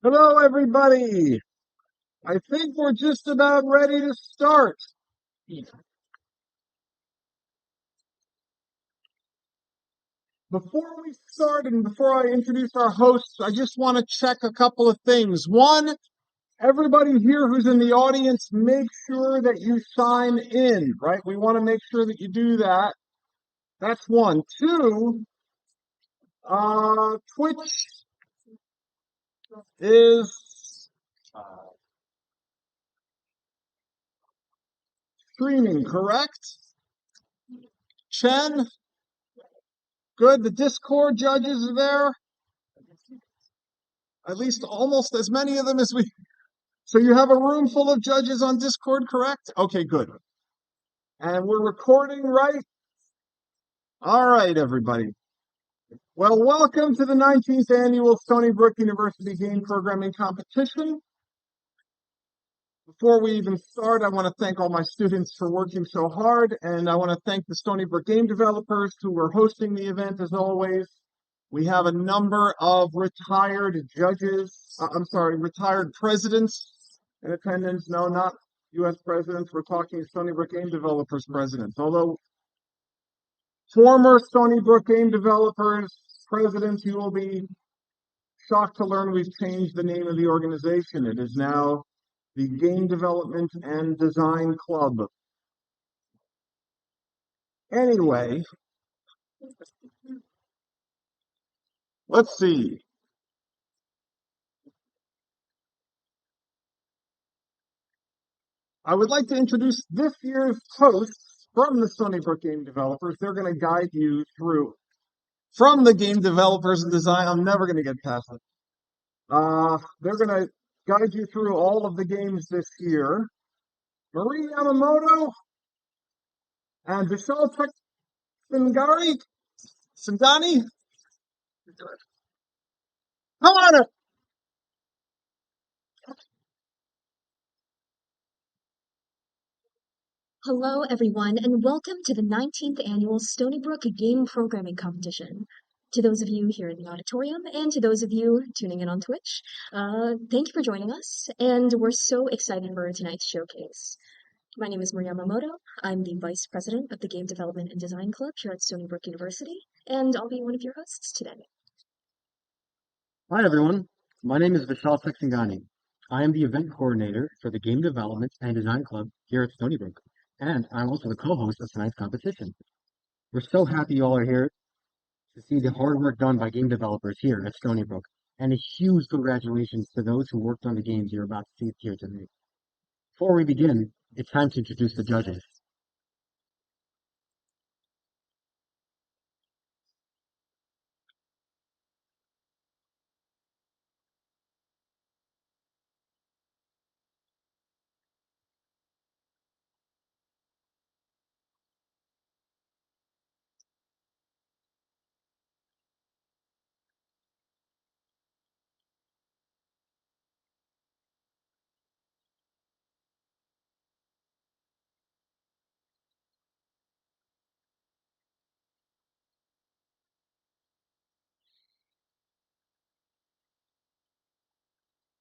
Hello, everybody. I think we're just about ready to start. Before we start and before I introduce our hosts, I just want to check a couple of things. One, everybody here who's in the audience, make sure that you sign in, right? We want to make sure that you do that. That's one. Two, Twitch is streaming, correct? Chen, good. The Discord judges are there. At least almost as many of them as we. So you have a room full of judges on Discord, correct? Okay, good. And we're recording, right? All right, everybody. Well, welcome to the 19th annual Stony Brook University Game Programming Competition. Before we even start, I want to thank all my students for working so hard, and I want to thank the Stony Brook game developers who are hosting the event as always. We have a number of retired judges, retired presidents in attendance. No, not U.S. presidents. We're talking Stony Brook game developers presidents. Although former Stony Brook game developers presidents, you will be shocked to learn we've changed the name of the organization. It is now the Game Development and Design Club. Anyway, let's see. I would like to introduce this year's hosts from the Stony Brook game developers. They're going to guide you through from the game developers and design. I'm never going to get past it. They're going to guide you through all of the games this year. Marie Yamamoto and Vishal Singani. Come on up. Hello, everyone, and welcome to the 19th Annual Stony Brook Game Programming Competition. To those of you here in the auditorium and to those of you tuning in on Twitch, thank you for joining us, and we're so excited for tonight's showcase. My name is Maria Yamamoto. I'm the Vice President of the Game Development and Design Club here at Stony Brook University, and I'll be one of your hosts today. Hi, everyone. My name is Vishal Singani. I am the event coordinator for the Game Development and Design Club here at Stony Brook, and I'm also the co-host of tonight's competition. We're so happy you all are here to see the hard work done by game developers here at Stony Brook, and a huge congratulations to those who worked on the games you're about to see here tonight. Before we begin, it's time to introduce the judges.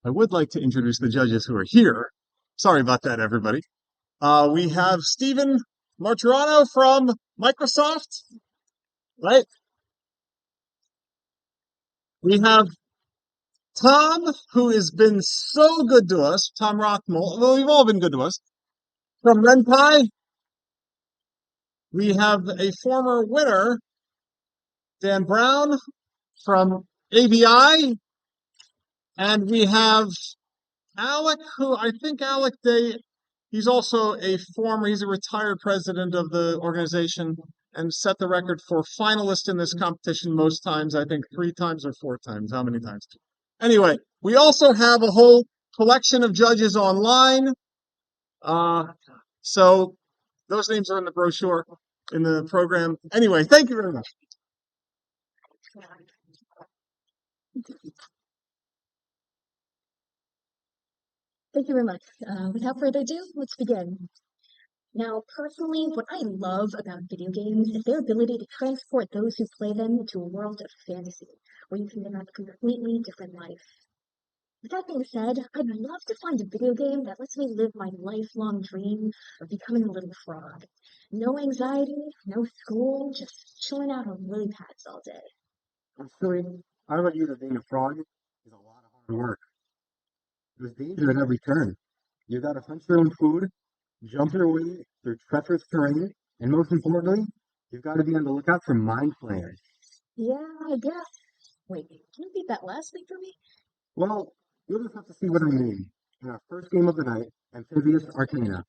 I would like to introduce the judges who are here. Sorry about that, everybody. We have Stephen Martirano from Microsoft, right? We have Tom, who has been so good to us, Tom Rothmull. Well, we've all been good to us. From RenPy, we have a former winner, Dan Brown from ABI, and we have Alec, who I think Alec Day, he's also he's a retired president of the organization and set the record for finalist in this competition most times, I think 3 times or 4 times. How many times? Anyway, we also have a whole collection of judges online. So those names are in the brochure in the program. Anyway, thank you very much. Thank you very much. Without further ado, let's begin. Now, personally, what I love about video games is their ability to transport those who play them into a world of fantasy, where you can live a completely different life. With that being said, I'd love to find a video game that lets me live my lifelong dream of becoming a little frog. No anxiety, no school, just chilling out on lily pads all day. Actually, I would argue that being a frog is a lot of hard work. There's danger at every turn. You gotta hunt your own food, jump your way through treacherous terrain, and most importantly, you've got to be on the lookout for mind flayers. Yeah, I guess. Wait, can you repeat that last thing for me? Well, you'll just have to see what I mean. In our first game of the night, Amphibious Arcana.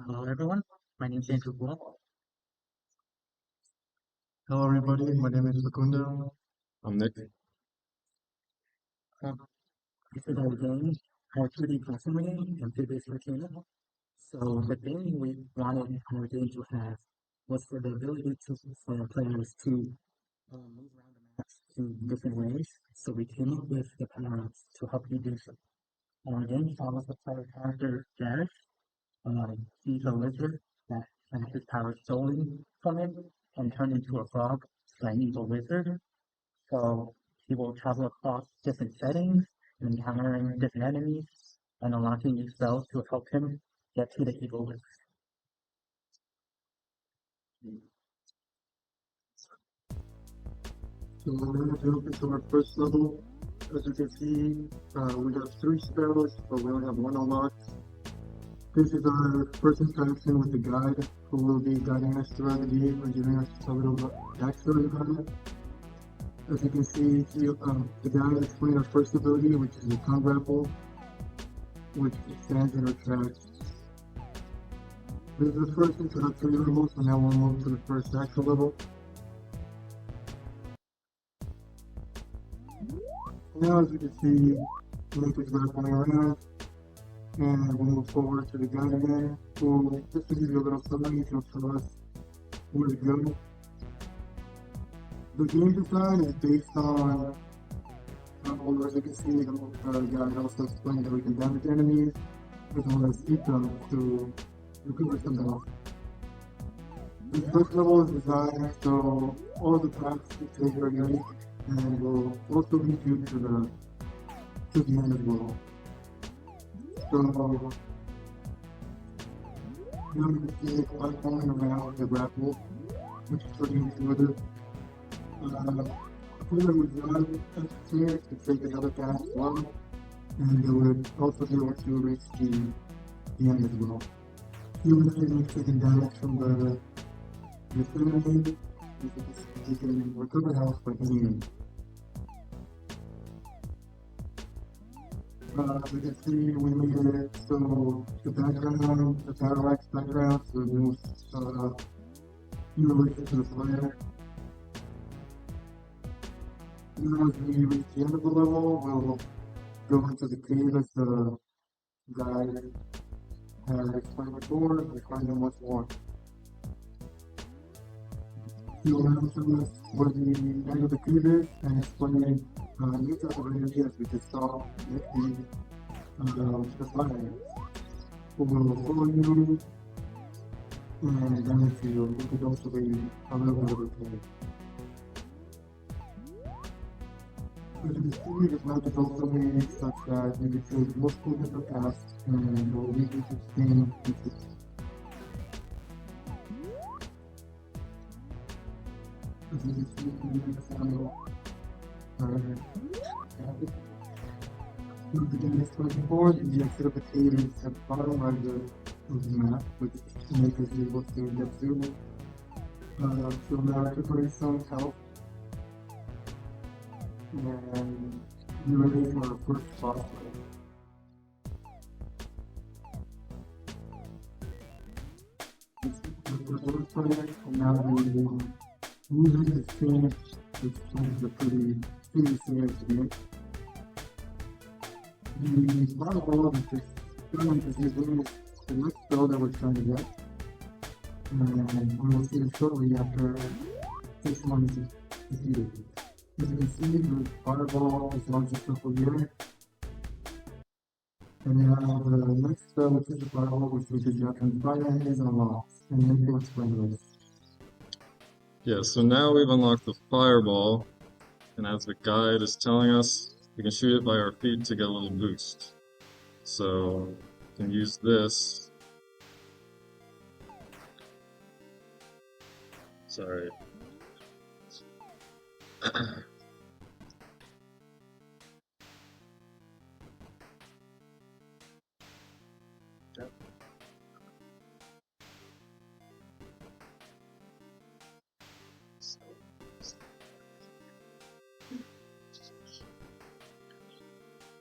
Hello everyone, my name is Andrew Guo. Hello, everybody. My name is Facundo. I'm Nick. This is our game, our 2D platform game, Amphibious Arcana. So the thing we wanted our game to have was for the ability for our players to move around the map in different ways. So we came up with the power-ups to help you do so. Our game follows the player character Garrett. He's a lizard that has his power stolen from him and turned into a frog by an evil wizard. So he will travel across different settings, encountering different enemies, and unlocking new spells to help him get to the evil wizard. So we're going to jump into our first level. As you can see, we have 3 spells, but we only have 1 unlocked. This is our first interaction with the guide, who will be guiding us throughout the game and giving us a little backstory about it. As you can see, the guide explains our first ability, which is the tongue grapple, which stands and retracts. This is the first introductory level, so now we'll move to the first actual level. Now, as you can see, Link is grappling around, and we'll move forward to the guide again, who, just to give you a little summary, he'll tell us where to go. The game design is based on, as you can see, the guide also explains that we can damage enemies, as well as eat them to recover some health. The first level is designed so all the paths you take are unique, and will also lead you to the end as well. So now you can see it platforming around the grapple, which is pretty intuitive. A player would run upstairs to take another path as well, and they would also be able to reach the end as well. Even if you're taking damage from the enemy, you can recover health by healing. As you can see, we made it so the background, the parallax background, so it moves in relation to the player. Now, as we reach the end of the level, we'll go into the cave as the guide has explained before, and find out what's more. He will now tell us where the end of the cave is and explain new type of energy as we just saw with the fire. We will follow you, and then if you could also be a little bit of a cave. The speed is not also made such that you can take multiple different paths and will lead you to the same pieces. As you can see, you can follow the game explained before, the exit of the cave is at the bottom right of the map, which makes us able to get to. So now recuperate some health. And you're ready for our first boss fight. The first player, and now the music is finished, which is a pretty serious game. The bottom ball is just feeling is using the next spell that we're trying to get. And we will see it shortly after 6 months is defeated. As you can see, the fireball is launched a circle here. And now the next spell, which is the fireball, which is dropping fire, is unlocked. And then we'll explain this. Yeah, so now we've unlocked the fireball, and as the guide is telling us, we can shoot it by our feet to get a little boost. So we can use this. Sorry.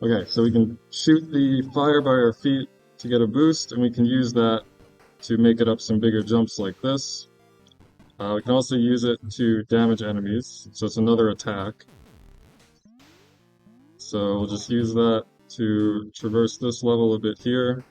Okay, so we can shoot the fire by our feet to get a boost, and we can use that to make it up some bigger jumps like this. We can also use it to damage enemies, so it's another attack. So we'll just use that to traverse this level a bit here.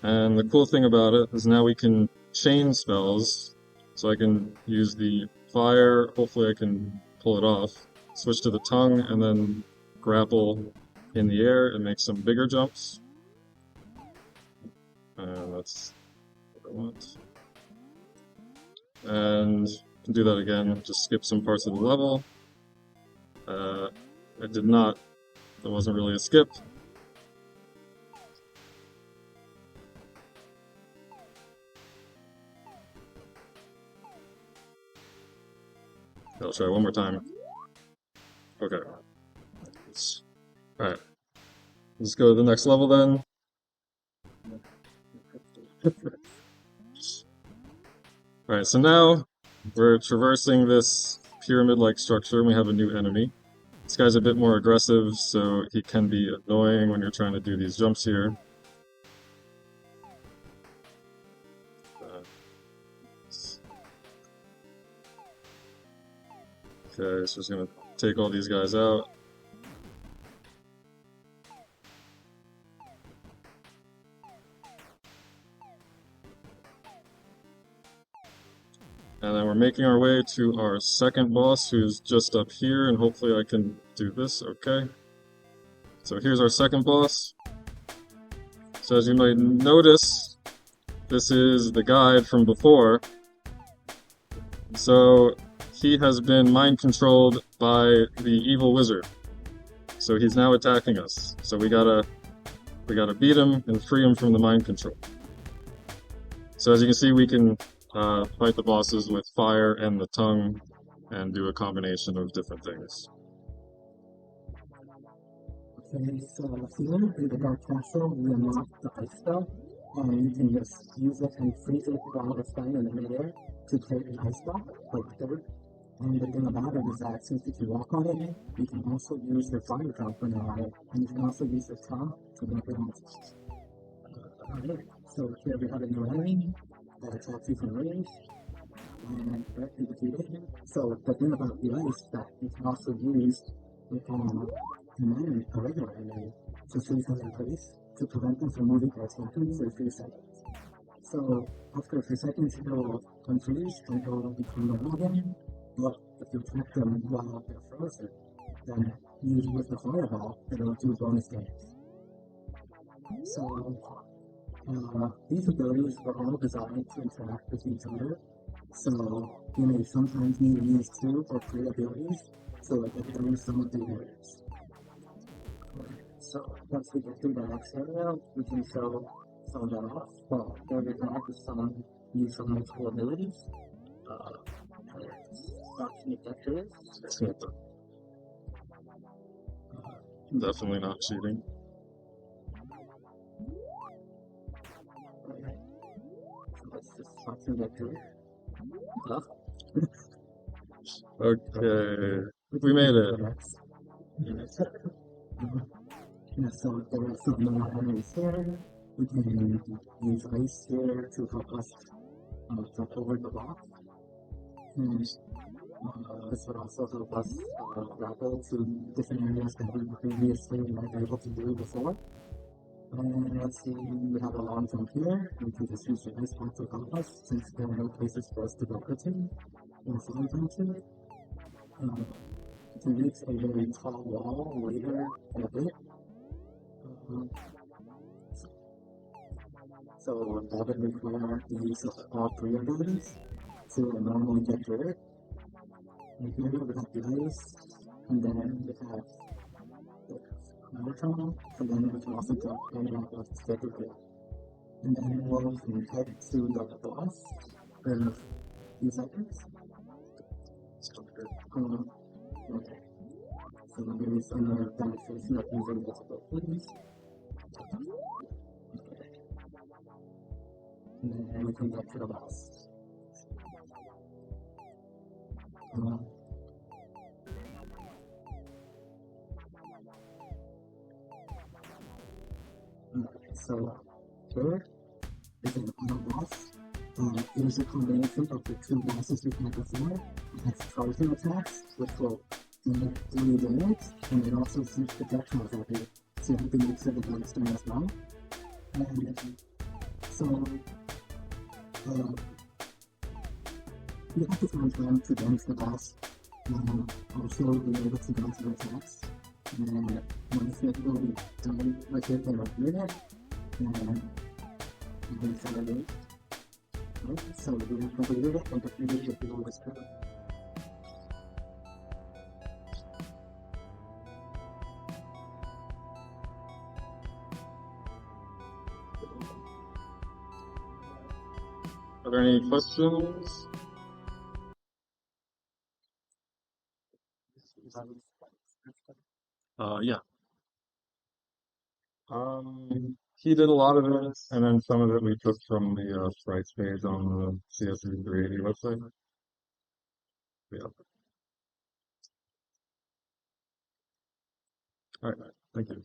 And the cool thing about it is now we can chain spells, so I can use the fire, hopefully I can pull it off, switch to the tongue, and then grapple in the air and make some bigger jumps. And that's what I want. And I can do that again, just skip some parts of the level. I did not, that wasn't really a skip. I'll try one more time. Okay. Alright. Let's go to the next level then. Alright, so now we're traversing this pyramid-like structure and we have a new enemy. This guy's a bit more aggressive, so he can be annoying when you're trying to do these jumps here. Okay, so just gonna take all these guys out. And then we're making our way to our second boss, who's just up here, and hopefully I can do this, okay. So here's our second boss. So as you might notice, this is the guide from before. So he has been mind-controlled by the evil wizard. So he's now attacking us. So we gotta beat him and free him from the mind control. So as you can see, we can fight the bosses with fire and the tongue and do a combination of different things. Okay, so here in the Dark Castle, we unlock the ice spell, and you can just use it and freeze it while it's flying in the midair to create an ice block, like there. And the thing about it is that since if you walk on it, you can also use the fire dropper on it, and you can also use the tongue to make it on. Alright, so here we have a new enemy that attacks you from range, and directly defeated him. So the thing about the ice that you can also use a regular enemy to freeze them in place to prevent them from moving their attackers for a few seconds. So after a few seconds, it will unfreeze and it will become normal again. But if you attack them while they're frozen, then use with the fireball, it'll do bonus damage. So these abilities are all designed to interact with each other. So you may sometimes need to use 2 or 3 abilities so it can do some of the areas. So once we get through the next area, we can show some of that off. Well, there we go, some use of multiple abilities. Definitely not cheating. Let's just talk to get through. Okay, we made it. Yeah, so there are some more enemies here. We can use ice here to help us jump over the block. And this would also help us grapple to different areas that we previously weren't able to do before. And let's see, we have a long jump here. We can just use the ice block to help us since there are no places for us to go to. And so we jump to. to reach a very tall wall later in a bit. So that would require the use of all three abilities to normally get through it. And here we have this, and then we have another tunnel, and then we can also jump in and out of the schedule here. And then we'll head to the boss in a few seconds. Okay. So there is another demonstration of using multiple abilities. And then we come back to the boss. So here is an auto boss. It is a combination of the two bosses we had before. It has charging attacks, which will do 3 damage, and it also shoots projectiles at you, so you have to make sure to understand as well. And so you have to find time to damage the boss. Also be able to dodge the attacks. And once you will be done with it in a minute, and you can set it in. So we have completed it and defeated the below this curve. Are there any questions? Yeah. He did a lot of it, and then some of it we took from the sprites page on the CSU 380 website. Yeah. All right. Thank you.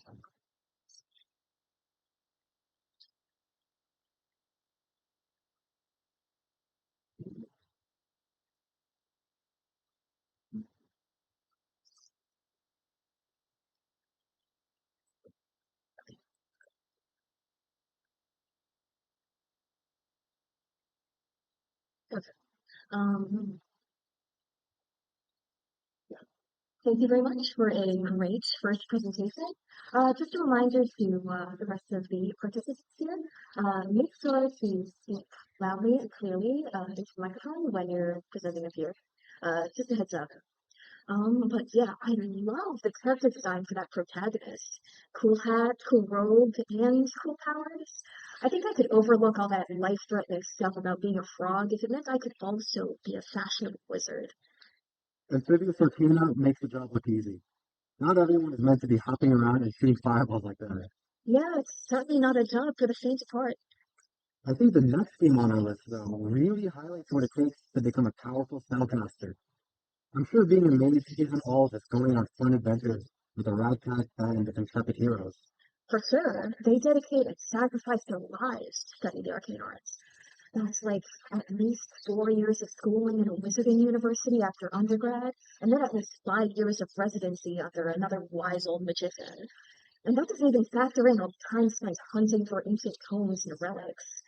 Okay. Thank you very much for a great first presentation. Just a reminder to the rest of the participants here, make sure to speak loudly and clearly into the microphone when you're presenting up here. Just a heads up. But yeah, I love the character design for that protagonist. Cool hat, cool robe, and cool powers. I think I could overlook all that life-threatening stuff about being a frog if it meant I could also be a fashionable wizard. Amphibious Arcana makes the job look easy. Not everyone is meant to be hopping around and shooting fireballs like that. Yeah, it's certainly not a job for the faint of heart. I think the next game on our list, though, really highlights what it takes to become a powerful spellcaster. I'm sure being a mage isn't all just going on fun adventures with a ragtag band of intrepid heroes. For sure, they dedicate and sacrifice their lives to study the arcane arts. That's like at least 4 years of schooling in a wizarding university after undergrad, and then at least 5 years of residency under another wise old magician. And that doesn't even factor in all the time spent hunting for ancient tomes and relics.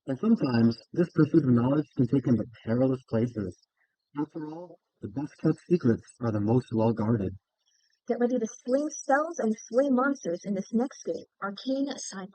And sometimes this pursuit of knowledge can take them to perilous places. After all, the best kept secrets are the most well guarded. Get ready to sling spells and slay monsters in this next game, Arcane Asylum.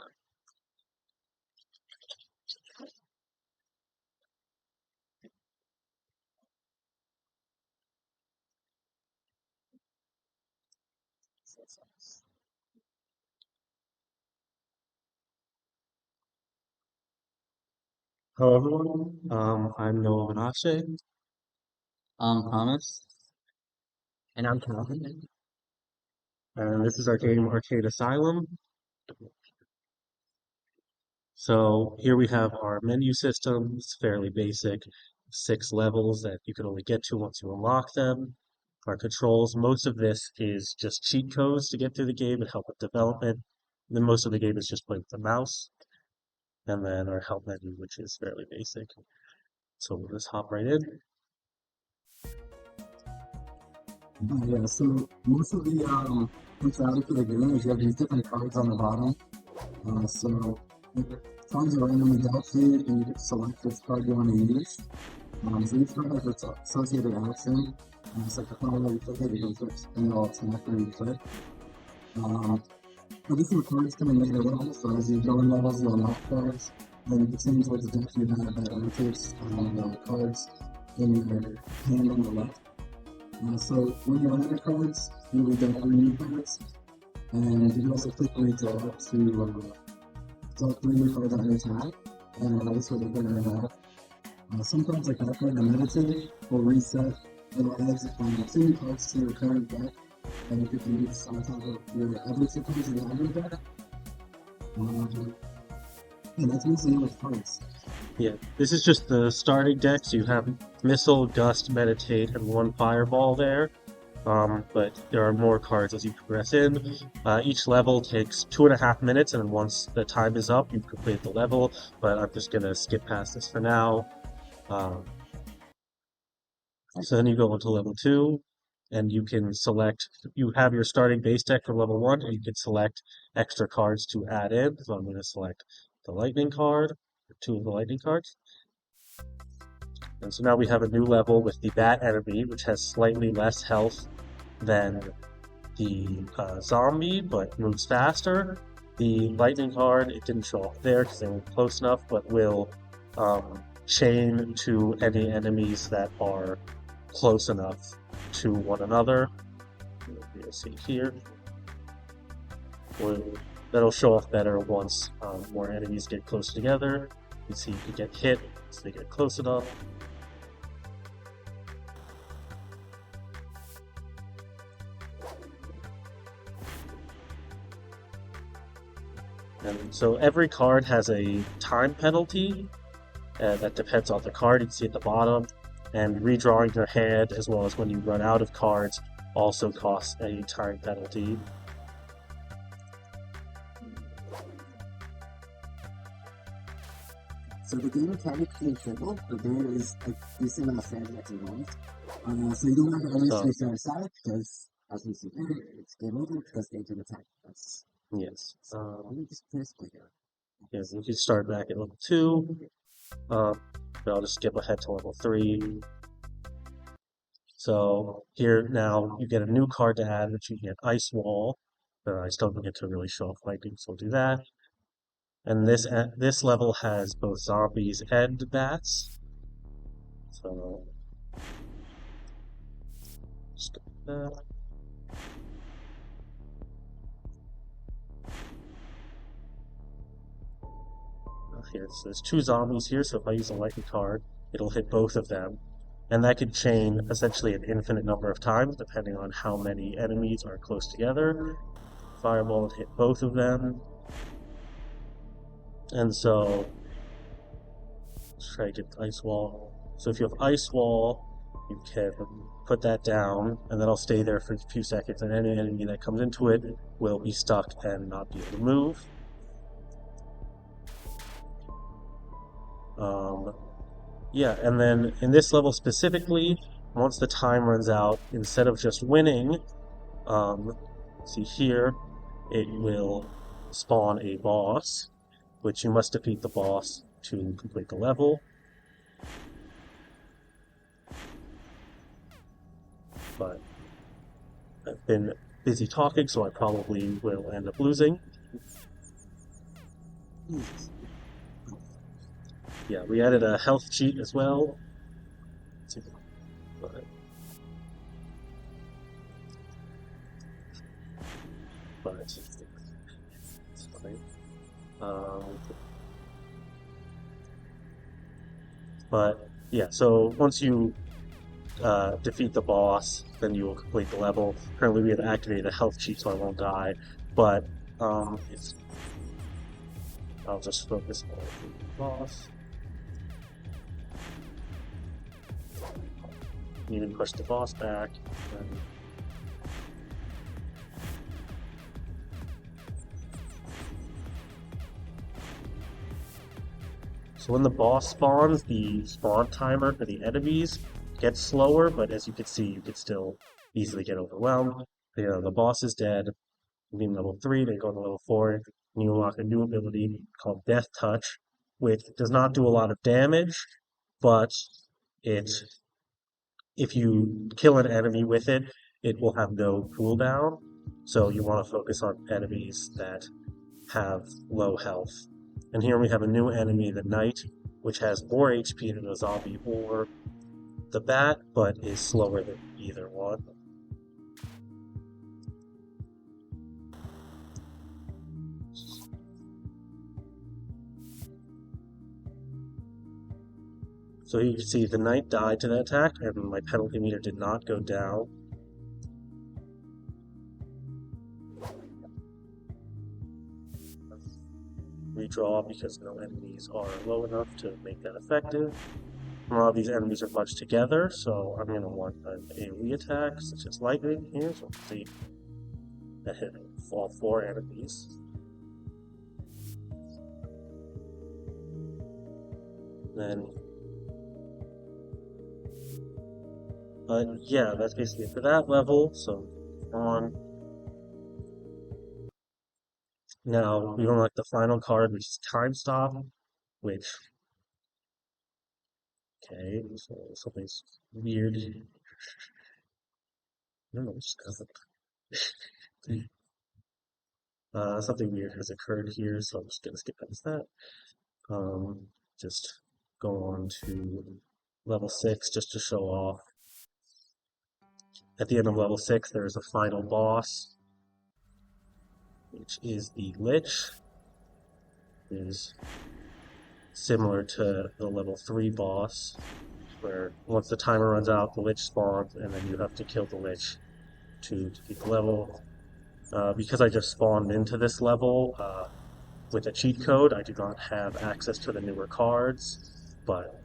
Hello everyone, I'm Noah Menashe. I'm Thomas. And I'm Calvin. And this is our game Arcade Asylum. So here we have our menu system. It's fairly basic. 6 levels that you can only get to once you unlock them. Our controls, most of this is just cheat codes to get through the game and help with development. And then most of the game is just playing with the mouse. And then our help menu, which is fairly basic. So we'll just hop right in. Yeah, so most of the functionality for the game is you have these different cards on the bottom. So cards are randomly dealt to you, and you select which card you want to use. So each one has its associated action. It's like the final you click it, it goes to spin all its after you click. But this records come in later levels, so as you go in levels, you'll unlock cards. Then you can change what the deck you have that rotates the cards in your hand on the left. So when you run out of cards, you will get 3 new cards. And you can also click redraw to draw 3 new cards on your tab. And release what you're going to have. Sometimes like that card, the meditative, will reset. It'll add 2 new cards to your current deck. And you can use on top of your other 2 cards in the other deck. And that's mostly it with cards. Yeah, this is just the starting deck, so you have Missile, Gust, Meditate, and 1 Fireball there. But there are more cards as you progress in. Each level takes 2.5 minutes, and then once the time is up, you've completed the level. But I'm just gonna skip past this for now. So then you go into level 2, and you can select. You have your starting base deck for level 1, and you can select extra cards to add in. So I'm going to select the Lightning card, 2 of the Lightning cards. And so now we have a new level with the Bat enemy, which has slightly less health than the zombie, but moves faster. The Lightning card, it didn't show up there because they weren't close enough, but will chain to any enemies that are close enough to one another. You'll see here. That'll show off better once more enemies get close together. You see you can get hit as they get close enough. And so every card has a time penalty that depends on the card. You can see at the bottom. And redrawing your hand, as well as when you run out of cards, also costs a time penalty. So the game mechanics is simple. The game is a decent amount of strategy involved. So you don't have to always face your side, because as we see here, it's game over because they can attack us. Yes. Let me just press play here. Yes, you can start back at level 2. But I'll just skip ahead to level 3. So here now you get a new card to add, which you get Ice Wall. I still don't get to really show off lightning, so we'll do that. And this level has both zombies and bats. So skip that. Here, so there's 2 zombies here, so if I use a lightning card, it'll hit both of them. And that could chain essentially an infinite number of times, depending on how many enemies are close together. Fireball would hit both of them. And so, let's try to get the Ice Wall. So if you have Ice Wall, you can put that down, and then I'll stay there for a few seconds, and any enemy that comes into it will be stuck and not be able to move. Yeah, and then in this level specifically, once the time runs out, instead of just winning, see here, it will spawn a boss, which you must defeat the boss to complete the level. But I've been busy talking, so I probably will end up losing. Yeah, we added a health cheat as well. But yeah, so once you defeat the boss, then you will complete the level. Currently, we have activated a health cheat, so I won't die. But I'll just focus on the boss. You can push the boss back. So when the boss spawns, the spawn timer for the enemies gets slower, but as you can see, you can still easily get overwhelmed. The boss is dead. You need level 3, then go to level 4, and you unlock a new ability called Death Touch, which does not do a lot of damage, but it if you kill an enemy with it, it will have no cooldown. So you want to focus on enemies that have low health. And here we have a new enemy, the Knight, which has more HP than the zombie or the Bat, but is slower than either one. So you can see the Knight died to that attack, and my penalty meter did not go down. Redraw because no enemies are low enough to make that effective. A lot of these enemies are bunched together, so I'm going to want an AoE attack, such as lightning here, so we'll see that hit all 4 enemies. Then, yeah, that's basically it for that level, so on. Now, we unlock the final card, which is Time Stop, which, okay, so something's weird. I don't know, just something weird has occurred here, so I'm just gonna skip past that. Just go on to level 6 just to show off. At the end of level 6, there is a final boss, which is the Lich. It is similar to the level 3 boss, where once the timer runs out, the Lich spawns, and then you have to kill the Lich to beat the level. Because I just spawned into this level with a cheat code, I do not have access to the newer cards, but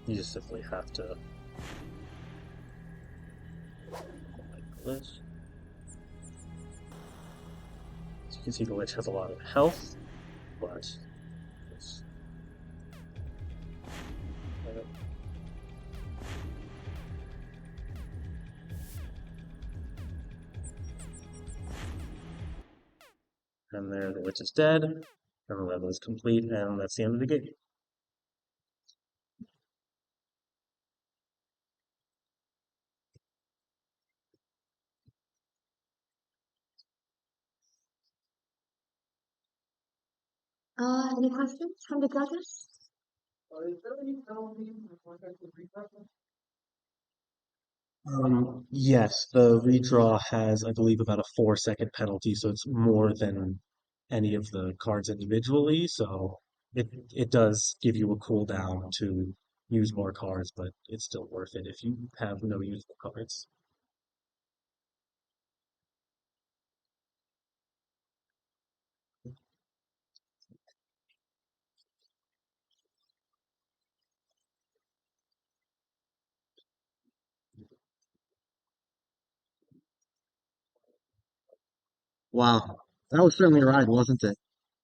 you just simply have to like this. As you can see, the Lich has a lot of health, but it's and there the Lich is dead, and the level is complete, and that's the end of the game. Any questions from the judges? Is there any penalty in context of repressing? Yes, the redraw has, I believe, about a 4-second penalty, so it's more than any of the cards individually, so it does give you a cooldown to use more cards, but it's still worth it if you have no usable cards. Wow, that was certainly a ride, wasn't it?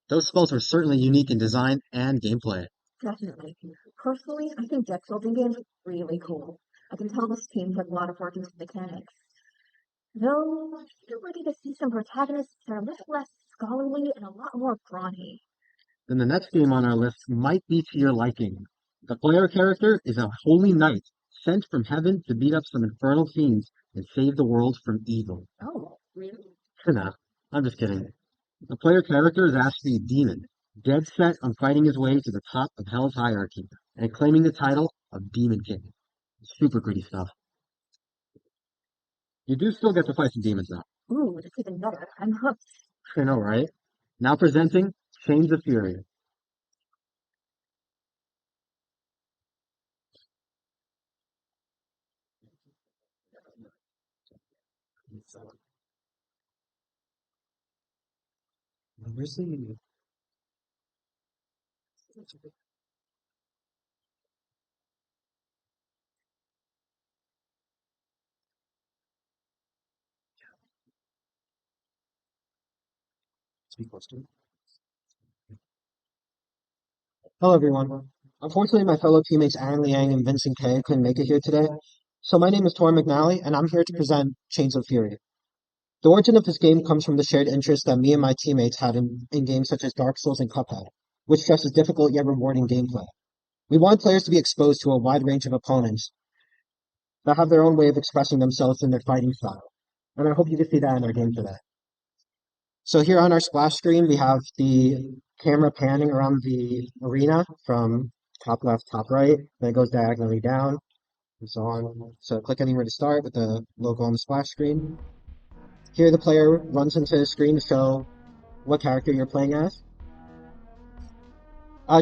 Those spells were certainly unique in design and gameplay. Definitely. Personally, I think deck building games are really cool. I can tell this team put a lot of work into the mechanics. Though, I think I'm ready to see some protagonists that are a little less scholarly and a lot more brawny. Then the next game on our list might be to your liking. The player character is a holy knight sent from heaven to beat up some infernal fiends and save the world from evil. Oh, really? Nah, I'm just kidding. The player character is actually a demon, dead set on fighting his way to the top of Hell's hierarchy and claiming the title of Demon King. Super gritty stuff. You do still get to fight some demons though. Ooh, that's even better. I'm hooked. I know, right? Now presenting Chains of Fury. Where's the... Speak close to it. Hello, everyone. Unfortunately, my fellow teammates Aaron Liang and Vincent Kay couldn't make it here today. So my name is Tor McNally, and I'm here to present Chains of Fury. The origin of this game comes from the shared interest that me and my teammates had in games such as Dark Souls and Cuphead, which stresses difficult yet rewarding gameplay. We want players to be exposed to a wide range of opponents that have their own way of expressing themselves in their fighting style. And I hope you can see that in our game today. So here on our splash screen, we have the camera panning around the arena from top left, top right, then it goes diagonally down, and so on. So click anywhere to start with the logo on the splash screen. Here the player runs into the screen to show what character you're playing as.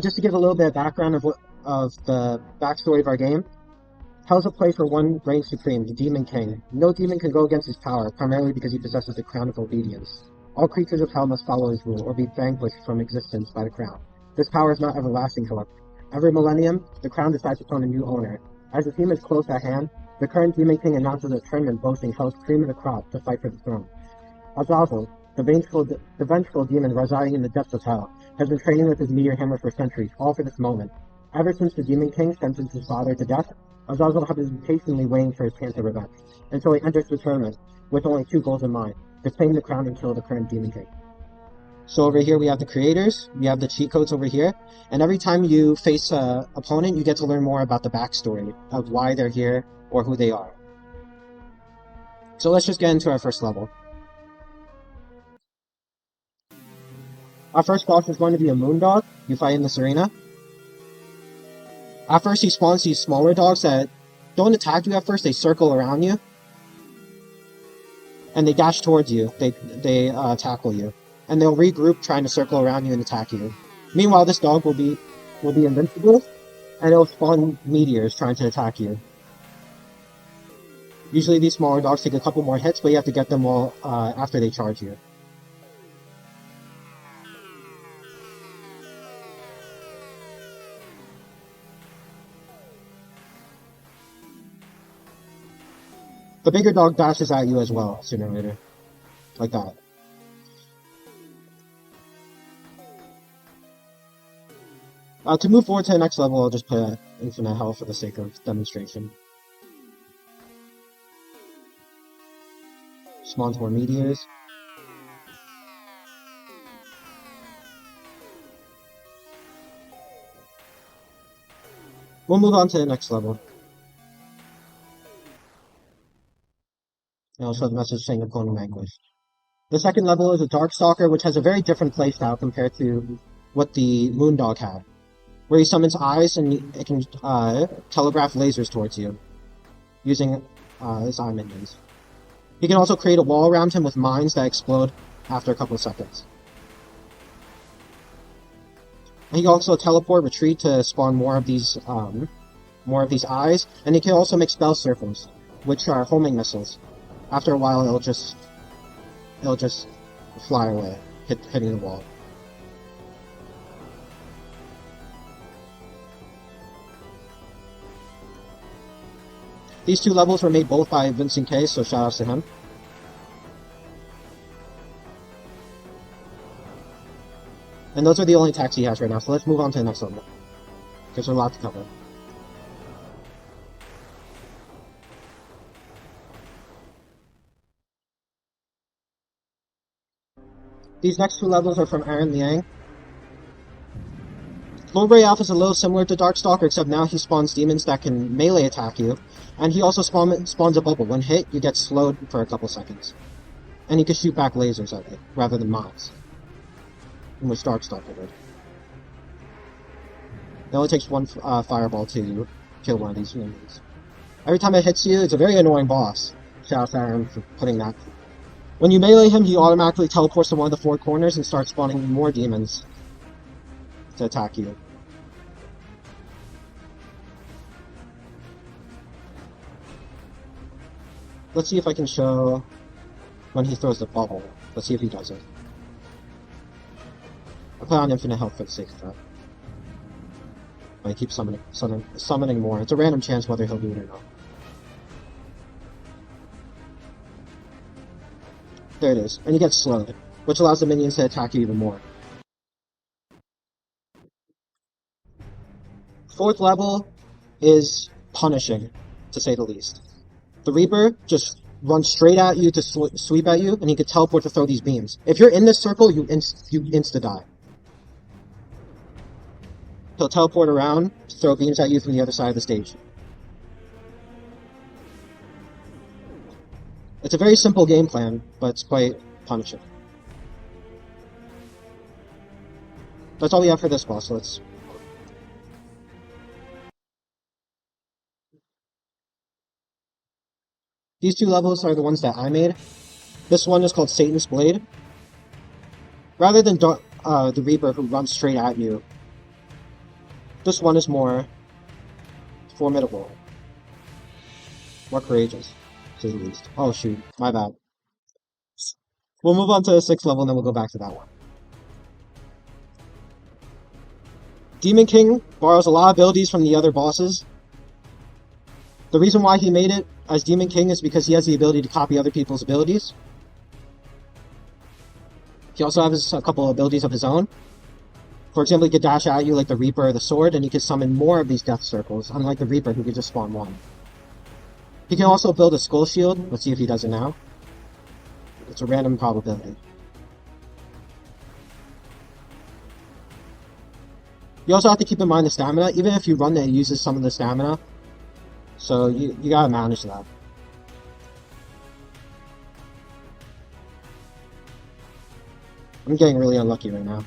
Just to give a little bit of background of the backstory of our game, Hell's a place where one reigns supreme, the Demon King. No demon can go against his power, primarily because he possesses the crown of obedience. All creatures of Hell must follow his rule, or be vanquished from existence by the crown. This power is not everlasting, however. Every millennium, the crown decides upon a new owner. As the theme is close at hand, the current Demon King announces a tournament boasting Hell's cream of the crop to fight for the throne. Azazel, the vengeful demon residing in the depths of Hell, has been training with his meteor hammer for centuries, all for this moment. Ever since the Demon King sentenced his father to death, Azazel has been patiently waiting for his chance of revenge, until he enters the tournament with only two goals in mind: to claim the crown and kill the current Demon King. So over here we have the creators, we have the cheat codes over here, and every time you face an opponent, you get to learn more about the backstory of why they're here or who they are. So let's just get into our first level. Our first boss is going to be a Moondog. You fight in this arena. At first he spawns these smaller dogs that don't attack you at first, they circle around you. And they dash towards you, they tackle you. And they'll regroup trying to circle around you and attack you. Meanwhile, this dog will be invincible, and it'll spawn meteors trying to attack you. Usually these smaller dogs take a couple more hits, but you have to get them all after they charge you. The bigger dog dashes at you as well, sooner or later. Like that. To move forward to the next level, I'll just put Infinite Hell for the sake of demonstration. Spawns more meteors. We'll move on to the next level. And I'll show the message saying opponent vanquished. The second level is a Darkstalker, which has a very different playstyle compared to what the Moondog had, where he summons eyes and it can telegraph lasers towards you, using his eye minions. He can also create a wall around him with mines that explode after a couple of seconds. And he can also teleport, retreat to spawn more of these eyes, and he can also make spell circles, which are homing missiles. After a while, it'll just fly away, hitting the wall. These two levels were made both by Vincent K, so shout outs to him. And those are the only attacks he has right now, so let's move on to the next level, because there's a lot to cover. These next two levels are from Aaron Liang. Lord Ray Alpha is a little similar to Darkstalker, except now he spawns demons that can melee attack you, and he also spawns a bubble. When hit, you get slowed for a couple seconds. And he can shoot back lasers at you, rather than mines, in which Darkstalker did. It only takes one fireball to kill one of these minions. Every time it hits you, it's a very annoying boss. Shout out to Aaron for putting that. When you melee him, he automatically teleports to one of the four corners and starts spawning more demons to attack you. Let's see if I can show when he throws the bubble. Let's see if he does it. I'll put on Infinite Health for the sake of that. But I keep summoning more. It's a random chance whether he'll do it or not. There it is, and he gets slowed, which allows the minions to attack you even more. Fourth level is punishing, to say the least. The Reaper just runs straight at you to sweep at you, and he can teleport to throw these beams. If you're in this circle, you insta-die. He'll teleport around to throw beams at you from the other side of the stage. It's a very simple game plan, but it's quite punishing. That's all we have for this boss, so let's... These two levels are the ones that I made. This one is called Satan's Blade. Rather than the Reaper who runs straight at you, this one is more formidable. More courageous, to say the least. Oh shoot, my bad. We'll move on to the 6th level and then we'll go back to that one. Demon King borrows a lot of abilities from the other bosses. The reason why he made it as Demon King is because he has the ability to copy other people's abilities. He also has a couple of abilities of his own. For example, he could dash at you like the Reaper or the Sword, and he could summon more of these death circles, unlike the Reaper who could just spawn one. He can also build a Skull Shield. Let's see if he does it now. It's a random probability. You also have to keep in mind the stamina. Even if you run it, it uses some of the stamina. So you gotta manage that. I'm getting really unlucky right now.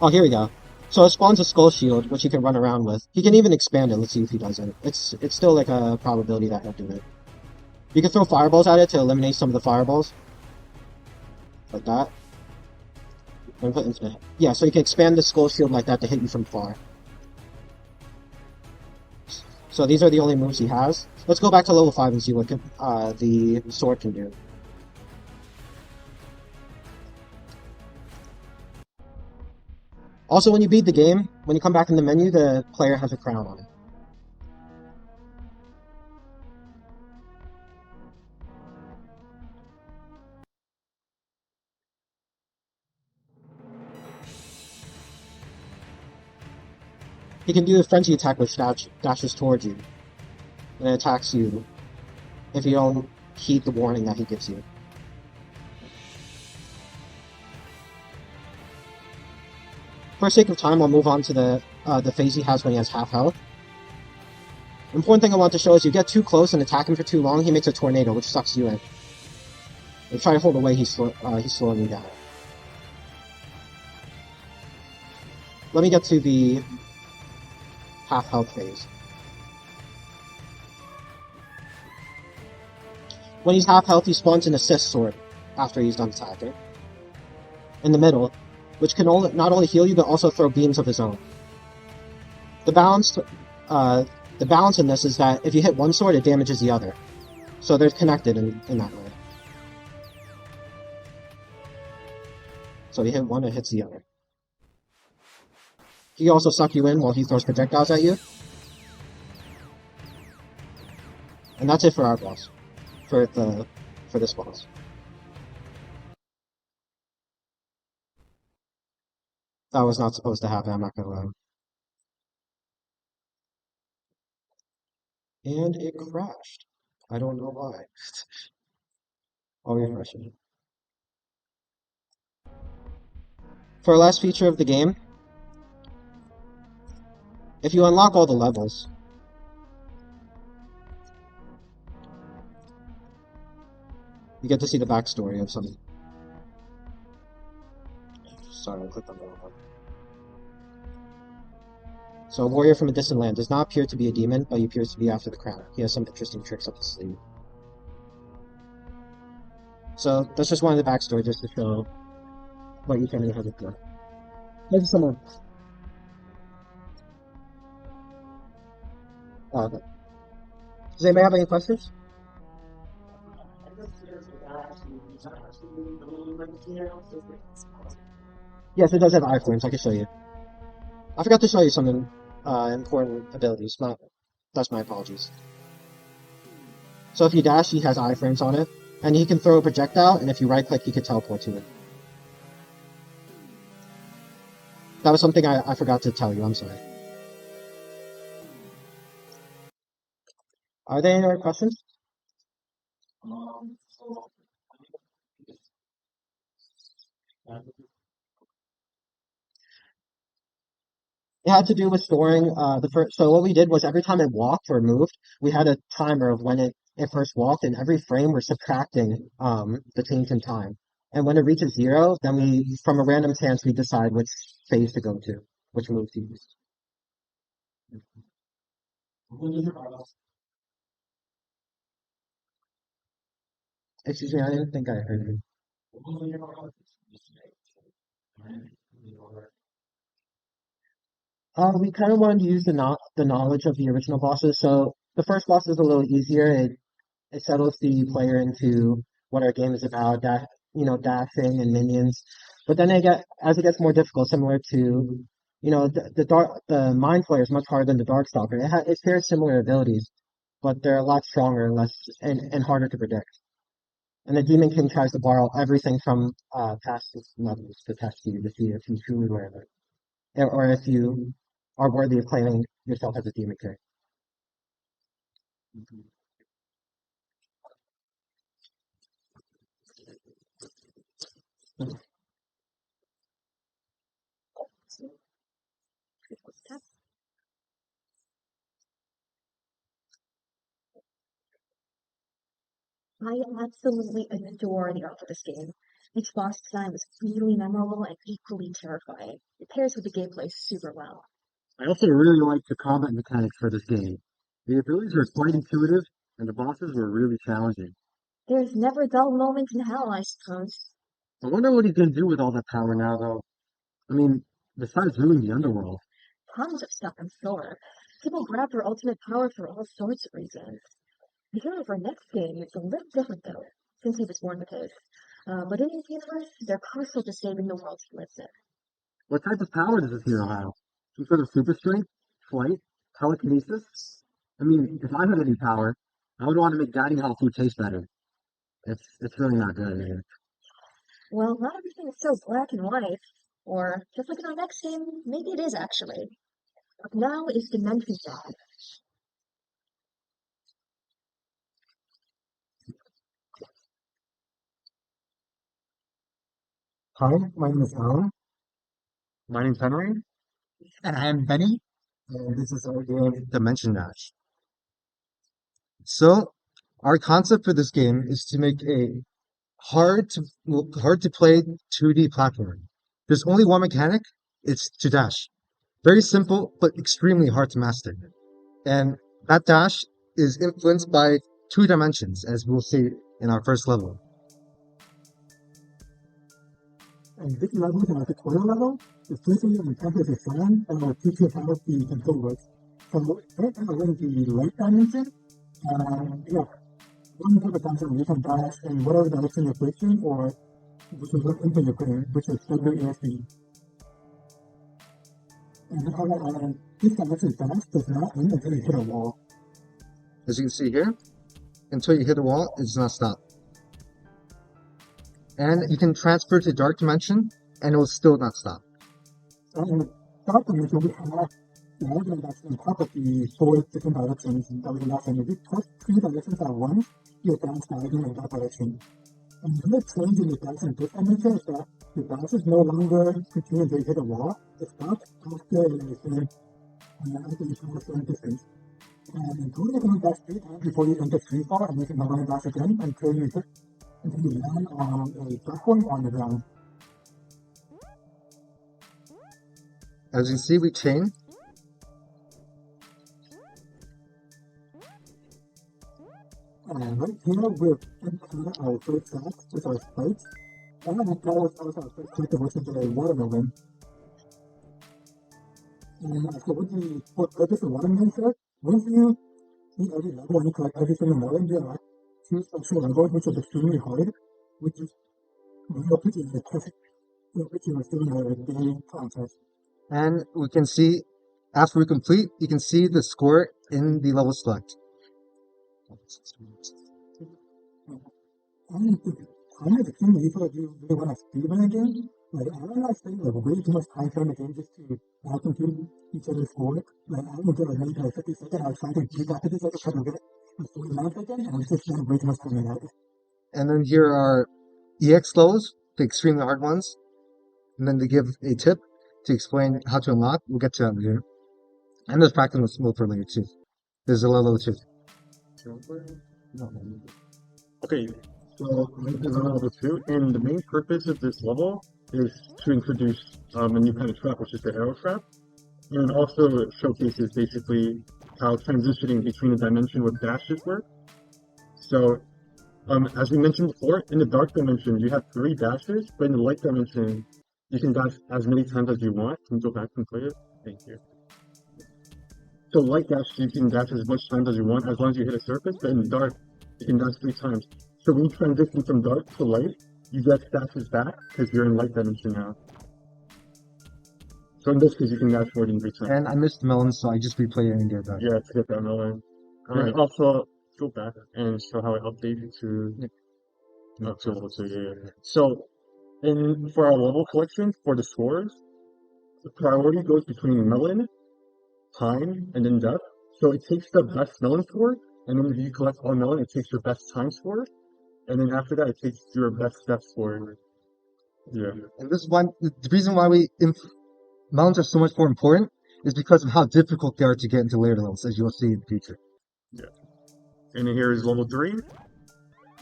Oh, here we go. So it spawns a Skull Shield, which he can run around with. He can even expand it. Let's see if he does it. It's still like a probability that he'll do it. You can throw fireballs at it to eliminate some of the fireballs. Like that. And put infinite. Yeah, so you can expand the Skull Shield like that to hit you from far. So these are the only moves he has. Let's go back to level 5 and see what the sword can do. Also, when you beat the game, when you come back in the menu, the player has a crown on it. He can do a frenzy attack which dashes towards you, and it attacks you if you don't heed the warning that he gives you. For sake of time, I'll move on to the phase he has when he has half health. Important thing I want to show is you get too close and attack him for too long, he makes a tornado, which sucks you in. If you try to hold away, he's slowing you down. Let me get to the half health phase. When he's half health, he spawns an assist sword after he's done attacking. In the middle, which can not only heal you, but also throw beams of his own. The balance in this is that if you hit one sword, it damages the other. So they're connected in that way. So you hit one, it hits the other. He can also suck you in while he throws projectiles at you. And that's it for our boss. For this boss. That was not supposed to happen, I'm not gonna lie. And it crashed. I don't know why. I'll refresh it. For our last feature of the game, if you unlock all the levels, you get to see the backstory of something. Sorry, I clicked on the wrong one. So, a warrior from a distant land does not appear to be a demon, but he appears to be after the crown. He has some interesting tricks up his sleeve. So, that's just one of the backstory, just to show what you can have it for. Maybe someone. Oh, okay. Does anybody have any questions? Yes, it does have iframes. I can show you. I forgot to show you some important abilities. That's my apologies. So if you dash, he has iframes on it, and he can throw a projectile, and if you right-click, he can teleport to it. That was something I forgot to tell you. I'm sorry. Are there any other questions? It had to do with storing the first. So what we did was every time it walked or moved, we had a timer of when it first walked, and every frame we're subtracting the change in time. And when it reaches zero, then we, from a random chance, we decide which phase to go to, which move to use. Excuse me, I didn't think I heard you. We kind of wanted to use the knowledge of the original bosses. So the first boss is a little easier. It settles the player into what our game is about, dashing and minions. But then as it gets more difficult, similar to, the Mind Flayer is much harder than the Darkstalker. It shares similar abilities, but they're a lot stronger and less and harder to predict. And the Demon King tries to borrow everything from past levels to test you to see if you truly learn it, or if you are worthy of claiming yourself as a Demon King. I absolutely adore the art of this game. Each boss design was really memorable and equally terrifying. It pairs with the gameplay super well. I also really like the combat mechanics for this game. The abilities were quite intuitive, and the bosses were really challenging. There's never a dull moment in hell, I suppose. I wonder what he's gonna do with all that power now, though. I mean, besides ruining the underworld. Tons of stuff in store. People grab their ultimate power for all sorts of reasons. The hero of our next game is a little different, though, since he was born with his. But in his universe, they're crucial to saving the world he lives in. What type of power does this hero have? Some sort of super strength, flight, telekinesis? I mean, if I had any power, I would want to make dining hall food taste better. It's really not good, is it? Well, not everything is so black and white. Or, just like in our next game, maybe it is actually. Up now is Dimension God. Hi, my name is Alan. My name's Henry. And I am Benny. And this is our game. Dimension Dash. So, our concept for this game is to make a hard to play 2D platformer. There's only one mechanic, it's to dash. Very simple, but extremely hard to master. And that dash is influenced by two dimensions, as we'll see in our first level. And this level is a tutorial level. The first thing we have is a song and we'll teach you how the control works. So right now we're in the right dimension. One type of dimension you can dash in whatever direction you're facing, or you can look into your brain, which is WASD. And this dimension dash does not end until you hit a wall. As you can see here, until you hit a wall, it does not stop. And you can transfer to dark dimension, and it will still not stop. And in the dark dimension, we have the element that's on top of the four different directions that we can dash in. If you touch three directions at once, you'll dance diagonally in that direction. And the other change in the dance in this dimension is that the dance is no longer continuing until you hit a wall. It stops after you come the same distance. And in total, you can dash 3 times before you enter free fall, and you can never dash again until you land on a platform on the ground. As you can see, we chain. And right here, we're into our first tracks with our spikes. And that was also our first click that was into a watermelon. And so what purpose of watermelon is, once you beat every level and you collect every single melon, you have 2 special levels, which is extremely hard, which is will put you in the test, will put you in a game contest. And we can see, after we complete, you can see the score in the level select. And the thing that you feel like you really want to speedrun a game, like I don't like spending like way too much time playing the game just to compute each other's score. Like I would do like maybe like 50 seconds, I was trying to beat that 50 seconds, trying to get it in 49 seconds, and I was just spending way too much time on that. And then here are EX levels, the extremely hard ones. And then they give a tip. to explain how to unlock. We'll get to that later. And there's practice mode for later too. There's a level 2. Okay, so this is level 2, and the main purpose of this level is to introduce a new kind of trap, which is the arrow trap, and also it showcases basically how transitioning between a dimension with dashes work. So, as we mentioned before, in the dark dimension you have 3 dashes, but in the light dimension you can dash as many times as you want. Can you go back and play it? Thank you. So light dash, you can dash as much times as you want, as long as you hit a surface, but in the dark, you can dash 3 times. So when you transition from dark to light, you get dashes back, because you're in light dimension now. So in this case, you can dash more than 3 times. And I missed melon, so I just replayed it and get that. Yeah, to get that melon. And also, go back and show how it updated to level 2, yeah. So, for our level collection, for the scores, the priority goes between melon, time, and then depth. So it takes the best melon score, and then if you collect all melon, it takes your best time score, and then after that, it takes your best depth score. Yeah. And this is why the reason why melons are so much more important is because of how difficult they are to get into later levels, as you'll see in the future. Yeah. And then here is level 3.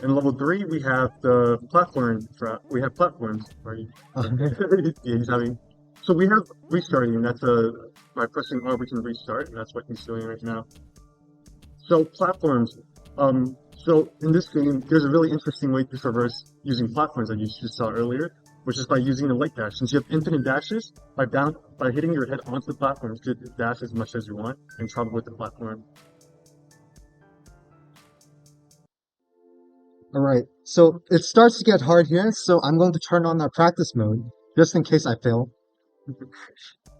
In level 3, we have the platform trap. We have platforms. Right? Yeah, he's having. So we have restarting, and that's by pressing R we can restart, and that's what he's doing right now. So platforms. So in this game, there's a really interesting way to traverse using platforms that you just saw earlier, which is by using the light dash. Since you have infinite dashes, by hitting your head onto the platform, you can dash as much as you want and travel with the platform. Alright, so it starts to get hard here, so I'm going to turn on our practice mode, just in case I fail.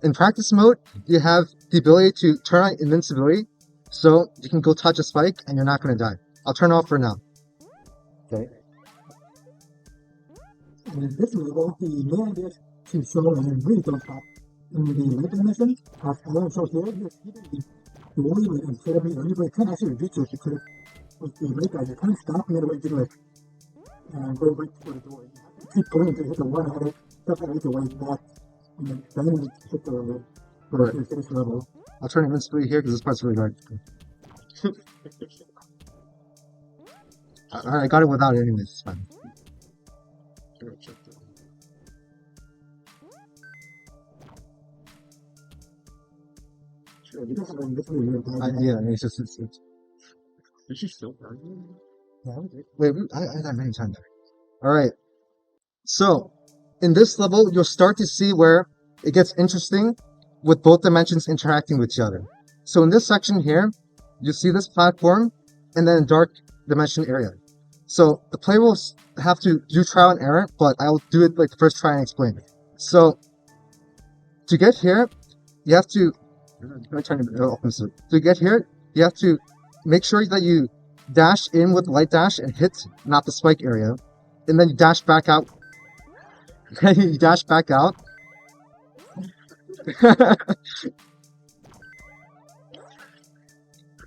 In practice mode, you have the ability to turn on invincibility, so you can go touch a spike and you're not going to die. I'll turn it off for now. Okay. And in this level, the main idea is to show and really don't stop. In the light dimension, as Alan showed here, the only way incredibly early, but it can actually reach you if you could have, with the light guys, you can't stop and get away to it. And go right for the door. You have to keep going until you hit the one at it, stuff and make your way back. And then you hit the level. Right. To finish the level. I'll turn invincibility here because this part's really hard. Alright, I got it without it anyways, it's fine. Yeah, it's just, it's... Is she still arguing? Yeah, wait, I got many times. Alright, so, in this level, you'll start to see where it gets interesting with both dimensions interacting with each other. So in this section here, you see this platform, and then a dark dimension area. So the player will have to do trial and error, but I'll do it like the first try and explain it. So to get here, you have to. To get here, you have to make sure that you dash in with light dash and hit not the spike area, and then you dash back out. You dash back out.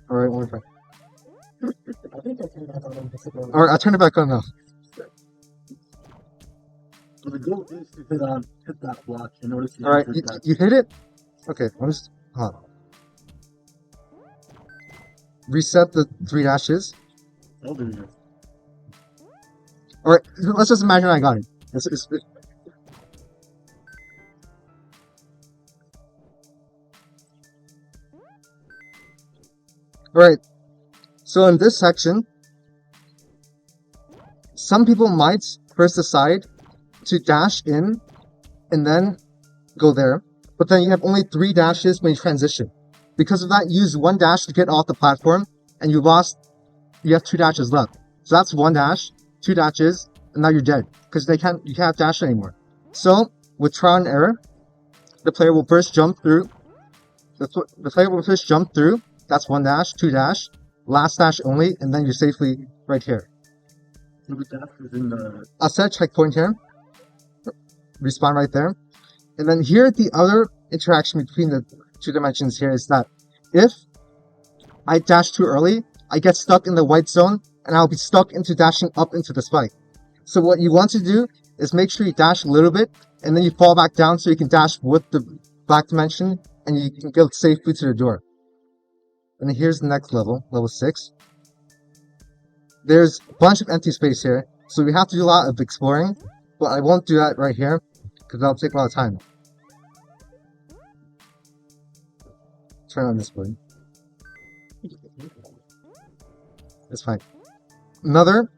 All right, one try. Alright, I'll turn it back on now. So the goal is to hit that block in order to. Alright, you hit it? Okay, I'm just. Reset the 3 dashes. I'll do it. Alright, let's just imagine I got it. Alright. So in this section, some people might first decide to dash in and then go there, but then you have only 3 dashes when you transition. Because of that, you use 1 dash to get off the platform, and you have 2 dashes left. So that's 1 dash, 2 dashes, and now you're dead, because you can't dash anymore. So, with trial and error, the player will first jump through, that's 1 dash, 2 dash, last dash only, and then you're safely right here. So the dash is in the... I'll set a checkpoint here. Respawn right there. And then here, the other interaction between the 2 dimensions here is that if I dash too early, I get stuck in the white zone, and I'll be stuck into dashing up into the spike. So what you want to do is make sure you dash a little bit, and then you fall back down so you can dash with the black dimension, and you can go safely to the door. And then here's the next level, level 6. There's a bunch of empty space here, so we have to do a lot of exploring, but I won't do that right here, because that'll take a lot of time. Turn on this button. It's fine. Another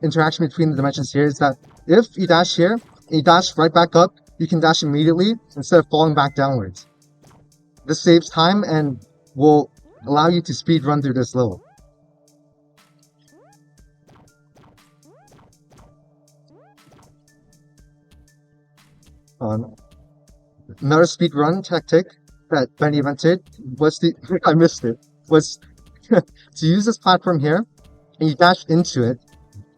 interaction between the dimensions here is that if you dash here, and you dash right back up, you can dash immediately instead of falling back downwards. This saves time and will allow you to speed run through this level. Another speed run tactic that Benny invented was I missed it, was to use this platform here, and you dash into it.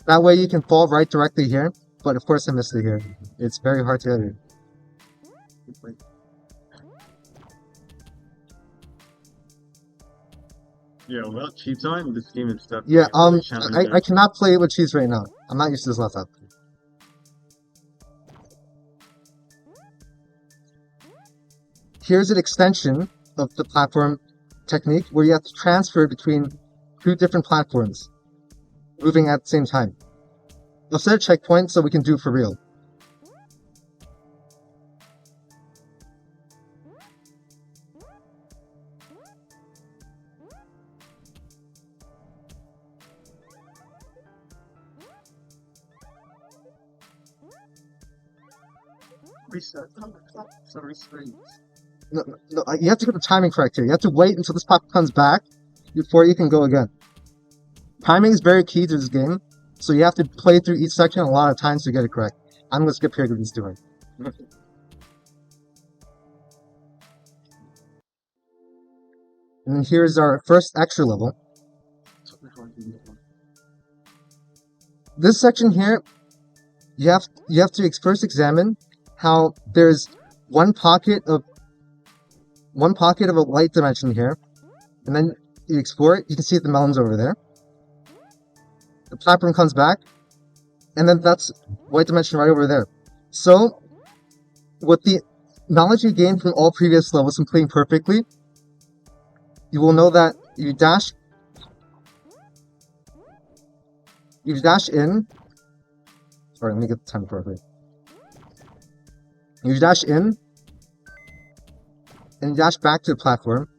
That way you can fall right directly here, but of course I missed it here. It's very hard to edit. Yeah, well, cheat time. This game is stuff. Yeah, I cannot play it with cheese right now. I'm not used to this laptop. Here's an extension of the platform technique where you have to transfer between 2 different platforms, moving at the same time. I'll set a checkpoint so we can do it for real. Reset. Sorry, No, you have to get the timing correct here. You have to wait until this pop comes back before you can go again. Timing is very key to this game, so you have to play through each section a lot of times to get it correct. I'm going to skip here because he's doing. And then here's our first extra level. This section here, you have to first examine how there's one pocket of a light dimension here, and then you explore it. You can see the melons over there. The platform comes back, and then that's white dimension right over there. So, with the knowledge you gained from all previous levels completing perfectly, you will know that you dash in. Sorry, let me get the time correctly. You dash in, and you dash back to the platform.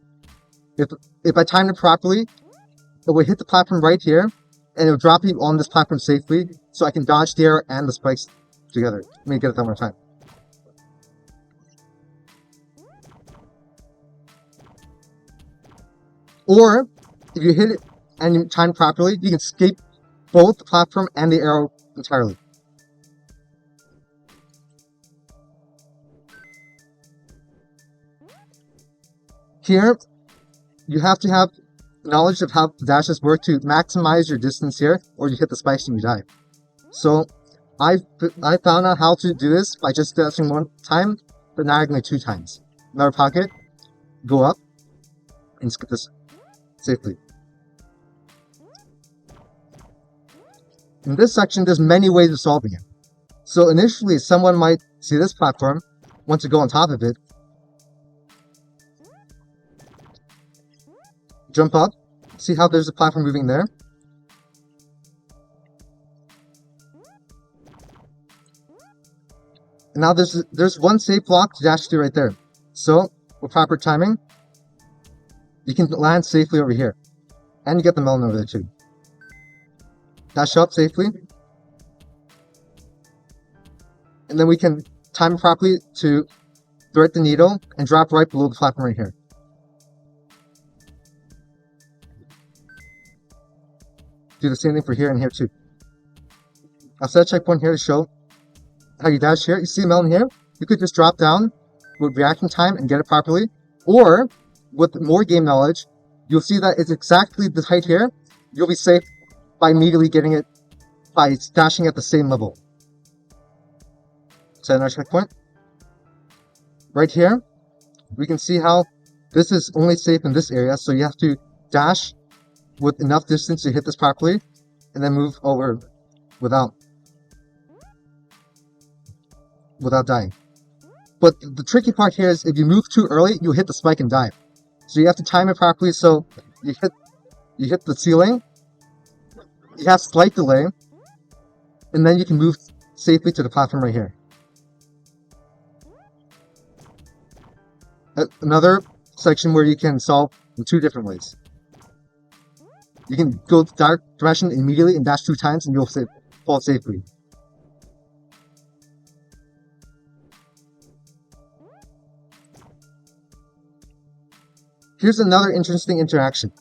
If I timed it properly, it will hit the platform right here, and it will drop you on this platform safely, so I can dodge the air and the spikes together. Let me get it one more time. Or, if you hit it and you time properly, you can escape both the platform and the arrow entirely. Here, you have to have knowledge of how the dashes work to maximize your distance here, or you hit the spikes and you die. So, I found out how to do this by just dashing one time, but diagonally 2 times. Another pocket, go up, and skip this safely. In this section, there's many ways of solving it. So initially, someone might see this platform, want to go on top of it, jump up, see how there's a platform moving there. And now there's one safe block to dash to right there. So, with proper timing, you can land safely over here. And you get the melon over there too. Dash up safely. And then we can time it properly to thread the needle and drop right below the platform right here. Do the same thing for here and here too. I'll set a checkpoint here to show how you dash here. You see a melon here? You could just drop down with reaction time and get it properly. Or, with more game knowledge, you'll see that it's exactly the height here. You'll be safe by immediately getting it by dashing at the same level. Set another checkpoint. Right here, we can see how this is only safe in this area, so you have to dash with enough distance to hit this properly, and then move over without. without dying. But the tricky part here is if you move too early, you'll hit the spike and die. So you have to time it properly so you hit the ceiling, you have slight delay, and then you can move safely to the platform right here. Another section where you can solve in two different ways. You can go the dark direction immediately and dash 2 times and you'll fall safely. Here's another interesting interaction.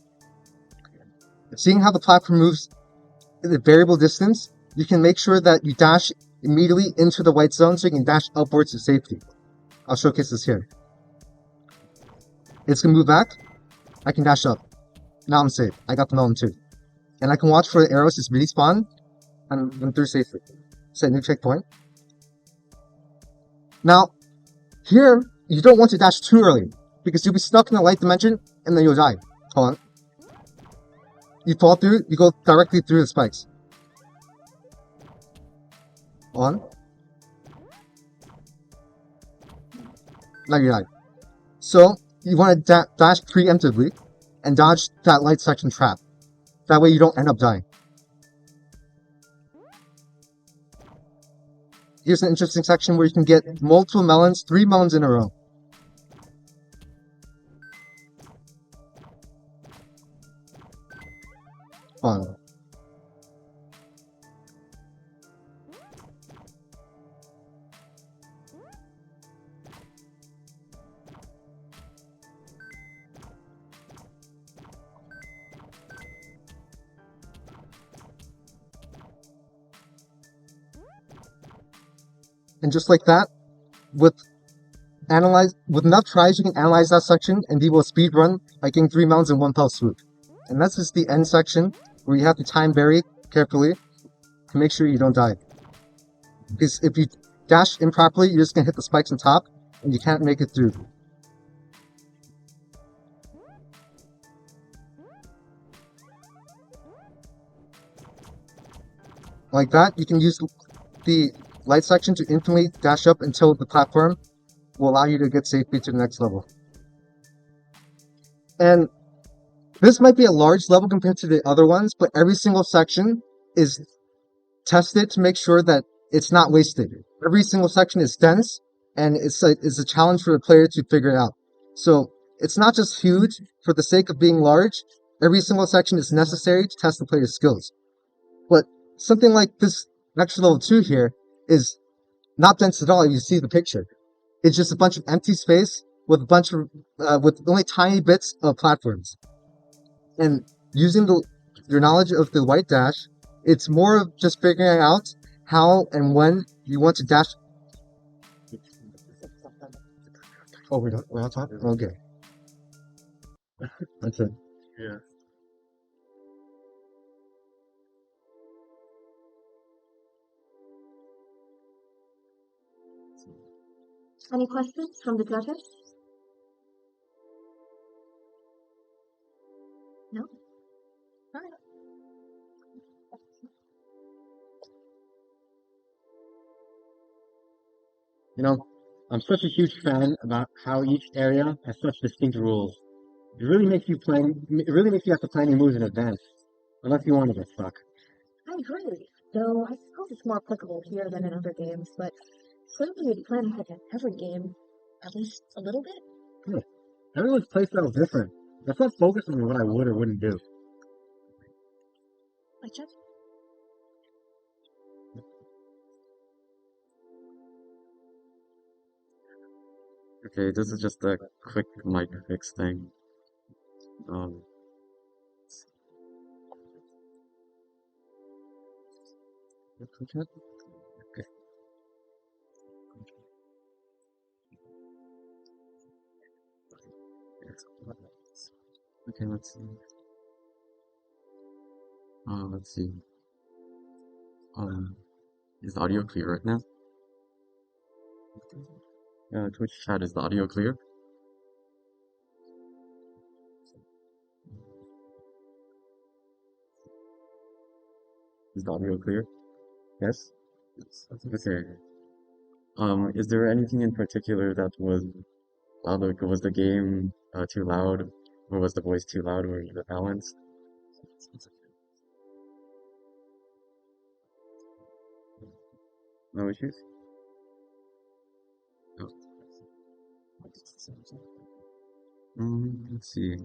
Seeing how the platform moves at a variable distance, you can make sure that you dash immediately into the white zone so you can dash upwards to safety. I'll showcase this here. It's going to move back. I can dash up. Now I'm safe. I got the melon too. And I can watch for the arrows to respawn and run through safely. Set a new checkpoint. Now, here, you don't want to dash too early, because you'll be stuck in the light dimension, and then you'll die. Hold on. You fall through, you go directly through the spikes. Hold on. Now you die. So, you want to dash preemptively, and dodge that light section trap. That way you don't end up dying. Here's an interesting section where you can get multiple melons, 3 melons in a row. Fun. And just like that, with enough tries, you can analyze that section and be able to speed run by getting 3 melons in one fell swoop. And that's just the end section where you have to time very carefully to make sure you don't die. Because if you dash improperly, you're just gonna hit the spikes on top and you can't make it through. Like that, you can use the light section to instantly dash up until the platform will allow you to get safely to the next level. And this might be a large level compared to the other ones, but every single section is tested to make sure that it's not wasted. Every single section is dense, and it's a challenge for the player to figure it out. So it's not just huge for the sake of being large. Every single section is necessary to test the player's skills. But something like this extra level 2 here is not dense at all if you see the picture. It's just a bunch of empty space with a bunch of with only tiny bits of platforms. And using your knowledge of the white dash, it's more of just figuring out how and when you want to dash. Oh, we're out of time? Okay. That's it. Yeah. Any questions from the judges? No? All right. You know, I'm such a huge fan about how each area has such distinct rules. It really makes you have to plan your moves in advance, unless you want to get stuck. I agree. Though I suppose it's more applicable here than in other games, but certainly you'd plan ahead in every game, at least a little bit. Yeah. Everyone's playstyle is different. Let's not focus on what I would or wouldn't do. Like Jeff? Okay, this is just a quick mic fix thing. Okay. Okay, let's see. Let's see. Is the audio clear right now? Twitch chat, is the audio clear? Is the audio clear? Yes? Okay. Is there anything in particular that was loud? Like, was the game too loud, or was the voice too loud, or the balance? No issues? Oh. Let's see.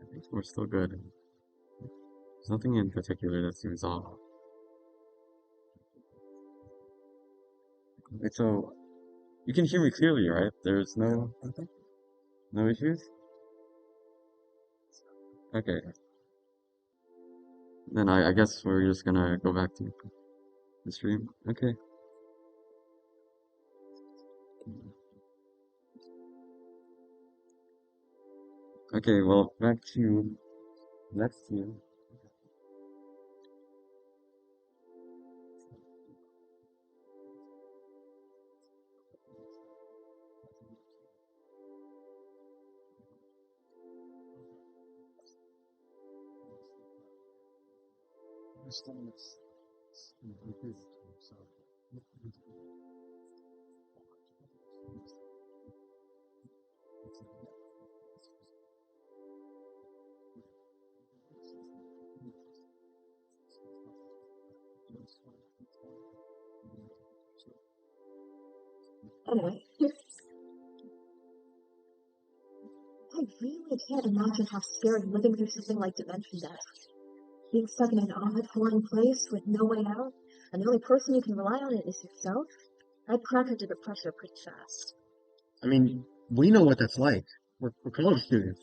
I think we're still good. There's nothing in particular that seems off. Wait, so you can hear me clearly, right? There's no issues? Okay. Then I guess we're just gonna go back to the stream. Okay. Okay, well, back to next year. Anyway, I really can't imagine how scary living through something like Dimension Death. Being stuck in an odd, foreign place with no way out, and the only person you can rely on is yourself. I'd crack under the pressure pretty fast. I mean, we know what that's like. We're college students.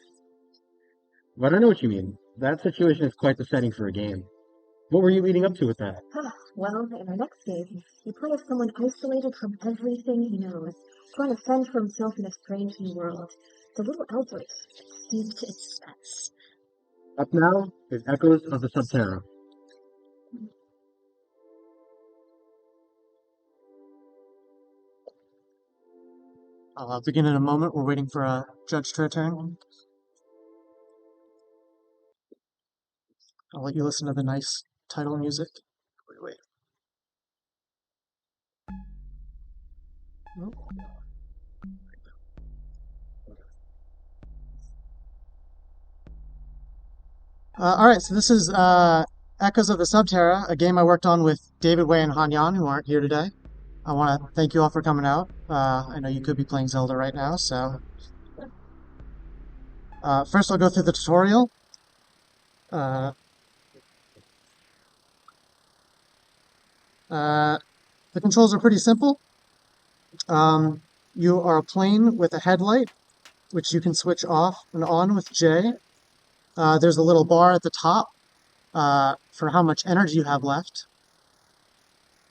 But I know what you mean. That situation is quite the setting for a game. What were you leading up to with that? Well, in our next game, you play as someone isolated from everything he knows, trying to fend for himself in a strange new world. It's a little outbreak, steeped in suspense. Up now is Echoes of the Subterra. I'll begin in a moment. We're waiting for a judge to return. I'll let you listen to the nice title music. Wait. Oh. All right, so this is Echoes of the Subterra, a game I worked on with David Way and Han Yan, who aren't here today. I want to thank you all for coming out. I know you could be playing Zelda right now, so... first I'll go through the tutorial. The controls are pretty simple. You are a plane with a headlight, which you can switch off and on with J. There's a little bar at the top for how much energy you have left.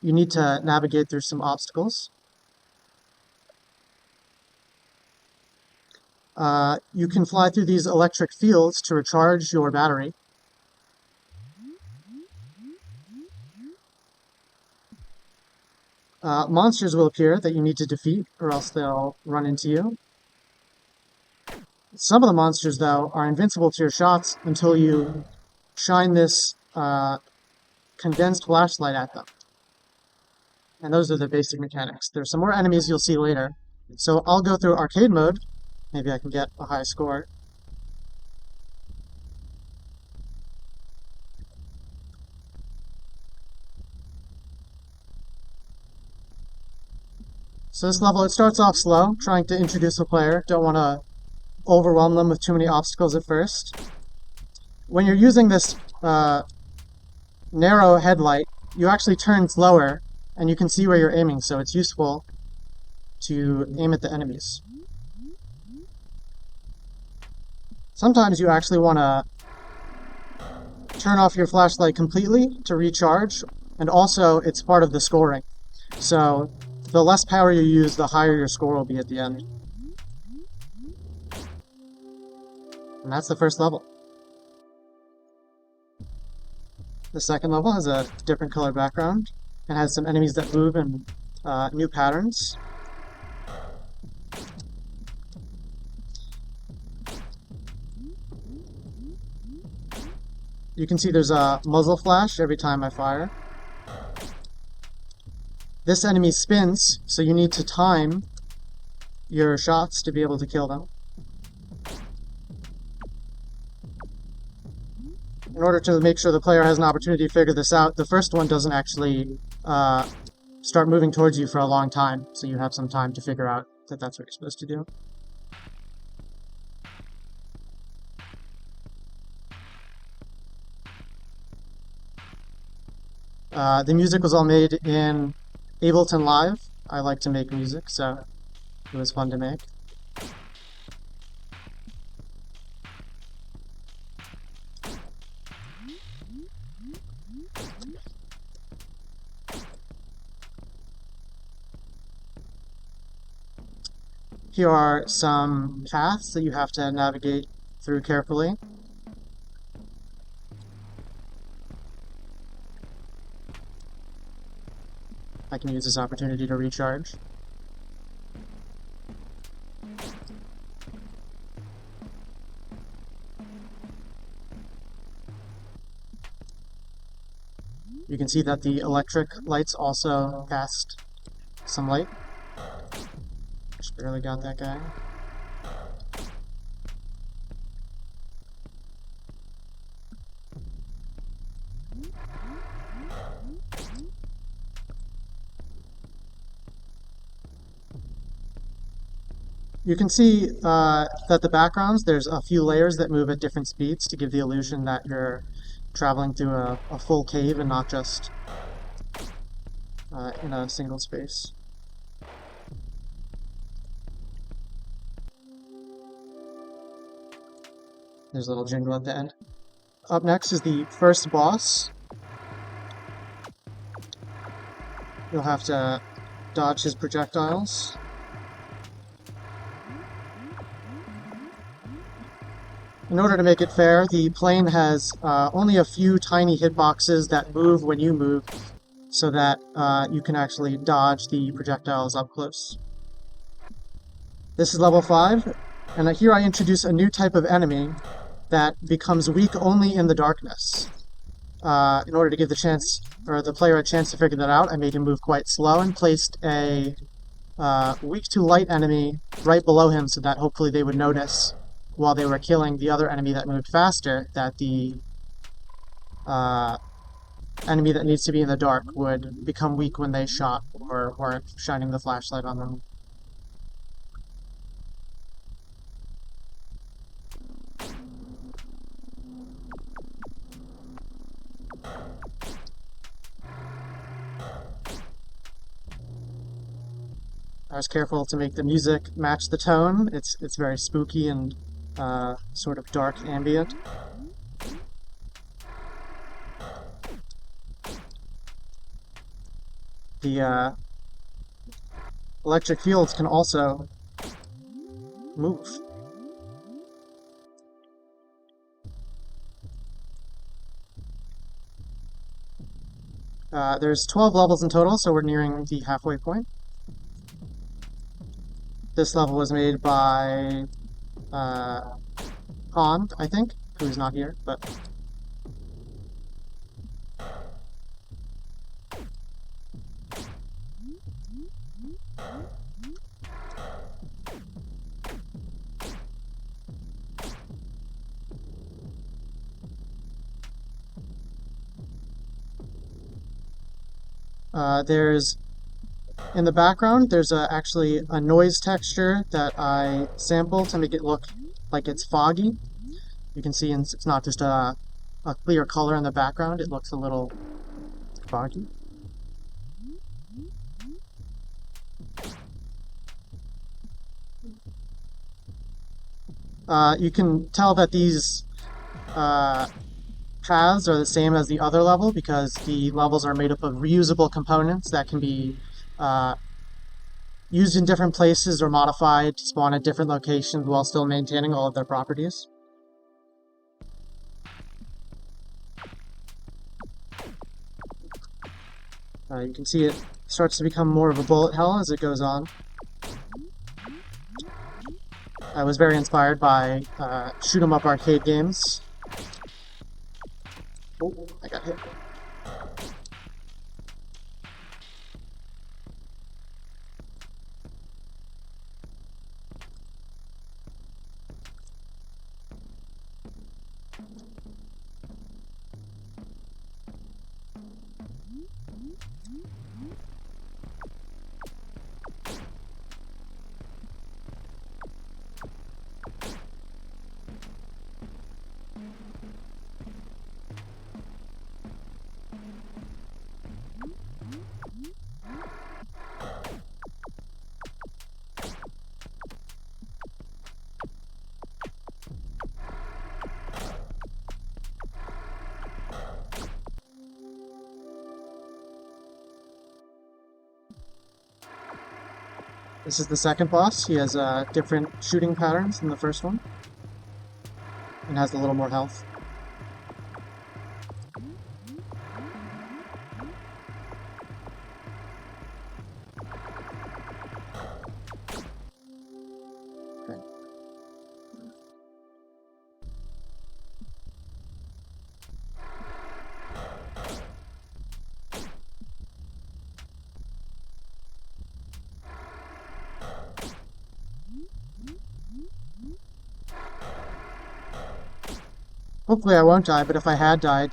You need to navigate through some obstacles. You can fly through these electric fields to recharge your battery. Monsters will appear that you need to defeat, or else they'll run into you. Some of the monsters, though, are invincible to your shots until you shine this condensed flashlight at them. And those are the basic mechanics. There's some more enemies you'll see later. So I'll go through arcade mode. Maybe I can get a high score. So this level, it starts off slow, trying to introduce a player. Don't want to overwhelm them with too many obstacles at first. When you're using this narrow headlight, you actually turn slower, and you can see where you're aiming, so it's useful to aim at the enemies. Sometimes you actually want to turn off your flashlight completely to recharge, and also it's part of the scoring. So the less power you use, the higher your score will be at the end. And that's the first level. The second level has a different color background and has some enemies that move in new patterns. You can see there's a muzzle flash every time I fire. This enemy spins, so you need to time your shots to be able to kill them. In order to make sure the player has an opportunity to figure this out, the first one doesn't actually start moving towards you for a long time, so you have some time to figure out that that's what you're supposed to do. The music was all made in Ableton Live. I like to make music, so it was fun to make. Here are some paths that you have to navigate through carefully. I can use this opportunity to recharge. You can see that the electric lights also cast some light. Just barely got that guy. You can see that the backgrounds, there's a few layers that move at different speeds to give the illusion that you're traveling through a full cave and not just in a single space. There's a little jingle at the end. Up next is the first boss. You'll have to dodge his projectiles. In order to make it fair, the plane has only a few tiny hitboxes that move when you move, so that you can actually dodge the projectiles up close. This is level 5, and here I introduce a new type of enemy that becomes weak only in the darkness. In order to give the player a chance to figure that out, I made him move quite slow and placed a weak to light enemy right below him so that hopefully they would notice while they were killing the other enemy that moved faster that the enemy that needs to be in the dark would become weak when they shot or weren't shining the flashlight on them. I was careful to make the music match the tone. It's very spooky and sort of dark ambient. The electric fields can also move. There's 12 levels in total, so we're nearing the halfway point. This level was made by Pond, I think, who's not here, but in the background, there's actually a noise texture that I sampled to make it look like it's foggy. You can see it's not just a clear color in the background, it looks a little foggy. You can tell that these paths are the same as the other level because the levels are made up of reusable components that can be used in different places or modified to spawn at different locations while still maintaining all of their properties. You can see it starts to become more of a bullet hell as it goes on. I was very inspired by shoot 'em up arcade games. Oh, I got hit. This is the second boss. He has different shooting patterns than the first one, and has a little more health. Okay. Hopefully I won't die, but if I had died,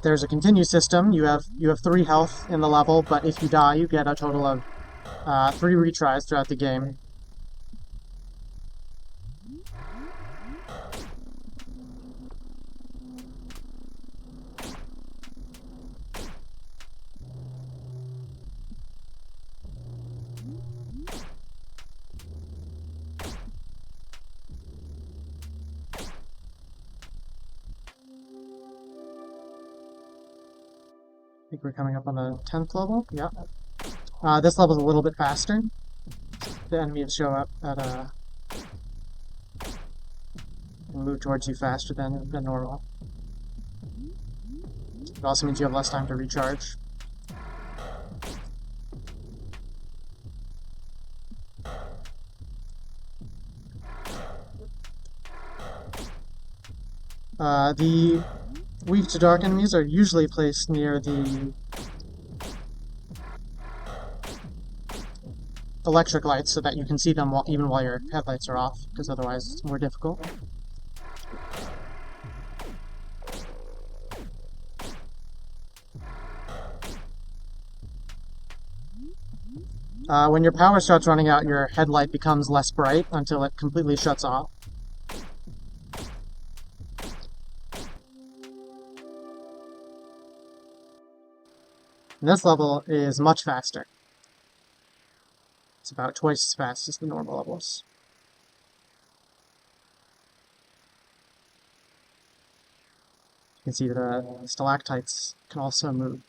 there's a continue system. You have 3 health in the level, but if you die, you get a total of 3 retries throughout the game. I think we're coming up on the 10th level. Yeah. This level's a little bit faster. The enemies show up at and move towards you faster than normal. It also means you have less time to recharge. The weak to dark enemies are usually placed near the electric lights so that you can see them even while your headlights are off, because otherwise it's more difficult. When your power starts running out, your headlight becomes less bright until it completely shuts off. And this level is much faster. It's about twice as fast as the normal levels. You can see the stalactites can also move.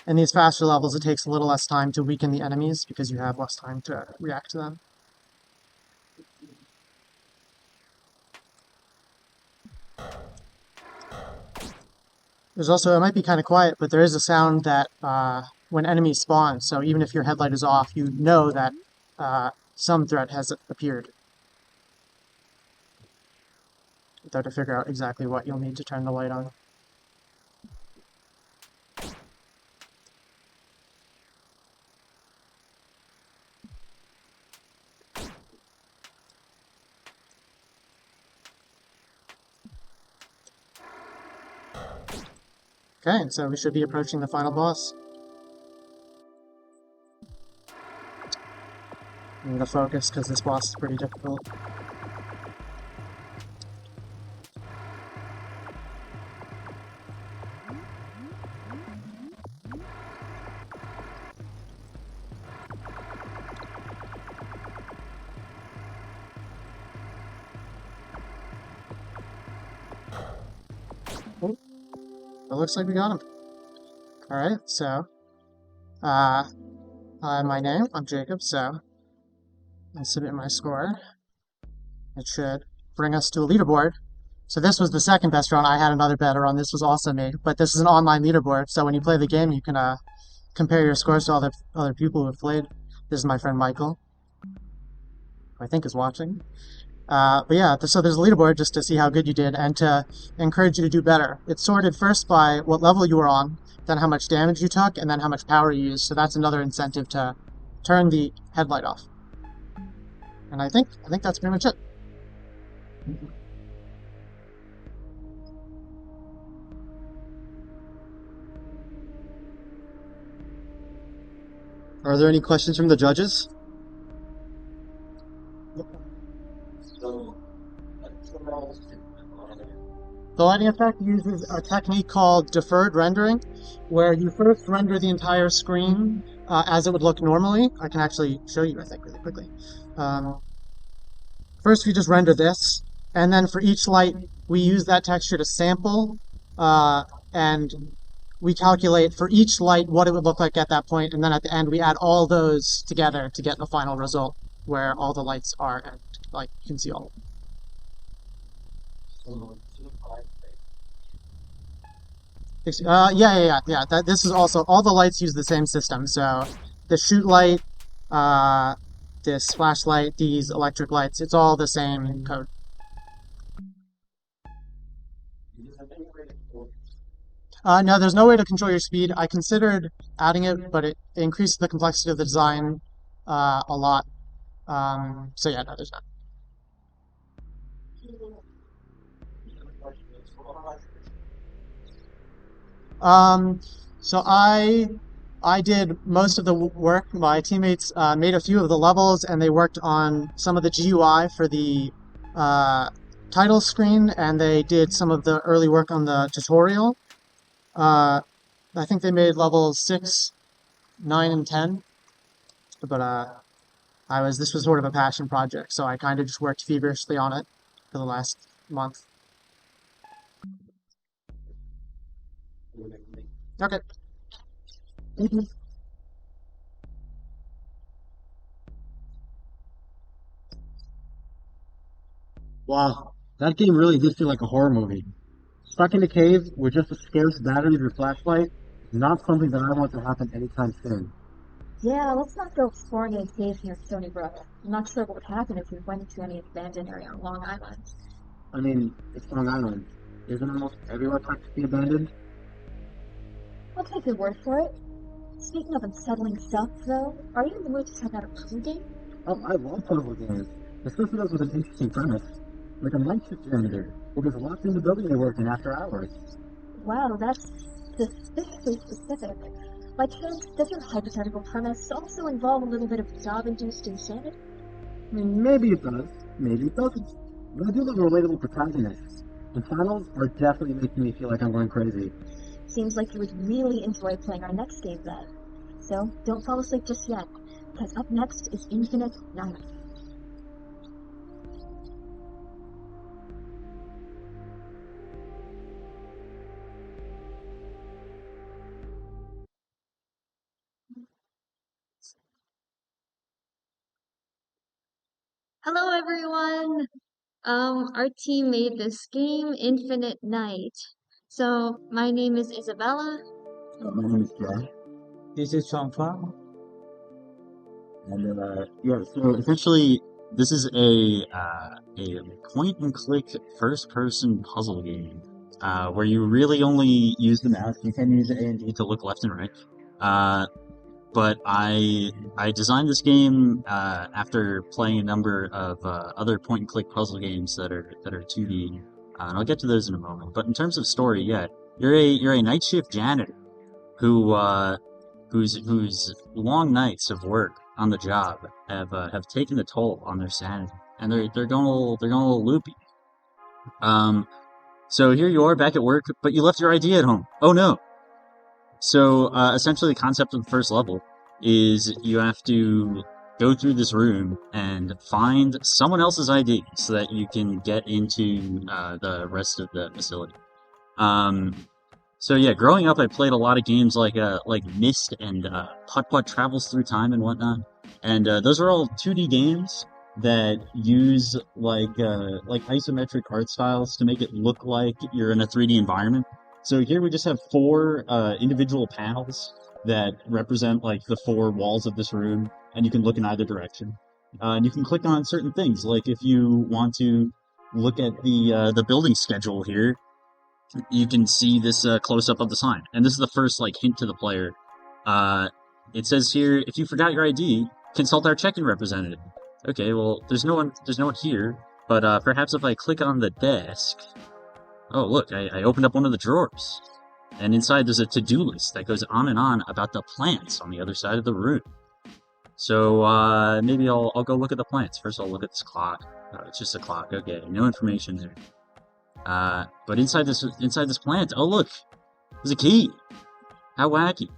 In these faster levels, it takes a little less time to weaken the enemies because you have less time to react to them. There's also, it might be kind of quiet, but there is a sound that when enemies spawn, so even if your headlight is off, you know that some threat has appeared. You have to figure out exactly what you'll need to turn the light on. Okay, so we should be approaching the final boss. I'm going to focus because this boss is pretty difficult. It looks like we got him. Alright, so, my name, I'm Jacob, so, I submit my score. It should bring us to a leaderboard. So this was the second best run. I had another better run. This was also me, but this is an online leaderboard, so when you play the game, you can, compare your scores to other people who have played. This is my friend Michael, who I think is watching. But yeah, so there's a leaderboard just to see how good you did and to encourage you to do better. It's sorted first by what level you were on, then how much damage you took, and then how much power you used. So that's another incentive to turn the headlight off. And I think that's pretty much it. Are there any questions from the judges? The lighting effect uses a technique called deferred rendering, where you first render the entire screen as it would look normally. I can actually show you, I think, really quickly. First, we just render this, and then for each light, we use that texture to sample, and we calculate for each light what it would look like at that point, and then at the end, we add all those together to get the final result, where all the lights are, and like you can see all of them. Yeah. This is also, all the lights use the same system. So the shoot light, this flashlight, these electric lights, it's all the same code. No, there's no way to control your speed. I considered adding it, but it increases the complexity of the design a lot. So yeah, no, there's not. So I did most of the work. My teammates made a few of the levels, and they worked on some of the GUI for the title screen, and they did some of the early work on the tutorial. I think they made levels 6, 9, and 10. But this was sort of a passion project, so I kind of just worked feverishly on it for the last month. Okay. Wow, that game really did feel like a horror movie. Stuck in a cave with just a scarce battery of your flashlight is not something that I want to happen anytime soon. Yeah, let's not go exploring a cave near Stony Brook. I'm not sure what would happen if we went into any abandoned area on Long Island. I mean, it's Long Island. Isn't almost everywhere practically abandoned? I'll take your word for it. Speaking of unsettling stuff, though, are you in the mood to check out a puzzle game? Oh, I love puzzle games. Especially those with an interesting premise. Like a night shift janitor, who gets locked in the building they work in after hours. Wow, that's suspiciously specific. By chance, does your hypothetical premise also involve a little bit of job-induced insanity? I mean, maybe it does, maybe it doesn't. But I do love relatable protagonists. And finals are definitely making me feel like I'm going crazy. Seems like you would really enjoy playing our next game then. So, don't fall asleep just yet, because up next is Infinite Night. Hello everyone! Our team made this game, Infinite Night. So, my name is Isabella. My name is Jay. This is Chongfa. And yeah, so essentially, this is a point and click first person puzzle game where you really only use the mouse. You can use A and D to look left and right. But I designed this game after playing a number of other point and click puzzle games that are 2D, and I'll get to those in a moment. But in terms of story, yeah, you're a night shift janitor whose long nights of work on the job have taken a toll on their sanity, and they're going a little loopy. So here you are back at work, but you left your ID at home. Oh no! So essentially, the concept of the first level is you have to go through this room and find someone else's ID so that you can get into the rest of the facility. So yeah, growing up, I played a lot of games like Myst and Putt Travels Through Time and whatnot, and those are all 2D games that use like isometric art styles to make it look like you're in a 3D environment. So here we just have 4 individual panels that represent like the 4 walls of this room, and you can look in either direction. And you can click on certain things, like if you want to look at the building schedule here, you can see this close up of the sign, and this is the first like hint to the player. It says here, if you forgot your ID, consult our check-in representative. Okay, well, there's no one here, but perhaps if I click on the desk. Oh, look, I opened up one of the drawers, and inside there's a to-do list that goes on and on about the plants on the other side of the room. So maybe I'll go look at the plants. First, I'll look at this clock. Oh, it's just a clock. Okay, no information there. But inside this plant, oh look, there's a key. How wacky!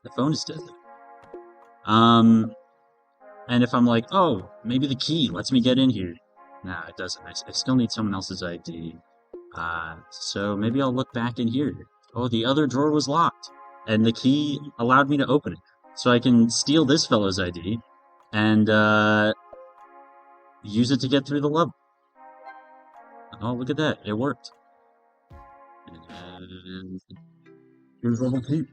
The phone is dead. And if I'm like, oh, maybe the key lets me get in here. Nah, it doesn't. I still need someone else's ID. So maybe I'll look back in here. Oh, the other drawer was locked, and the key allowed me to open it. So I can steal this fellow's ID and use it to get through the level. Oh, look at that. It worked. And here's level 2.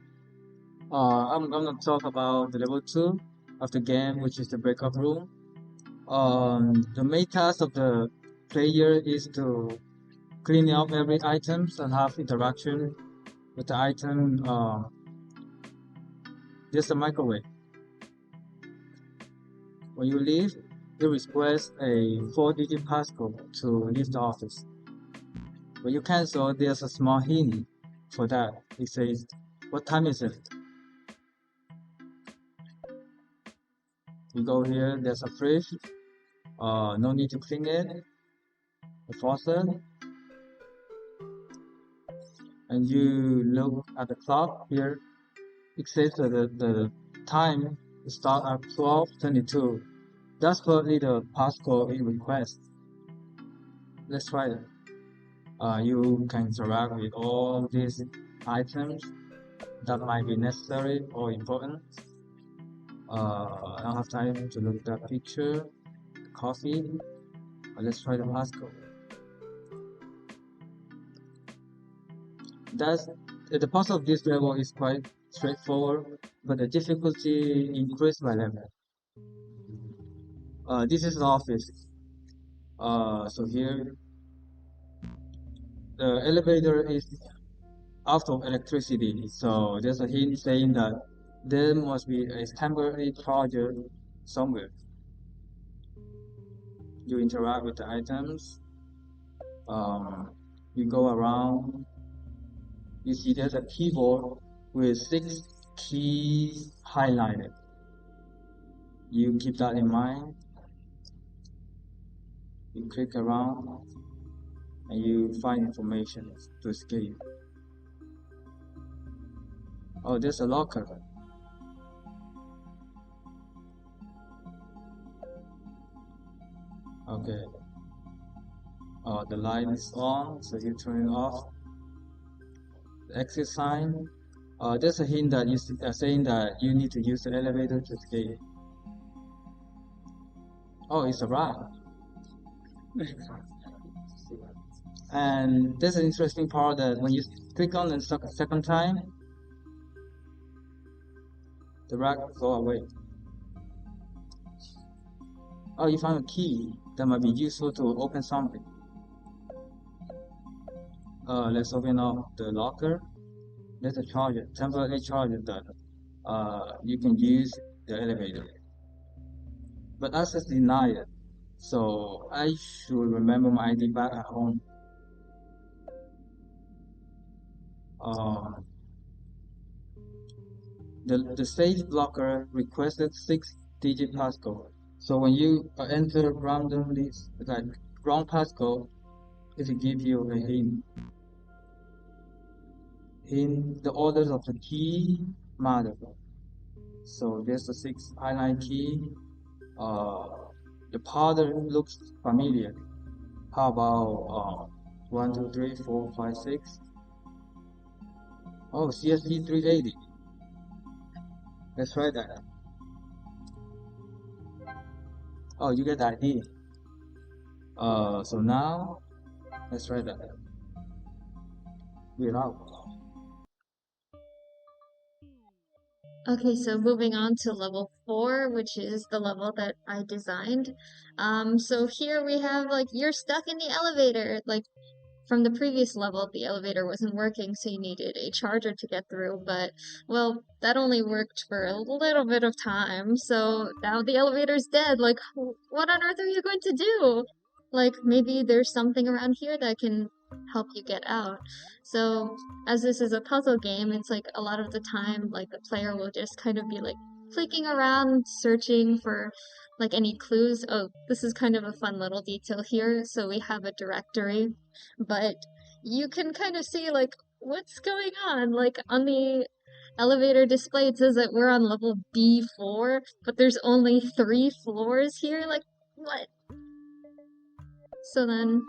I'm gonna talk about the level 2 of the game, which is the breakout room. The main task of the player is to clean up every items and have interaction with the item. Just a microwave. When you leave, you request a 4-digit passcode to leave the office. When you cancel, there's a small hint for that. It says, what time is it? You go here, there's a fridge. No need to clean it. A faucet. And you look at the clock here. It says that the time starts at 12:22. That's probably the passcode it requests. Let's try it. You can interact with all these items that might be necessary or important. I don't have time to look at that picture. Coffee. Let's try the passcode. The part of this level is quite straightforward, but the difficulty increased by level. This is the office. So here, the elevator is out of electricity. So there's a hint saying that there must be a temporary charger somewhere. You interact with the items. You go around. You see there's a keyboard with 6 keys highlighted. You keep that in mind. You click around and you find information to escape. Oh, there's a locker. Okay. The light is on, so you turn it off. The exit sign. There's a hint that saying that you need to use the elevator to escape. Oh, it's a rat. And there's an interesting part that when you click on it a second time, the rat go away. Oh, you found a key that might be useful to open something. Let's open up the locker. There's a charger, temporary charger that you can use the elevator. But access denied, so I should remember my ID back at home. The safe blocker requested 6-digit passcode. So when you enter randomly, like wrong passcode, it will give you a hint. In the orders of the key matter. So there's a 6 highlight key. The pattern looks familiar. How about 1, 2, 3, 4, 5, 6? Oh, CSV 380. Let's try that. Oh, you get the ID. So now let's try that. We're out. Okay, so moving on to level 4, which is the level that I designed. So here we have like you're stuck in the elevator. Like from the previous level, the elevator wasn't working, so you needed a charger to get through. But well, that only worked for a little bit of time. So now the elevator's dead. Like, what on earth are you going to do? Like maybe there's something around here that can help you get out. So as this is a puzzle game, it's like a lot of the time, like the player will just kind of be like clicking around, searching for like any clues. Oh, this is kind of a fun little detail here. So we have a directory, but you can kind of see like what's going on. Like on the elevator display, it says that we're on level B4, but there's only 3 floors here. Like, what? So then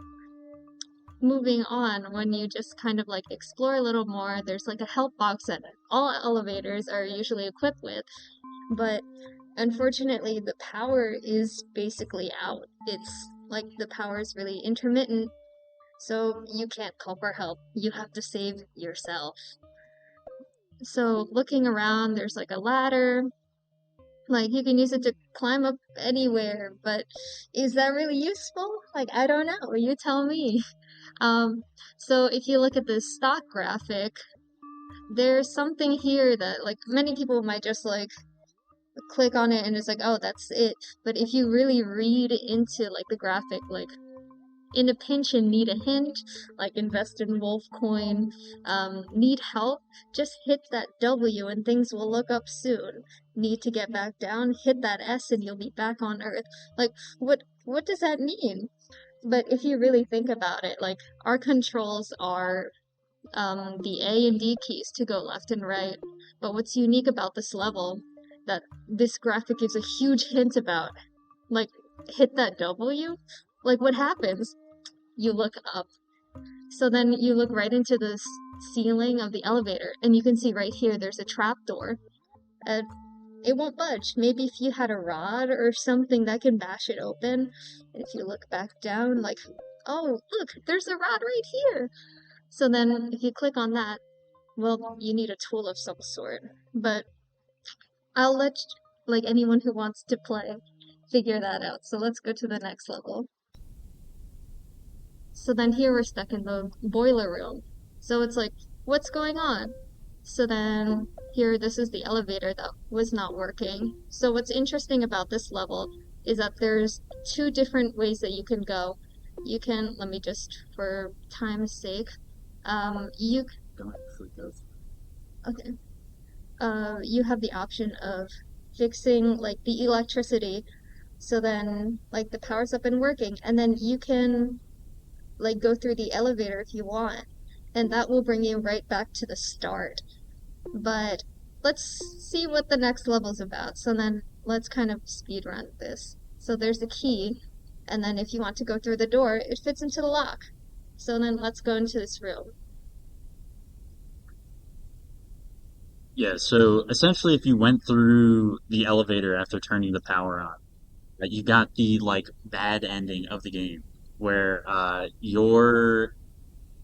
moving on, when you just kind of like explore a little more, there's like a help box that all elevators are usually equipped with, but unfortunately the power is basically out. It's like the power is really intermittent, so you can't call for help. You have to save yourself. So looking around, there's like a ladder. Like you can use it to climb up anywhere, but is that really useful? Like, I don't know. You tell me. So if you look at the stock graphic, there's something here that like many people might just like click on it and it's like, oh, that's it. But if you really read into like the graphic, like in a pinch and need a hint, like invest in wolf coin, need help, just hit that W and things will look up soon. Need to get back down, hit that S and you'll be back on Earth. Like, what does that mean? But if you really think about it, like, our controls are the A and D keys to go left and right. But what's unique about this level that this graphic gives a huge hint about, like, hit that W? Like, what happens? You look up. So then you look right into the ceiling of the elevator, and you can see right here there's a trapdoor. And it won't budge. Maybe if you had a rod or something that can bash it open. If you look back down, like, oh, look, there's a rod right here. So then if you click on that, well, you need a tool of some sort. But I'll let, like, anyone who wants to play figure that out. So let's go to the next level. So then here we're stuck in the boiler room. So it's like, what's going on? So then here, this is the elevator that was not working. So what's interesting about this level is that there's 2 different ways that you can go. You can, let me just, for time's sake, you have the option of fixing like the electricity. So then like the power's up and working, and then you can like go through the elevator if you want, and that will bring you right back to the start. But let's see what the next level's about. So then let's kind of speed run this. So there's a key, and then if you want to go through the door, it fits into the lock. So then let's go into this room. Yeah, so essentially if you went through the elevator after turning the power on, you got the like bad ending of the game where your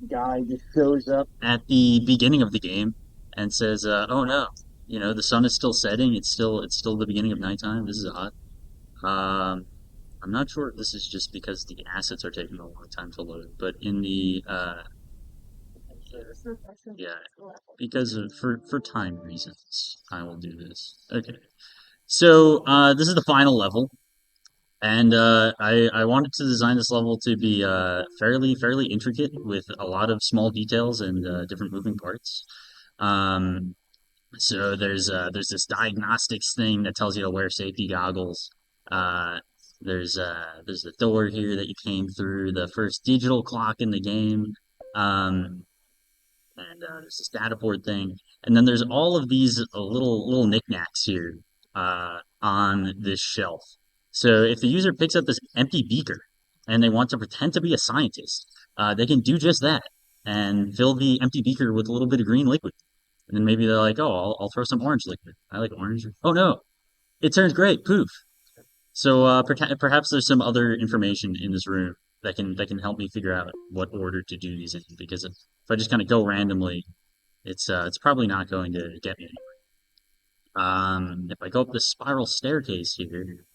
guy just shows up at the beginning of the game and says, "Oh no, the sun is still setting. It's still the beginning of nighttime. This is odd." I'm not sure if this is just because the assets are taking a long time to load, but in the yeah, because for time reasons, I will do this. Okay, so this is the final level. And I wanted to design this level to be fairly intricate with a lot of small details and different moving parts. Um, so there's this diagnostics thing that tells you to wear safety goggles. Uh, there's the door here that you came through, the first digital clock in the game. Um, and there's this data board thing, and then there's all of these little knickknacks here on this shelf. So if the user picks up this empty beaker and they want to pretend to be a scientist, they can do just that and fill the empty beaker with a little bit of green liquid. And then maybe they're like, oh, I'll throw some orange liquid. I like orange. Oh no, it turns gray. Poof. So perhaps there's some other information in this room that can help me figure out what order to do these in. Because if I just kind of go randomly, it's probably not going to get me anywhere. If I go up this spiral staircase here,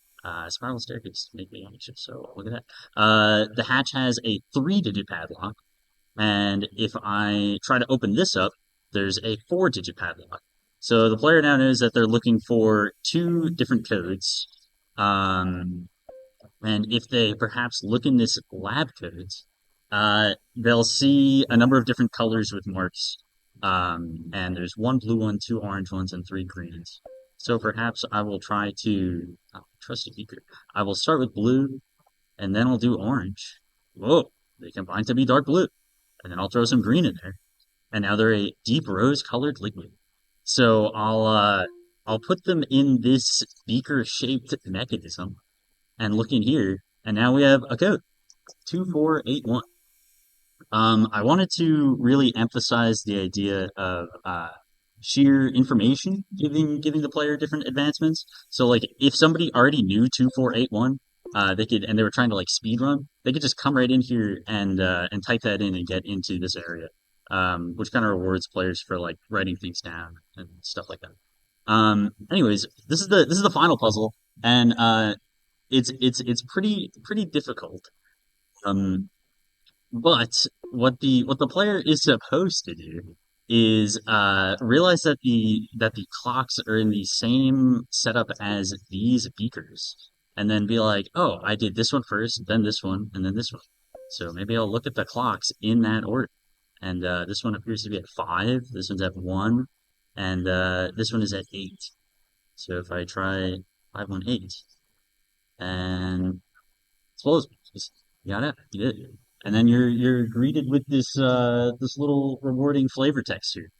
spiral staircase make me anxious. So look at that. The hatch has a 3-digit padlock, and if I try to open this up, there's a 4-digit padlock. So the player now knows that they're looking for two different codes. Um, and if they perhaps look in this lab codes, they'll see a number of different colors with marks. And there's one blue one, two orange ones, and three greens. So perhaps I will try to trust a beaker. I will start with blue, and then I'll do orange. Whoa, they combine to be dark blue. And then I'll throw some green in there. And now they're a deep rose colored liquid. So I'll put them in this beaker shaped mechanism and look in here, and now we have a code 2481. I wanted to really emphasize the idea of sheer information, giving the player different advancements. So like if somebody already knew 2481, they could, and they were trying to like speed run, they could just come right in here and type that in and get into this area. Which kind of rewards players for like writing things down and stuff like that. Anyways, this is the final puzzle, and it's pretty difficult. Um, but what the player is supposed to do is realize that the clocks are in the same setup as these beakers, and then be like, oh, I did this one first, then this one, and then this one. So maybe I'll look at the clocks in that order. And this one appears to be at 5. This one's at 1, and this one is at 8. So if I try 518, and explosive. You got it. You did. And then you're greeted with this little rewarding flavor text here.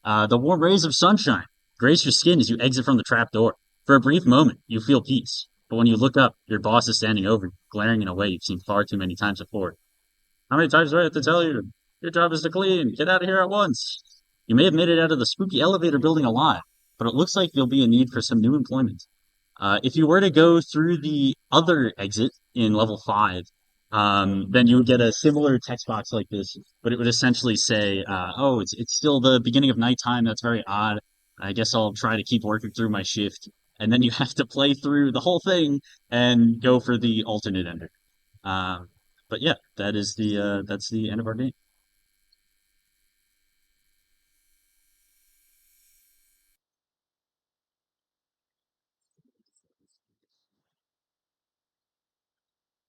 The warm rays of sunshine grace your skin as you exit from the trap door. For a brief moment, you feel peace. But when you look up, your boss is standing over you, glaring in a way you've seen far too many times before. How many times do I have to tell you? Your job is to clean. Get out of here at once. You may have made it out of the spooky elevator building alive, but it looks like you'll be in need for some new employment. If you were to go through the other exit in level 5, then you would get a similar text box like this, but it would essentially say, "Oh, it's still the beginning of nighttime. That's very odd. I guess I'll try to keep working through my shift." And then you have to play through the whole thing and go for the alternate ender. Um, but yeah, that's the end of our game.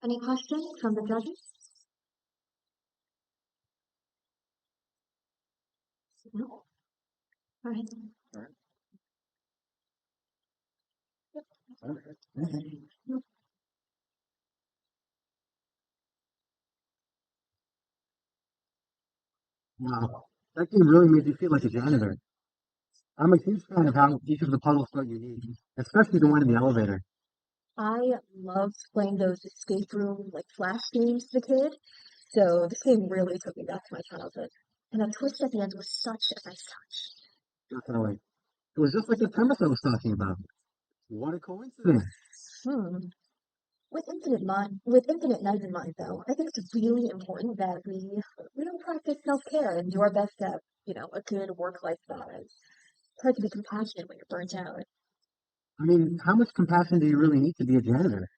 Any questions from the judges? No? All right. Wow, that game really made you feel like a janitor. I'm a huge fan of how each of the puzzles felt unique, especially the one in the elevator. I loved playing those escape room like flash games as a kid, so this game really took me back to my childhood. And the twist at the end was such a nice touch. Definitely. It was just like the premise I was talking about. What a coincidence. Hmm. With infinite night in mind, though, I think it's really important that we don't practice self-care and do our best at, a good work-life balance. It's hard to be compassionate when you're burnt out. I mean, how much compassion do you really need to be a janitor?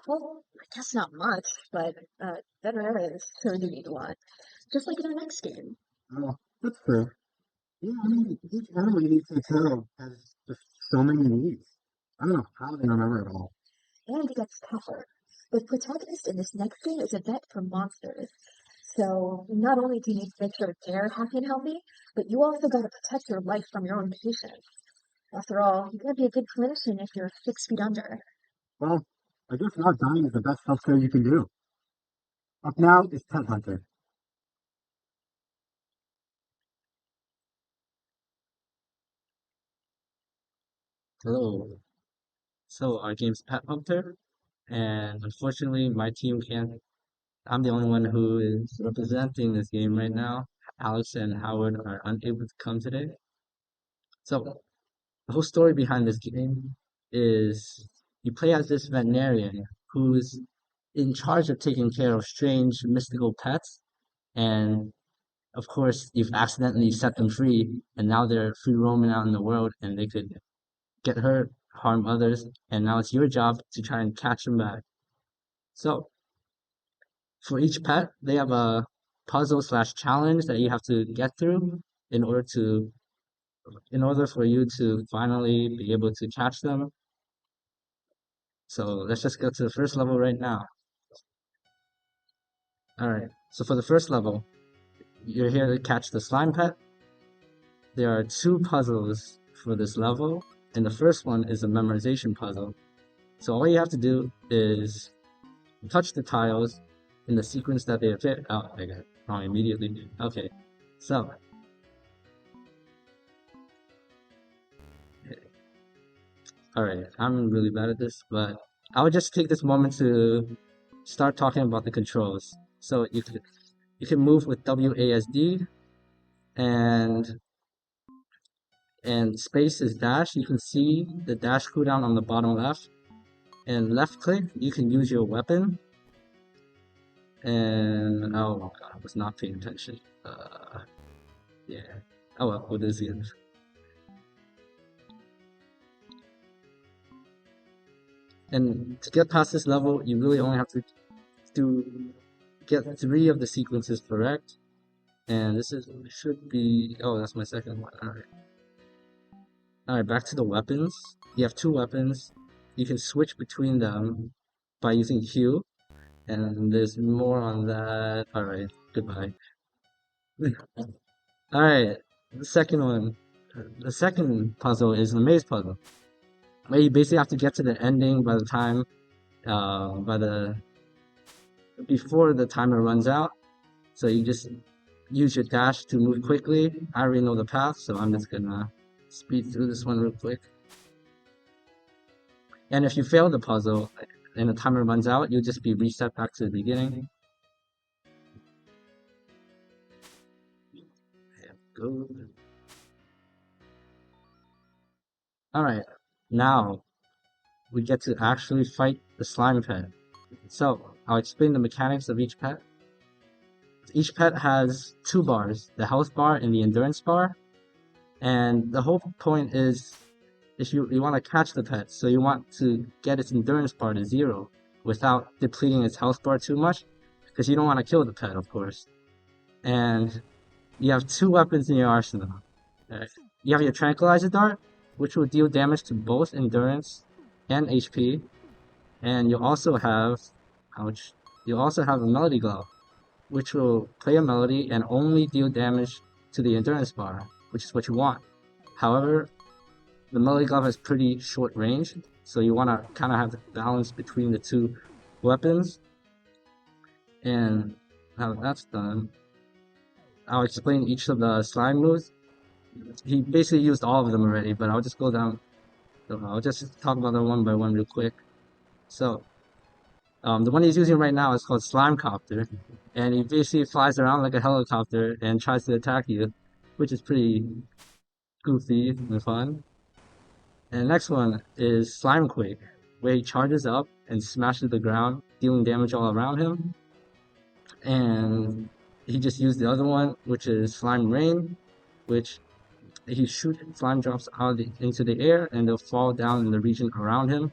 Well, I guess not much, but veterinarians sure do need a lot. Just like in our next game. Oh, that's true. Yeah, I mean, each animal you need to take care of has just so many needs. I don't know how they remember it all. And it gets tougher. The protagonist in this next game is a vet for monsters. So not only do you need to make sure they're happy and healthy, but you also got to protect your life from your own patients. After all, you gotta be a good clinician if you're 6 feet under. Well, I guess not dying is the best healthcare you can do. Up now is Pet Hunter. Hello. So our game's Pet Hunter, and unfortunately, my team can't. I'm the only one who is representing this game right now. Alex and Howard are unable to come today. So the whole story behind this game is you play as this veterinarian who's in charge of taking care of strange mystical pets, and of course, you've accidentally set them free, and now they're free roaming out in the world, and they could get hurt, harm others, and now it's your job to try and catch them back. So, for each pet, they have a puzzle slash challenge that you have to get through in order for you to finally be able to catch them. So let's just go to the first level right now. Alright, so for the first level, you're here to catch the slime pet. There are 2 puzzles for this level, and the first one is a memorization puzzle. So all you have to do is touch the tiles in the sequence that they appear. Oh, I got it wrong immediately. Okay, so alright, I'm really bad at this, but I would just take this moment to start talking about the controls. So you can move with WASD, and space is dash. You can see the dash cooldown on the bottom left, and left click you can use your weapon. And oh my god, I was not paying attention. Yeah. Oh well, what is it? And to get past this level, you really only have to get 3 of the sequences correct. And this should be, oh, that's my second one. Alright, back to the weapons. You have 2 weapons. You can switch between them by using Q. And there's more on that. Alright, goodbye. Alright, the second one. The second puzzle is the maze puzzle, where you basically have to get to the ending by the time, before the timer runs out. So you just use your dash to move quickly. I already know the path, so I'm just gonna speed through this one real quick. And if you fail the puzzle and the timer runs out, you'll just be reset back to the beginning. Go. Alright, now we get to actually fight the slime pet. So, I'll explain the mechanics of each pet. Each pet has 2 bars, the health bar and the endurance bar. And the whole point is, if you want to catch the pet, so you want to get its endurance bar to 0 without depleting its health bar too much, because you don't want to kill the pet, of course. And you have 2 weapons in your arsenal. You have your tranquilizer dart, which will deal damage to both endurance and HP. And you also have a melody glove, which will play a melody and only deal damage to the endurance bar, which is what you want. However, the melody glove has pretty short range, so you want to kind of have the balance between the 2 weapons. And now that that's done, I'll explain each of the slime moves. He basically used all of them already, but I'll just go down. I'll just talk about them one by one real quick. So, the one he's using right now is called Slime Copter, and he basically flies around like a helicopter and tries to attack you, which is pretty goofy and fun. And the next one is Slime Quake, where he charges up and smashes the ground, dealing damage all around him. And he just used the other one, which is Slime Rain, which he shoots slime drops out into the air, and they'll fall down in the region around him.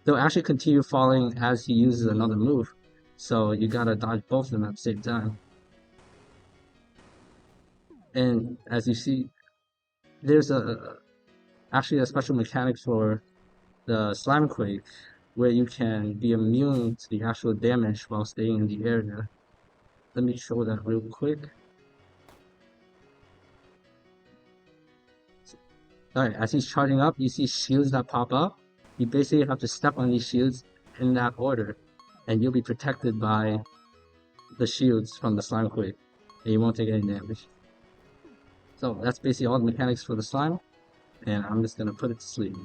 They'll actually continue falling as he uses another move, so you gotta dodge both of them at the same time. And as you see, there's actually a special mechanic for the Slime Quake, where you can be immune to the actual damage while staying in the area. Let me show that real quick. Alright, as he's charging up, you see shields that pop up. You basically have to step on these shields in that order, and you'll be protected by the shields from the Slime Quake, and you won't take any damage. So that's basically all the mechanics for the slime, and I'm just gonna put it to sleep.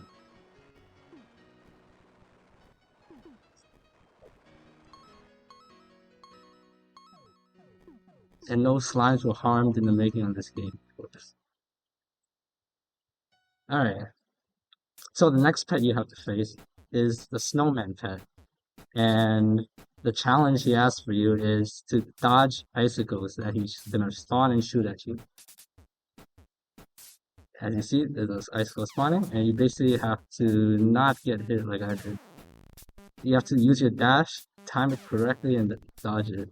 And no slimes were harmed in the making of this game, of course. Alright, so the next pet you have to face is the snowman pet. And the challenge he has for you is to dodge icicles that he's gonna spawn and shoot at you. As you see, there's those icicles spawning, and you basically have to not get hit like I did. You have to use your dash, time it correctly, and dodge it.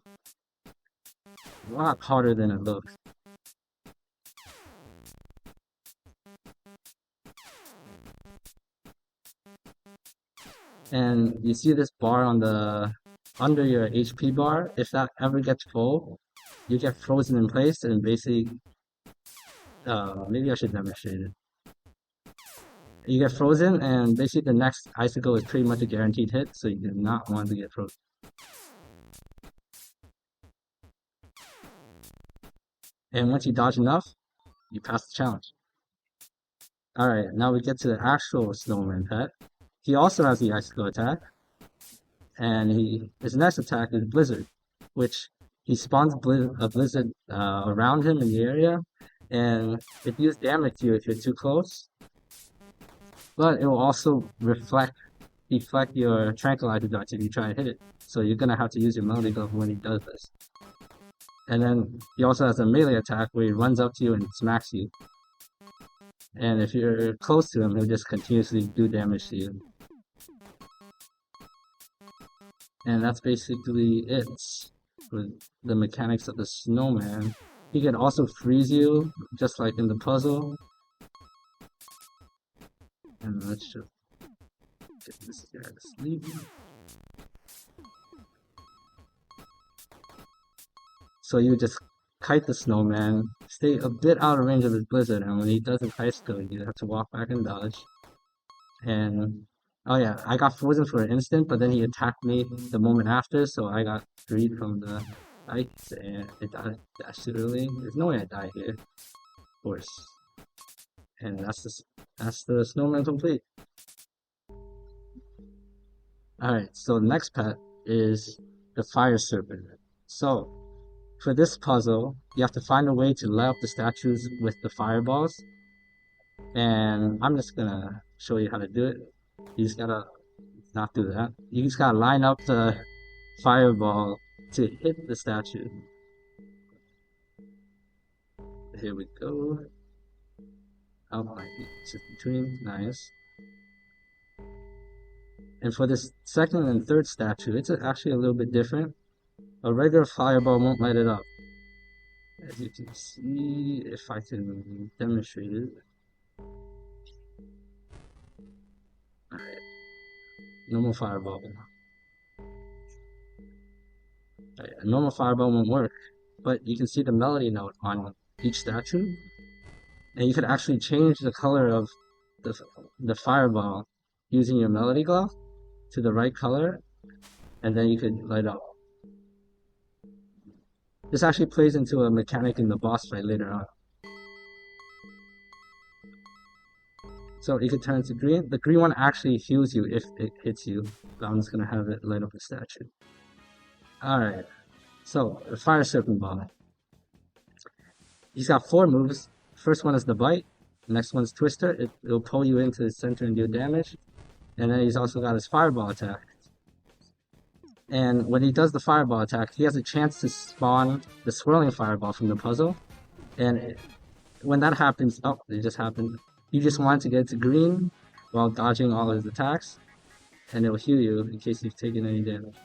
A lot harder than it looks. And you see this bar on the under your HP bar. If that ever gets full, you get frozen in place, and basically, maybe I should demonstrate it. You get frozen, and basically the next icicle is pretty much a guaranteed hit, so you do not want to get frozen. And once you dodge enough, you pass the challenge. Alright, now we get to the actual snowman pet. He also has the icicle attack, and his next attack is Blizzard, which he spawns a blizzard around him in the area, and it deals damage to you if you're too close. But it will also deflect your tranquilizer darts if you try to hit it. So you're gonna have to use your melody glove when he does this. And then he also has a melee attack where he runs up to you and smacks you. And if you're close to him, he'll just continuously do damage to you. And that's basically it for the mechanics of the snowman. He can also freeze you, just like in the puzzle. And let's just get this guy to sleep. So you just kite the snowman, stay a bit out of range of his blizzard, and when he does his icicle, you have to walk back and dodge. And oh yeah, I got frozen for an instant, but then he attacked me the moment after, so I got freed from the ice, and it dashed too early. There's no way I die here, of course. And that's the snowman complete. Alright, so the next pet is the fire serpent. So for this puzzle, you have to find a way to light up the statues with the fireballs. And I'm just gonna show you how to do it. You just gotta not do that. You just gotta line up the fireball to hit the statue. Here we go. Outline just between, nice. And for this second and third statue, it's actually a little bit different. A regular fireball won't light it up. As you can see, if I can demonstrate it. Alright. Normal fireball. Right, a normal fireball won't work, but you can see the melody note on each statue. And you could actually change the color of the fireball using your melody glove to the right color, and then you could light up. This actually plays into a mechanic in the boss fight later on. So you could turn it to green. The green one actually heals you if it hits you, but I'm just gonna have it light up the statue. Alright, so the fire serpent ball. He's got 4 moves. First one is the bite, the next one is twister. It'll pull you into the center and do damage. And then he's also got his fireball attack. And when he does the fireball attack, he has a chance to spawn the swirling fireball from the puzzle. And when that happens, oh, it just happened. You just want to get to green while dodging all his attacks, and it will heal you in case you've taken any damage.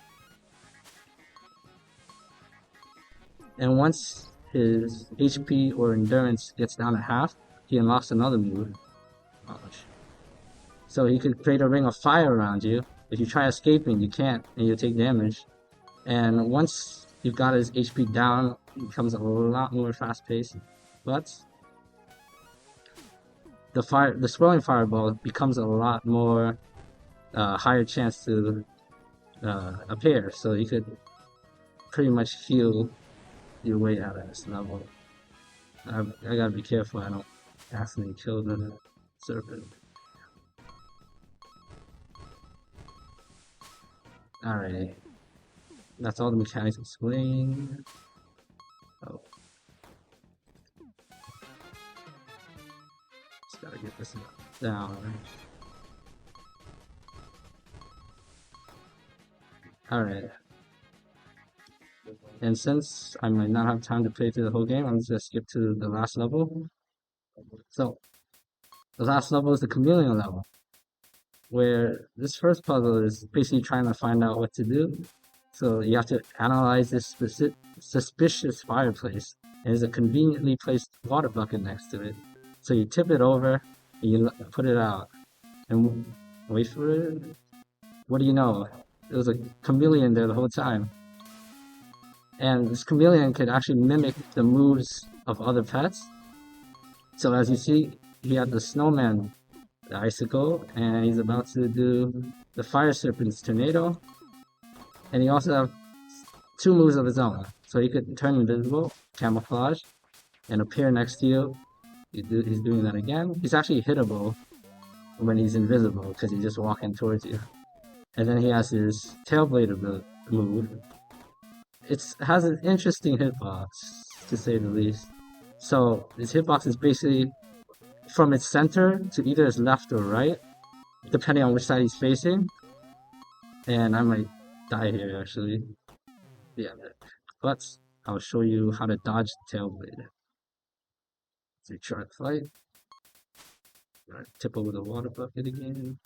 And once his HP or endurance gets down to half, he unlocks another move. So he could create a ring of fire around you. If you try escaping, you can't, and you'll take damage. And once you've got his HP down, it becomes a lot more fast-paced. But the swirling fireball becomes a lot more higher chance to appear. So you could pretty much heal your way out of this level. I gotta be careful I don't accidentally kill the serpent. Alrighty. That's all the mechanics explained. Oh. Just gotta get this down. Alright. And since I might not have time to play through the whole game, I'm just gonna skip to the last level. So the last level is the chameleon level, where this first puzzle is basically trying to find out what to do. So you have to analyze this suspicious fireplace, and there's a conveniently placed water bucket next to it. So you tip it over, and you put it out, and wait for it. What do you know? There was a chameleon there the whole time. And this chameleon could actually mimic the moves of other pets. So as you see, he had the snowman, the icicle, and he's about to do the fire serpent's tornado. And he also has 2 moves of his own. So he could turn invisible, camouflage, and appear next to you. He's doing that again. He's actually hittable when he's invisible because he's just walking towards you. And then he has his tail blade move. It has an interesting hitbox, to say the least. So his hitbox is basically from its center to either his left or right, depending on which side he's facing. And I might die here, actually. Yeah, but I'll show you how to dodge the tail blade. So try to fight. Tip over the water bucket again.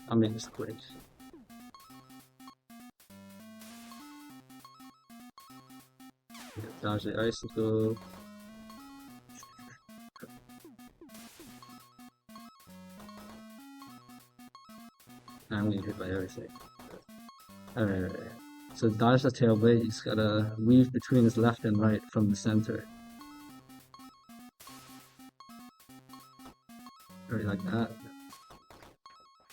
I'll make this quick. Dodge the icicle. I'm gonna hit by everything. Alright. So dodge the tail blade, you just gotta weave between his left and right from the center. Right like that.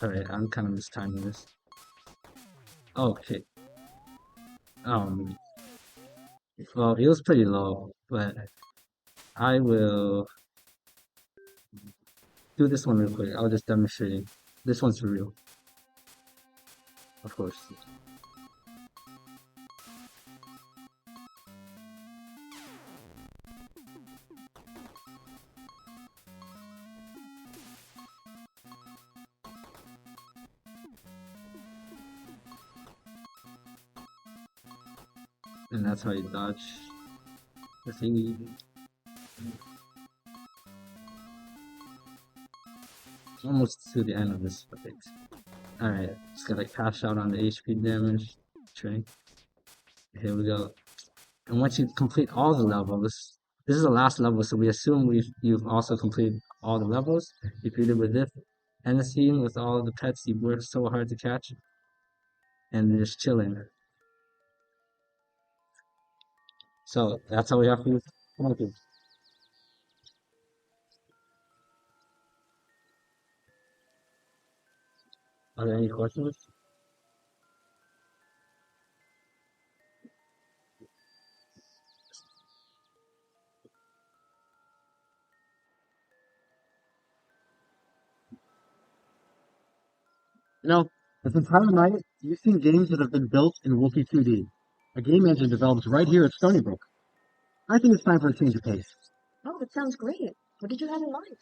Alright, I'm kind of mistiming this. Okay. Well, it was pretty low, but I will do this one real quick. I'll just demonstrate. This one's for real. Of course. And that's how you dodge the thingy. Almost to the end of this fight. Alright, just gotta cash out on the HP damage tray. Here we go. And once you complete all the levels, this is the last level, so we assume you've also completed all the levels. You created with this and the scene with all the pets you worked so hard to catch. And they're just chilling. So that's how we have to come on, kids. Are there any questions? You know, this entire night, you've seen games that have been built in Wookiee 2D, a game engine developed right here at Stony Brook. I think it's time for a change of pace. Oh, that sounds great. What did you have in mind?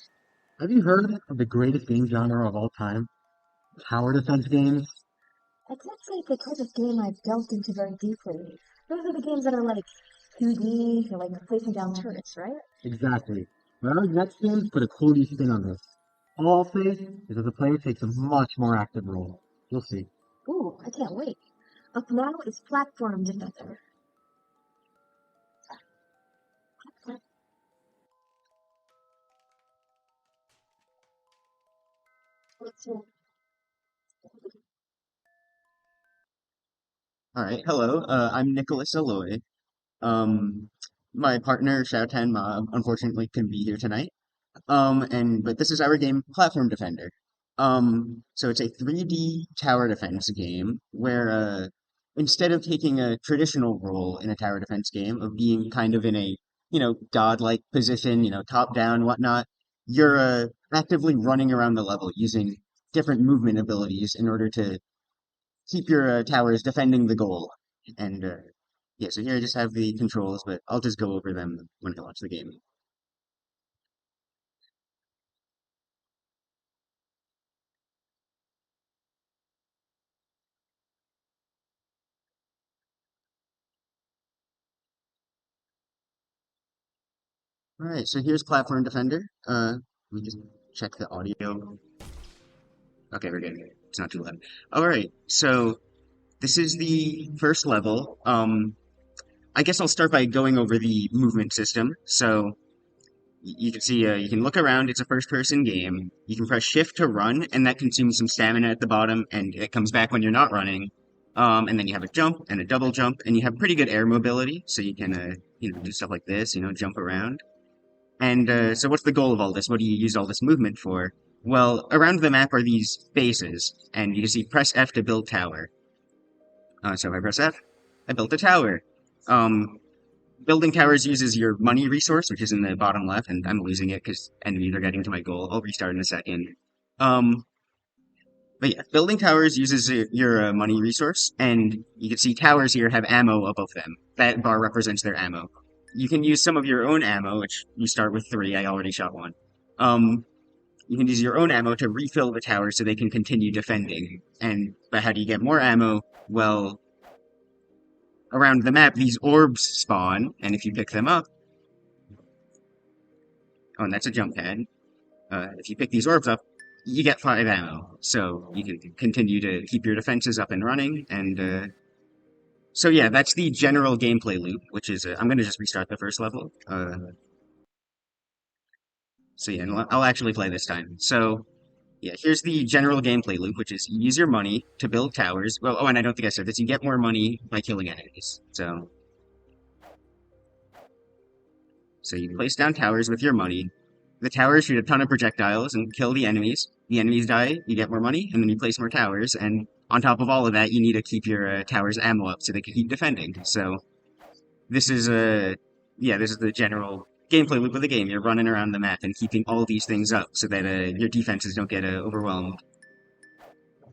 Have you heard of the greatest game genre of all time? Tower defense games? I can't say it's the type of game I've delved into very deeply. Those are the games that are like 2D, or like placing down turrets, right? Exactly. But our next games put a cool new spin on this. All I'll say is that the player takes a much more active role. You'll see. Ooh, I can't wait. Up now is Platform Defender. All right, hello. I'm Nicholas Aloy. Um, my partner Xiaotan Ma unfortunately couldn't be here tonight. But this is our game, Platform Defender. So it's a 3D tower defense game where instead of taking a traditional role in a tower defense game of being kind of in a godlike position, top down, whatnot, you're actively running around the level using different movement abilities in order to keep your towers defending the goal. And yeah, so here I just have the controls, but I'll just go over them when I launch the game. Alright, so here's Platform Defender. Let me just check the audio. Okay, we're good. It's not too loud. Alright, so this is the first level. I guess I'll start by going over the movement system. So you can see, you can look around. It's a first-person game. You can press Shift to run, and that consumes some stamina at the bottom, and it comes back when you're not running. And then you have a jump and a double jump, and you have pretty good air mobility, so you can, do stuff like this, jump around. And so what's the goal of all this? What do you use all this movement for? Well, around the map are these bases, and you can see press F to build tower. So if I press F, I built a tower. Building towers uses your money resource, which is in the bottom left, and I'm losing it because enemies are getting to my goal. I'll restart in a second. But yeah, building towers uses your money resource, and you can see towers here have ammo above them. That bar represents their ammo. You can use some of your own ammo, which you start with 3. I already shot 1. You can use your own ammo to refill the tower so they can continue defending. But how do you get more ammo? Well, around the map, these orbs spawn, and if you pick them up... Oh, and that's a jump pad. If you pick these orbs up, you get 5 ammo. So you can continue to keep your defenses up and running, and... So yeah, that's the general gameplay loop, which is... I'm going to just restart the first level. So yeah, I'll actually play this time. So... Yeah, here's the general gameplay loop, which is you use your money to build towers. Well, oh, and I don't think I said this. You get more money by killing enemies. So you place down towers with your money. The towers shoot a ton of projectiles and kill the enemies. The enemies die, you get more money, and then you place more towers. And on top of all of that, you need to keep your towers' ammo up so they can keep defending. So this is this is the general gameplay loop of the game. You're running around the map and keeping all these things up so that your defenses don't get overwhelmed.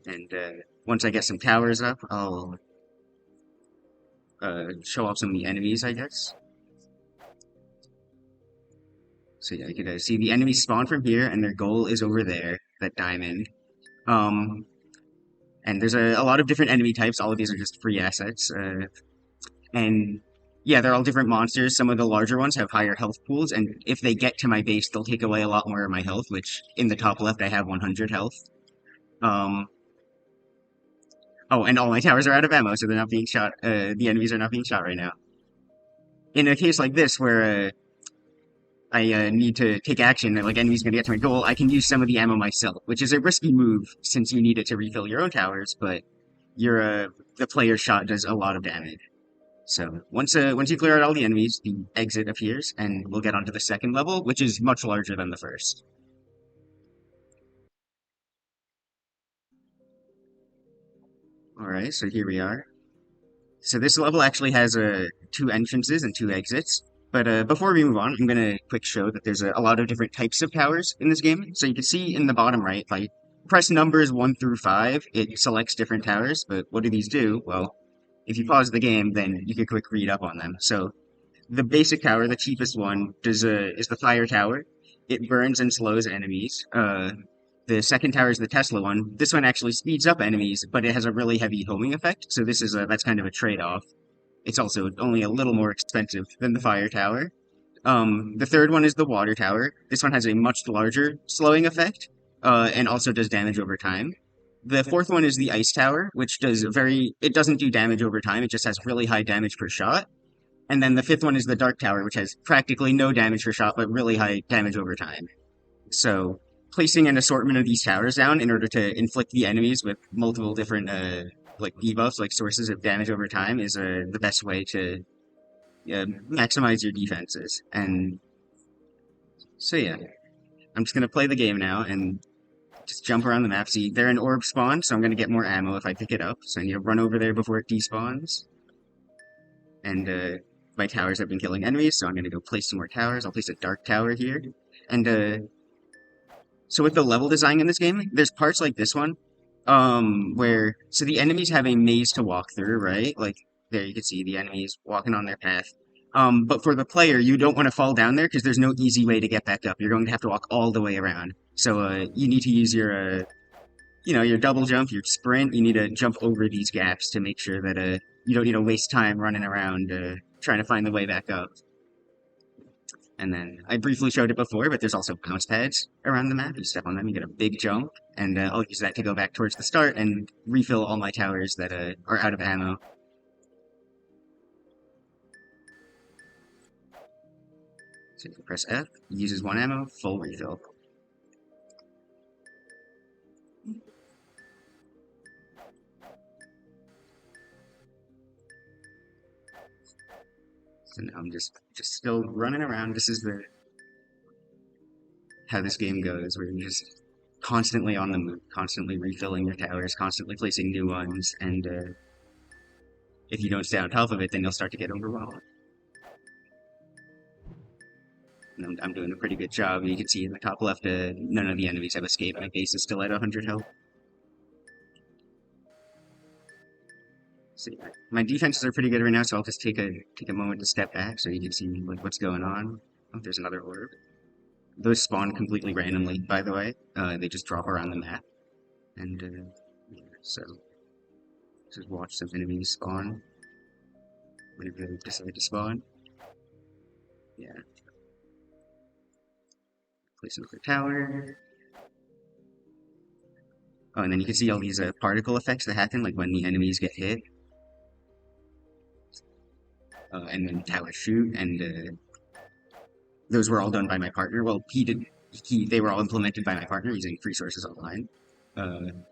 And once I get some towers up, I'll show off some of the enemies, I guess. So yeah, you can see the enemies spawn from here, and their goal is over there, that diamond. And there's a lot of different enemy types. All of these are just free assets. And yeah, they're all different monsters. Some of the larger ones have higher health pools, and if they get to my base, they'll take away a lot more of my health, which in the top left I have 100 health. Oh, and all my towers are out of ammo, so they're not being shot. The enemies are not being shot right now. In a case like this, where I need to take action, and like enemies gonna get to my goal, I can use some of the ammo myself, which is a risky move since you need it to refill your own towers, but the player's shot does a lot of damage. So once you clear out all the enemies, the exit appears, and we'll get onto the second level, which is much larger than the first. Alright, so here we are. So this level actually has 2 entrances and 2 exits. But before we move on, I'm going to quick show that there's a lot of different types of towers in this game. So you can see in the bottom right, if I press numbers 1 through 5, it selects different towers. But what do these do? Well, if you pause the game, then you can quick read up on them. So the basic tower, the cheapest one, is the fire tower. It burns and slows enemies. The second tower is the Tesla one. This one actually speeds up enemies, but it has a really heavy homing effect. So that's kind of a trade-off. It's also only a little more expensive than the fire tower. The third one is the water tower. This one has a much larger slowing effect, and also does damage over time. The fourth one is the ice tower, which it doesn't do damage over time, it just has really high damage per shot. And then the fifth one is the dark tower, which has practically no damage per shot, but really high damage over time. So, placing an assortment of these towers down in order to inflict the enemies with multiple different, debuffs, like sources of damage over time, is the best way to maximize your defenses. And so yeah, I'm just gonna play the game now and just jump around the map. See, they're an orb spawn, so I'm gonna get more ammo if I pick it up. So I need to run over there before it despawns. And my towers have been killing enemies, so I'm gonna go place some more towers. I'll place a dark tower here. And so with the level design in this game, there's parts like this one, so the enemies have a maze to walk through, right? Like, there you can see the enemies walking on their path. But for the player, you don't want to fall down there because there's no easy way to get back up. You're going to have to walk all the way around. So, you need to use your double jump, your sprint. You need to jump over these gaps to make sure that, you don't need to waste time running around, trying to find the way back up. And then I briefly showed it before, but there's also bounce pads around the map. You step on them, you get a big jump, and I'll use that to go back towards the start and refill all my towers that are out of ammo. So you can press F, uses 1 ammo, full refill. So now I'm just still running around. This is how this game goes, where you're just constantly on the move, constantly refilling your towers, constantly placing new ones, and if you don't stay on top of it, then you'll start to get overwhelmed. And I'm doing a pretty good job. You can see in the top left, none of the enemies have escaped. My base is still at 100 health. So yeah, my defenses are pretty good right now, so I'll just take a moment to step back so you can see like what's going on. Oh, there's another orb. Those spawn completely randomly, by the way. They just drop around the map. And yeah, so just watch some enemies spawn whenever they decide to spawn. Yeah. Place another tower. Oh, and then you can see all these particle effects that happen, like when the enemies get hit. And then towers shoot, and those were all done by my partner. Well, they were all implemented by my partner using free sources online. And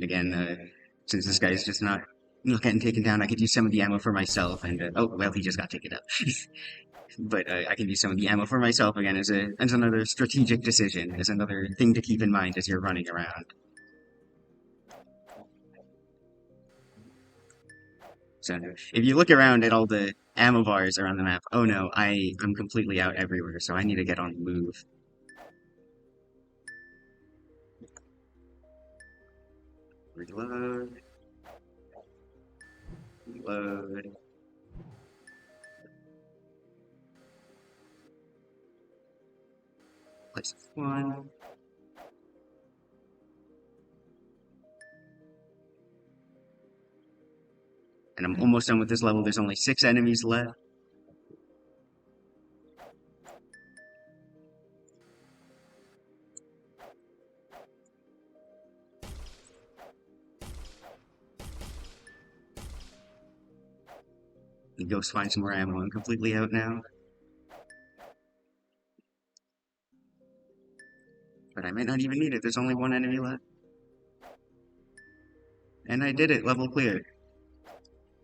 again, since this guy's just not getting taken down, I could use some of the ammo for myself, and oh, well, he just got taken out. But I can use some of the ammo for myself again as another strategic decision, as another thing to keep in mind as you're running around. So if you look around at all the ammo bars around the map, oh no, I'm completely out everywhere, so I need to get on the move. Reload. Reload. Place 1. And I'm almost done with this level. There's only 6 enemies left. The ghost find some more ammo. I'm completely out now. But I might not even need it. There's only 1 enemy left. And I did it. Level clear.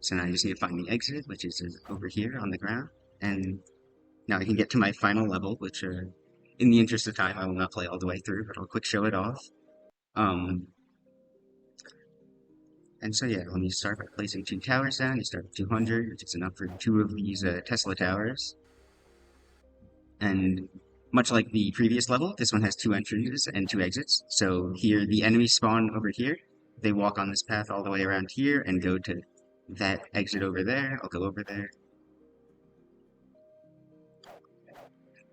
So now I just need to find the exit, which is over here on the ground. And now I can get to my final level, which, in the interest of time, I will not play all the way through, but I'll quick show it off. And so yeah, when you start by placing 2 towers down, you start with 200, which is enough for 2 of these Tesla towers. And much like the previous level, this one has 2 entrances and 2 exits. So here, the enemies spawn over here. They walk on this path all the way around here and go to that exit over there. I'll go over there.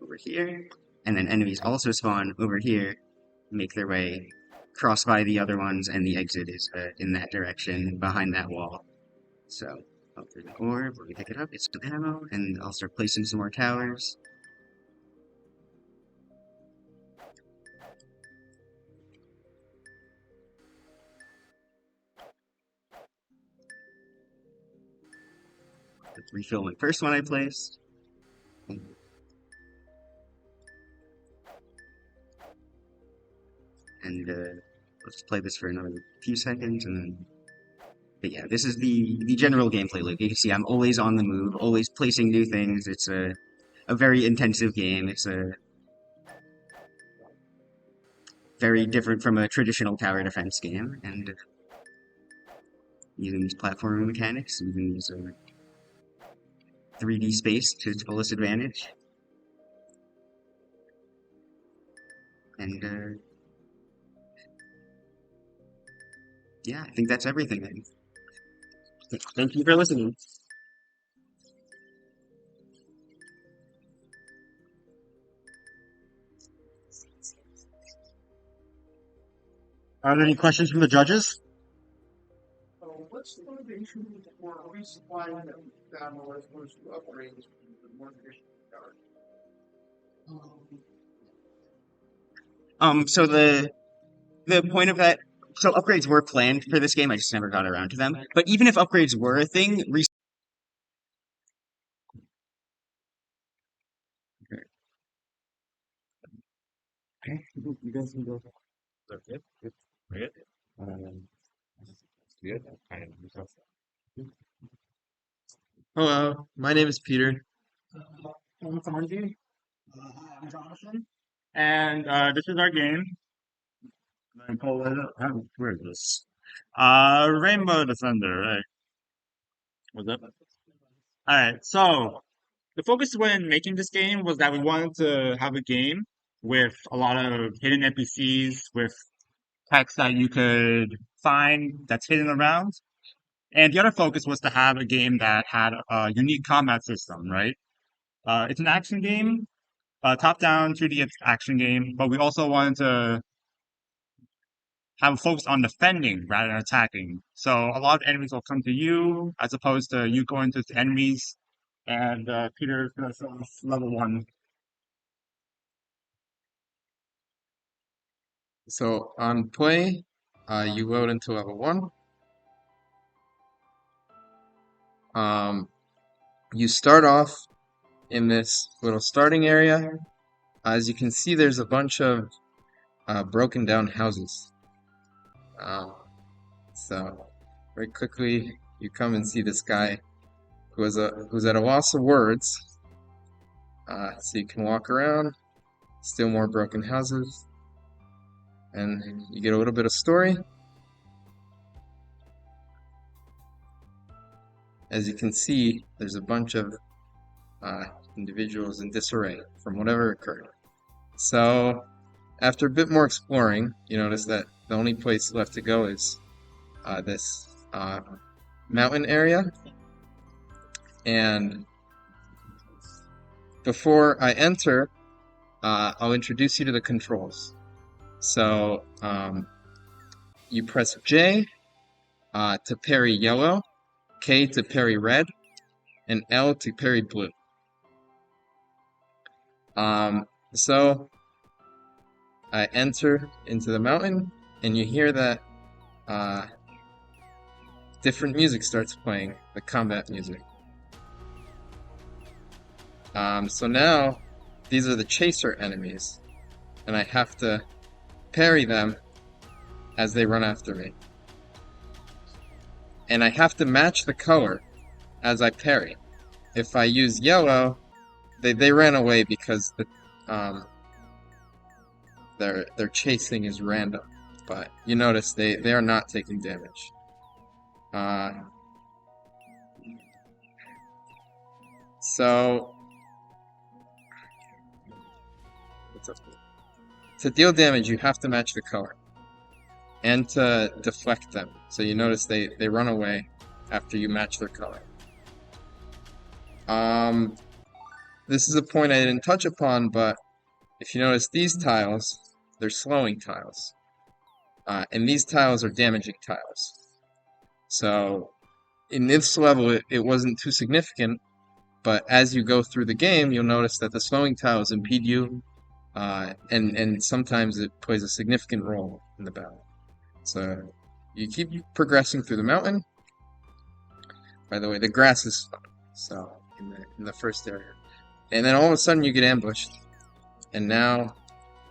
Over here. And then enemies also spawn over here, make their way, cross by the other ones, and the exit is in that direction, behind that wall. So, I'll through the orb, we're gonna pick it up, get some ammo, and I'll start placing some more towers. Let's refill my first one I placed. And let's play this for another few seconds, and then... But yeah, this is the general gameplay loop. You can see I'm always on the move, always placing new things. It's a very intensive game. It's very different from a traditional tower defense game, and using these platforming mechanics, using these 3D space to its fullest advantage. And yeah, I think that's everything. Thank you for listening. Are there any questions from the judges? we're resupplying them down as opposed to upgrades the more traditional cars. So the point of that, so upgrades were planned for this game. I just never got around to them. But even if upgrades were a thing, Okay, you guys can go. Okay, good. Good. Good. Hello, my name is Peter. I'm Sanji. I'm Jonathan. And this is our game. Where is this? Rainbow Defender, right? What's up? Alright, so the focus when making this game was that we wanted to have a game with a lot of hidden NPCs, with text that you could find that's hidden around. And the other focus was to have a game that had a unique combat system, right? It's an action game, top-down 2D action game, but we also wanted to have a focus on defending rather than attacking. So a lot of enemies will come to you as opposed to you going to the enemies. And Peter's gonna show us level 1. So on play, you load into level 1. You start off in this little starting area. As you can see, there's a bunch of broken down houses. So very quickly, you come and see this guy who's at a loss of words. So you can walk around, still more broken houses, and you get a little bit of story. As you can see, there's a bunch of individuals in disarray from whatever occurred. So after a bit more exploring, you notice that the only place left to go is this mountain area. And before I enter, I'll introduce you to the controls. So you press J to parry yellow, K to parry red, and L to parry blue. So I enter into the mountain, and you hear that different music starts playing, the combat music. So now these are the chaser enemies, and I have to parry them as they run after me. And I have to match the color as I parry. If I use yellow, they ran away because their chasing is random. But you notice they are not taking damage. So to deal damage, you have to match the color and to deflect them. So you notice they run away after you match their color. This is a point I didn't touch upon, but if you notice these tiles, they're slowing tiles. And these tiles are damaging tiles. So in this level, it wasn't too significant, but as you go through the game, you'll notice that the slowing tiles impede you, and sometimes it plays a significant role in the battle. So you keep progressing through the mountain. By the way, the grass is fun, so in the first area. And then all of a sudden you get ambushed. And now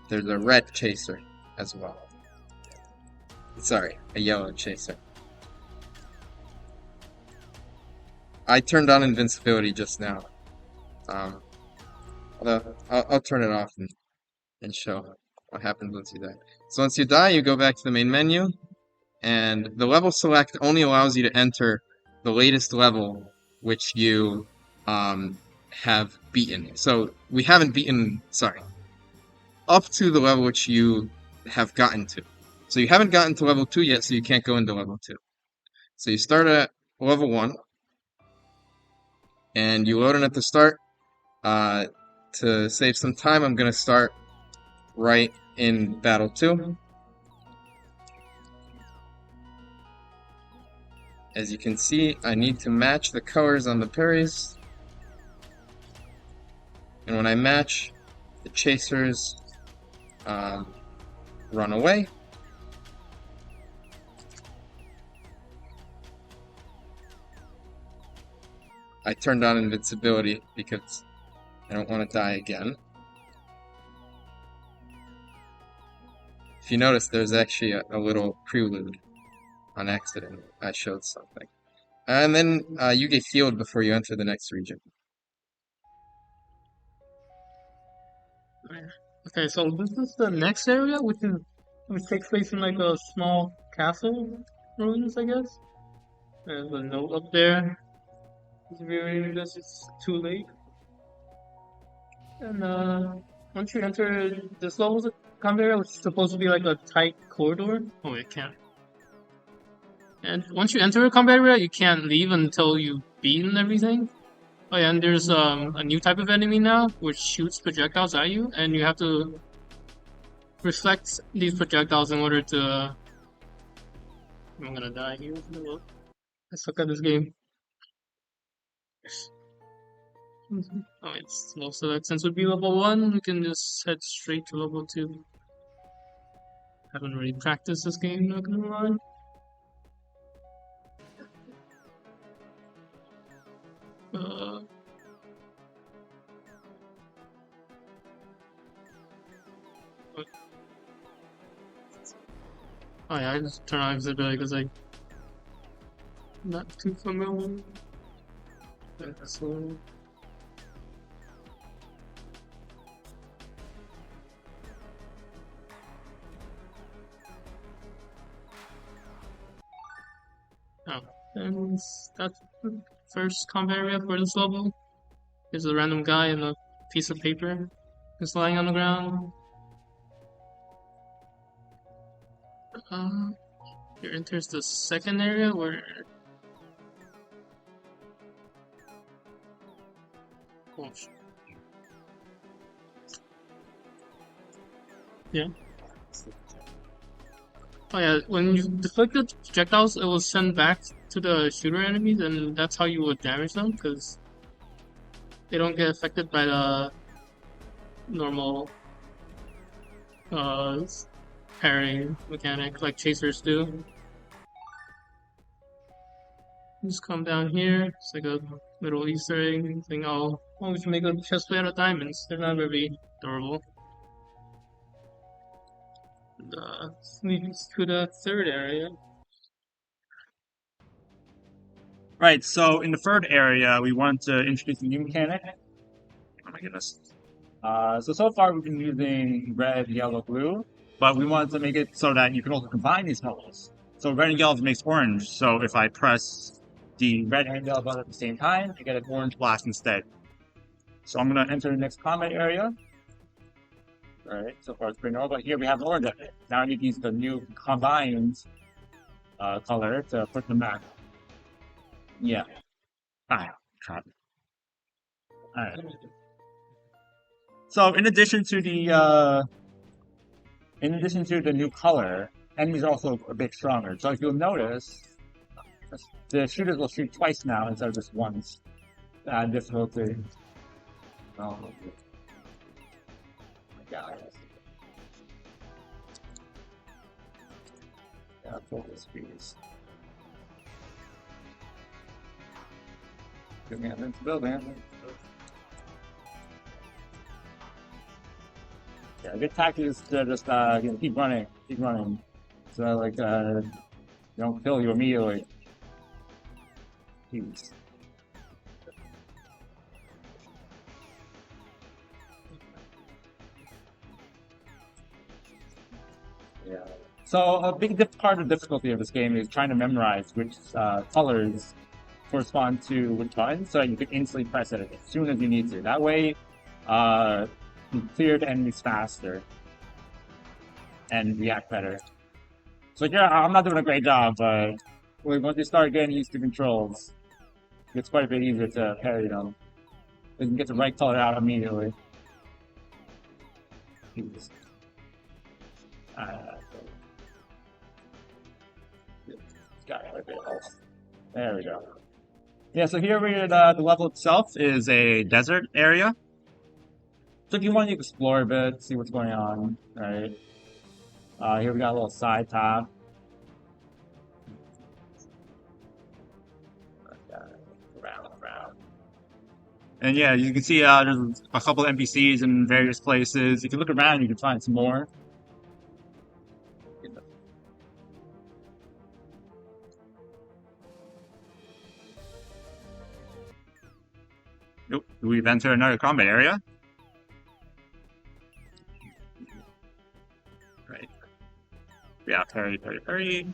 there's a red chaser as well. Sorry, a yellow chaser. I turned on invincibility just now. Although I'll turn it off and show what happens once you die. So once you die, you go back to the main menu, and the level select only allows you to enter the latest level which you have beaten. So we haven't beaten, up to the level which you have gotten to. So you haven't gotten to level 2 yet, so you can't go into level 2. So you start at level 1, and you load in at the start. To save some time, I'm going to start right in Battle 2. As you can see, I need to match the colors on the parries. And when I match, the chasers run away. I turned on invincibility because I don't want to die again. If you notice, there's actually a little prelude on accident. I showed something. And then you get healed before you enter the next region. Okay, so this is the next area, which takes place in like a small castle ruins, I guess. There's a note up there. If you're reading this, it's too late. And once you enter this level's combat area, which is supposed to be like a tight corridor. Oh, it can't. And once you enter a combat area, you can't leave until you've beaten everything. Oh yeah, and there's a new type of enemy now, which shoots projectiles at you, and you have to reflect these projectiles in order to... I'm gonna die here. I suck at this game. Oh, it's slow select. Since it would be level 1, we can just head straight to level 2. Haven't really practiced this game, not gonna lie. Oh yeah, I just turn on invisibility because I'm not too familiar. So... Oh, and that's the first combat area for this level. There's a random guy and a piece of paper just lying on the ground. Here enters the second area where... Oh, yeah. Oh yeah, when you deflect the projectiles, it will send back to the shooter enemies, and that's how you would damage them, because they don't get affected by the normal parrying mechanic like chasers do. Just come down here. It's like a little Easter egg thing. Oh, we should make a chest plate out of diamonds. They're not very durable. And, leads to the third area. Right, so in the third area, we want to introduce a new mechanic. Oh my goodness. So far we've been using red, yellow, blue, but we wanted to make it so that you can also combine these colors. So red and yellow makes orange, so if I press the red and yellow button at the same time, I get an orange blast instead. So I'm going to enter the next combat area. Alright, so far it's pretty normal, but here we have the orange. Now I need to use the new combined color to put them back. Yeah. Alright, Alright. So in addition to the new color, enemies are also a bit stronger. So if you'll notice, the shooters will shoot twice now instead of just once. Difficulty. Oh my god. Yeah, focus speeds. Give me a build, man. Yeah, a good tactic is to just keep running, so like they don't kill you immediately. Jeez. Yeah. So a big part of the difficulty of this game is trying to memorize which colors correspond to which buttons, so you can instantly press it as soon as you need to. That way, you clear the enemies faster and react better. So yeah, I'm not doing a great job, but once you start getting used to controls, it's quite a bit easier to parry them. You can get the right color out immediately. Got it right there. There we go. Yeah, so here the level itself is a desert area. So if you want to explore a bit, see what's going on, right? Here we got a little side path. Around. And yeah, you can see there's a couple of NPCs in various places. If you look around, you can find some more. Nope, we've entered another combat area. Right. Yeah, parry.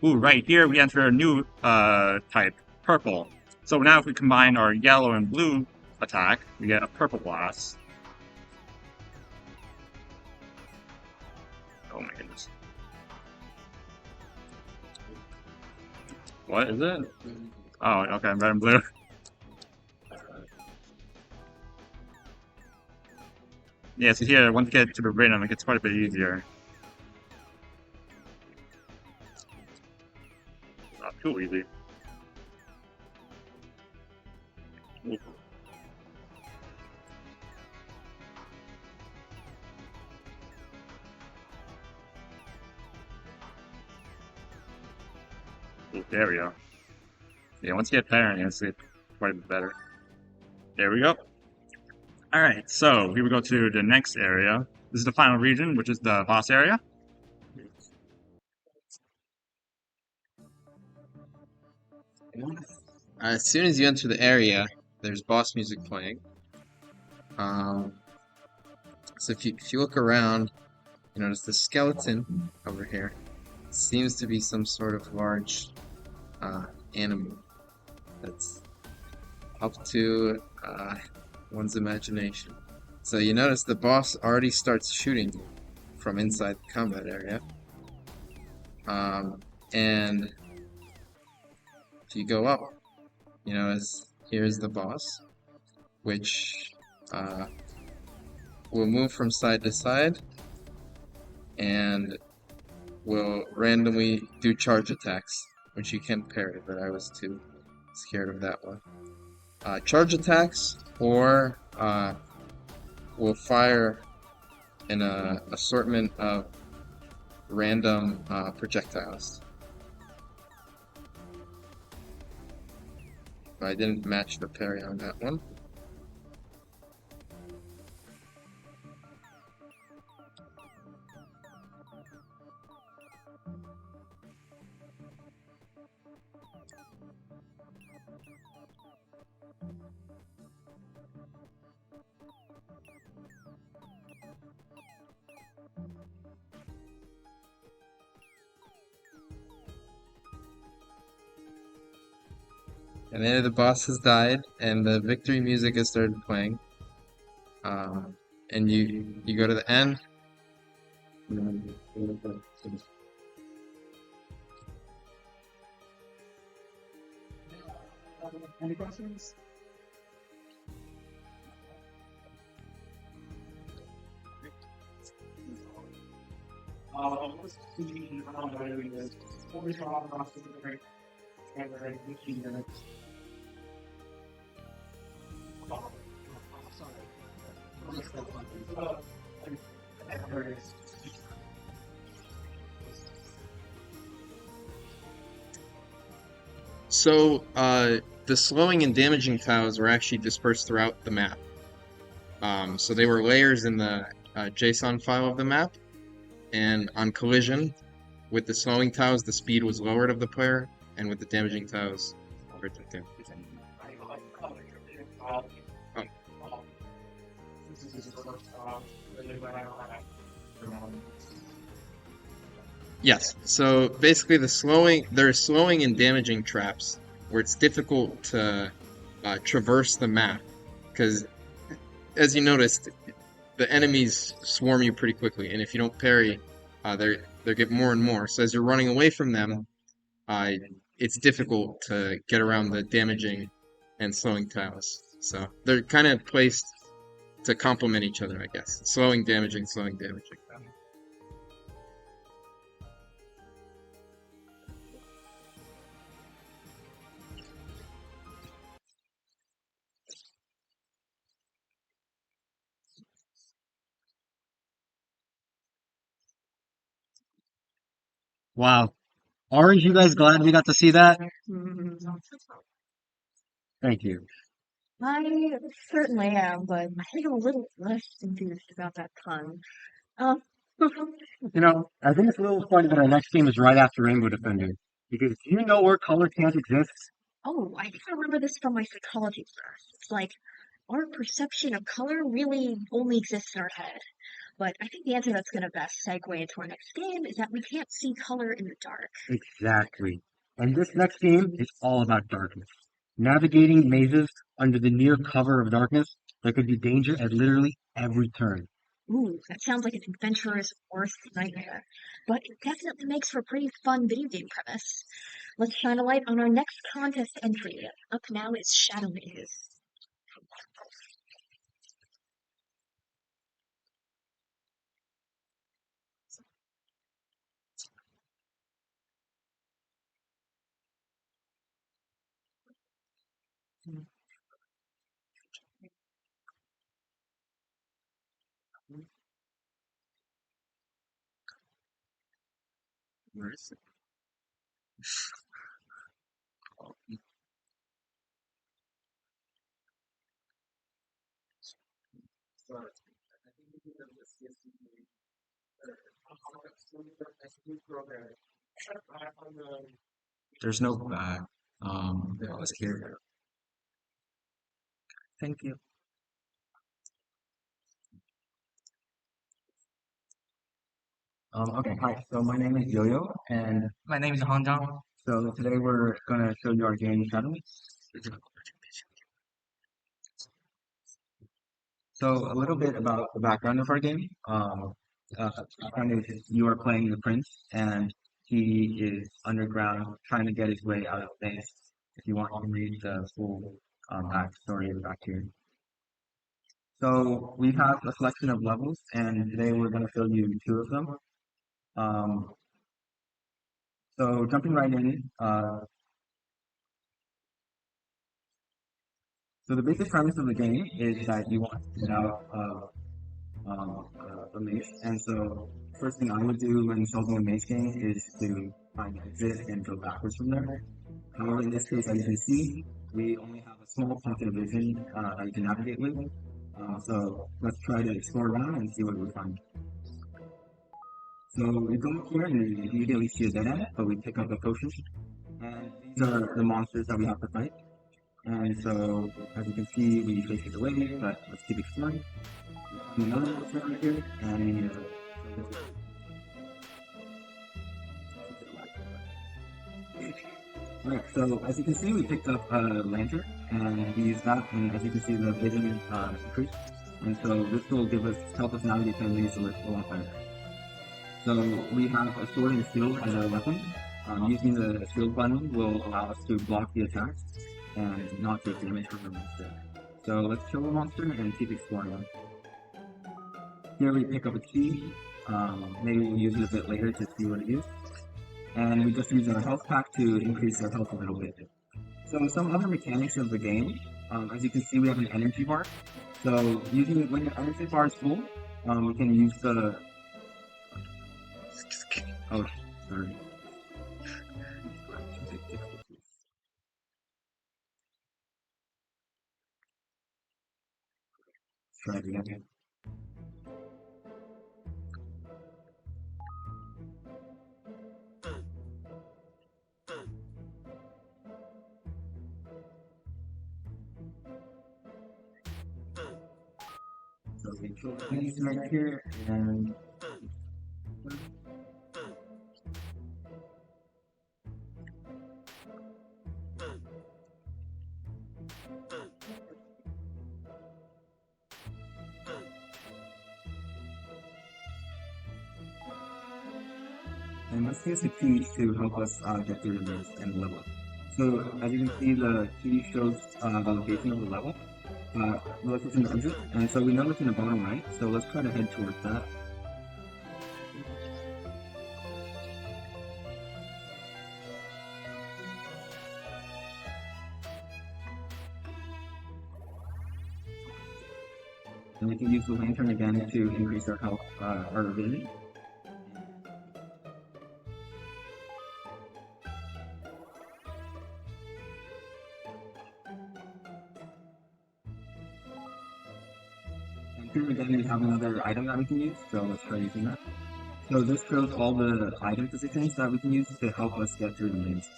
Ooh, right here we enter a new type, purple. So now if we combine our yellow and blue attack, we get a purple blast. Oh my goodness. What is it? Oh, okay, red and blue. Yeah, so here, once you get to the rhythm, it gets quite a bit easier. Not too easy. Ooh. Ooh, there we go. Yeah, once you get pairing, it's quite a bit better. There we go. Alright, so here we go to the next area. This is the final region, which is the boss area. As soon as you enter the area, there's boss music playing. So if you look around, you notice the skeleton over here seems to be some sort of large animal that's up to one's imagination. So you notice the boss already starts shooting from inside the combat area. And if you go up, you notice here's the boss, which will move from side to side and will randomly do charge attacks, which you can parry, but I was too scared of that one. Charge attacks or will fire an assortment of random projectiles. I didn't match the parry on that one. And then the boss has died, and the victory music has started playing. And you go to the end. Any questions? So, the slowing and damaging tiles were actually dispersed throughout the map. So they were layers in the JSON file of the map, and on collision, with the slowing tiles, the speed was lowered of the player, and with the damaging tiles, lowered it down. Yes, so basically there's slowing and damaging traps where it's difficult to traverse the map, because as you noticed, the enemies swarm you pretty quickly, and if you don't parry, they get more and more. So as you're running away from them, it's difficult to get around the damaging and slowing tiles. So they're kind of placed to complement each other, I guess. Slowing, damaging, slowing, damaging. Wow. Aren't you guys glad we got to see that? Thank you. I certainly am, but I think I'm a little less enthused about that pun. Um, I think it's a little funny that our next game is right after Rainbow Defender. Because do you know where color can't exist? oh, I think I remember this from my psychology class. It's like our perception of color really only exists in our head. But I think the answer that's going to best segue into our next game is that we can't see color in the dark. Exactly. And this next game is all about darkness. Navigating mazes under the near cover of darkness, there could be danger at literally every turn. Ooh, that sounds like an adventurous worst nightmare. But it definitely makes for a pretty fun video game premise. Let's shine a light on our next contest entry. Up now is Shadow Maze. Where is it? There's no back. Let's hear. Thank you. Okay, hi. So my name is Yo-Yo, and My name is Hanjang. so today we're gonna show you our game Shadow. So a little bit about the background of our game. Background is you are playing the prince, and he is underground trying to get his way out of the base. If you want to read the full backstory back here. So we have a selection of levels, and today we're going to show you two of them. So jumping right in, so the basic premise of the game is that you want to get out of the maze, and so first thing I would do when solving a maze game is to find an exit and go backwards from there. However, in this case, as you can see, we only have a small pocket of vision that you can navigate with. So let's try to explore around and see what we find. So we go up here and we immediately see a dead end, but we pick up a potion. And these are the monsters that we have to fight. And so, as you can see, we face it away, but let's keep exploring. We find another monster right here, and Alright, so as you can see, we picked up a lantern, and we used that, and as you can see, the vision increased. And so this will help us navigate the maze a lot better. So we have a sword and shield as our weapon. Using the shield button will allow us to block the attacks and not take damage from the monster. So let's kill the monster and keep exploring them. Here we pick up a key. Maybe we'll use it a bit later to see what it is. And we just use our health pack to increase our health a little bit. So some other mechanics of the game, as you can see, we have an energy bar. So when your energy bar is full, we can use the oh, sorry. Let's try it again. So we kill these right here, and let's use the key to help us get through this and level up. So as you can see, the key shows the location of the level. The location of the exit, and so we know it's in the bottom right, so let's try to head towards that. And we can use the lantern again to increase our health, our vision. here again we have another item that we can use, so let's try using that. So this shows all the item positions that we can use to help us get through the maze.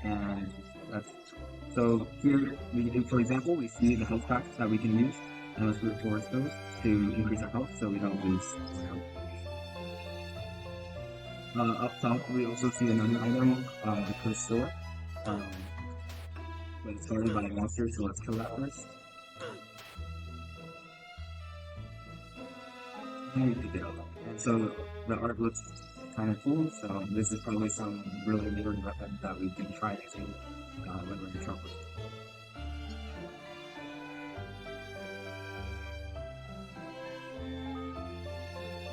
And that's so here for example, we see the health packs that we can use, and let's reinforce those to increase our health so we don't lose our health. Up top, we also see another item, the cursed sword. But it's guarded by a monster, so let's kill that first. And we did. And so the art looks kind of cool, so this is probably some really weird weapon that we can try using when we're in trouble.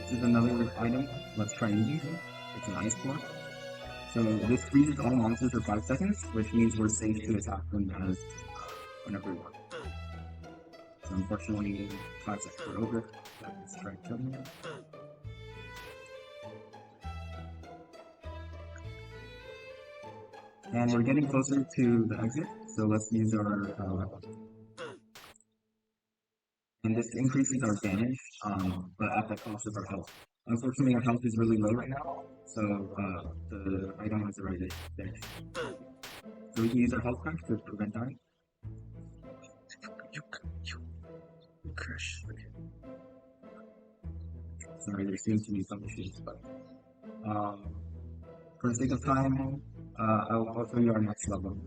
This is another item. Let's try using it. It's an ice core. So this freezes all monsters for 5 seconds, which means we're safe to attack them as whenever we want. So unfortunately, 5 seconds are over. Let's try killing it. And we're getting closer to the exit, so let's use our weapon. And this increases our damage, but at the cost of our health. Unfortunately, our health is really low right now, so the item has already finished. So we can use our health pack to prevent dying. Crush. Sorry, there seems to be some issues, but for the sake of time, I'll show you our next level.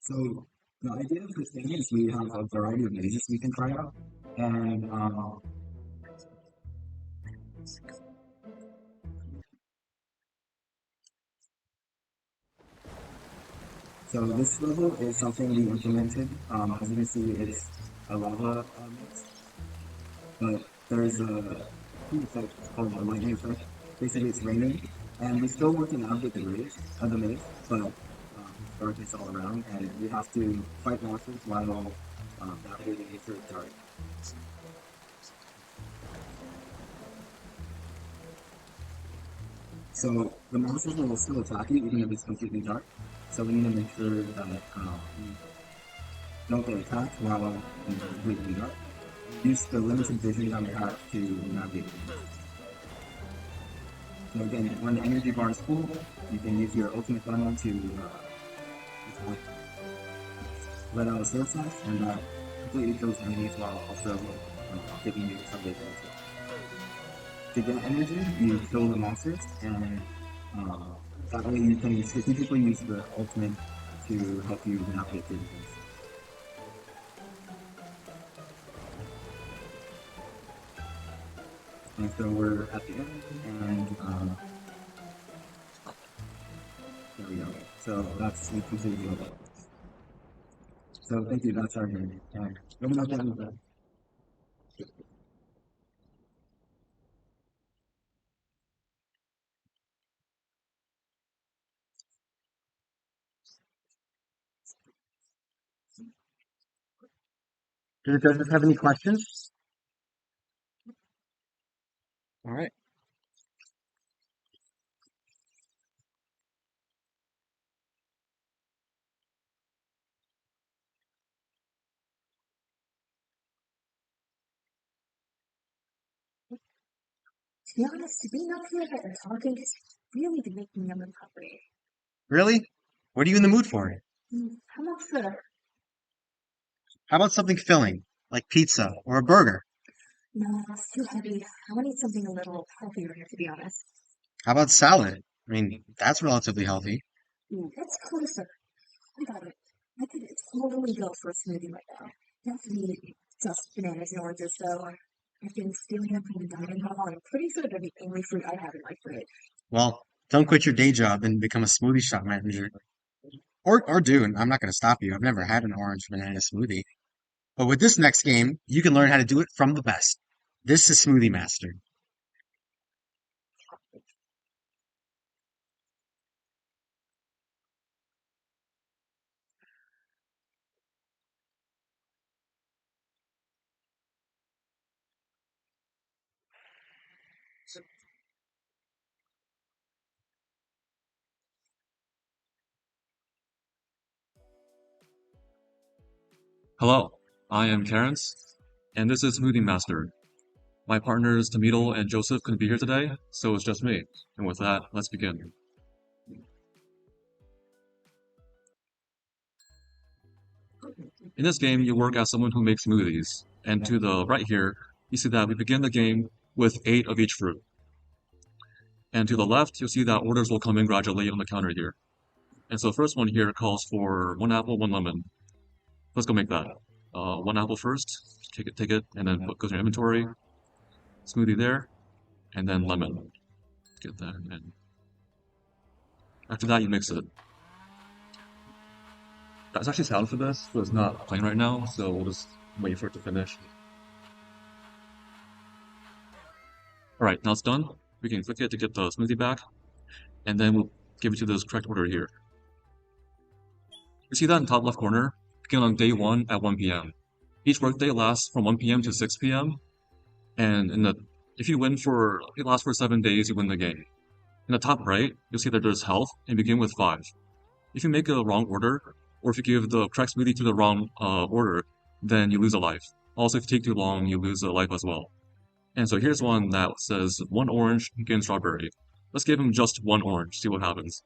So the idea of this thing is we have a variety of mazes we can try out, and so this level is something we implemented. As you can see, it's a lava maze, but there's a key effect called a lightning effect. Basically, it's raining, and we still want to navigate the maze, but darkness all around, and we have to fight monsters while navigating through the dark. So the monsters will still attack you even if it's completely dark. So we need to make sure that we don't get attacked while it's completely dark. Use the limited vision that we have to navigate. So again, when the energy bar is full, you can use your ultimate funnel to let out a sword slash, and that completely kills enemies while also giving you some vision as well. To get energy, you kill the monsters, and that way you can strategically use the ultimate to help you navigate through things. And so we're at the end, and there we go. So we completed the level. So thank you, that's our game. And let me know if you have any questions. Do the judges have any questions? All right. To be honest, being up here and talking has really been making me uncomfortable. Really? What are you in the mood for? How much for? How about something filling, like pizza or a burger? No, it's too heavy. I want to eat something a little healthier, to be honest. How about salad? I mean, that's relatively healthy. That's closer. I got it. I could totally go for a smoothie right now. Definitely just bananas and oranges, though. I've been stealing them from the dining hall, and I'm pretty sure they're the only fruit I have in my fridge. Well, don't quit your day job and become a smoothie shop manager. Or do, and I'm not going to stop you. I've never had an orange banana smoothie. But with this next game, you can learn how to do it from the best. This is Smoothie Master. Hello, I am Terrence, and this is Smoothie Master. My partners Tamidal and Joseph couldn't be here today, so it's just me. And with that, let's begin. In this game, you work as someone who makes smoothies, and to the right here, you see that we begin the game with 8 of each fruit. And to the left, you'll see that orders will come in gradually on the counter here. And so the first one here calls for 1 apple, 1 lemon. Let's go make that. 1 apple first, take it, and then goes in your inventory. Smoothie there, and then lemon. Get that, and after that you mix it. That's actually sound for this, but it's not playing right now, so we'll just wait for it to finish. Alright, now it's done. We can click it to get the smoothie back, and then we'll give it to this correct order here. You see that in the top left corner? Begin on day 1 at 1 p.m. Each workday lasts from 1 p.m. to 6 p.m. And if you win it lasts for 7 days, you win the game. In the top right, you'll see that there's health, and begin with 5. If you make a wrong order, or if you give the correct smoothie to the wrong order, then you lose a life. Also, if you take too long, you lose a life as well. And so here's one that says 1 orange, pumpkin, strawberry. Let's give him just 1 orange, see what happens.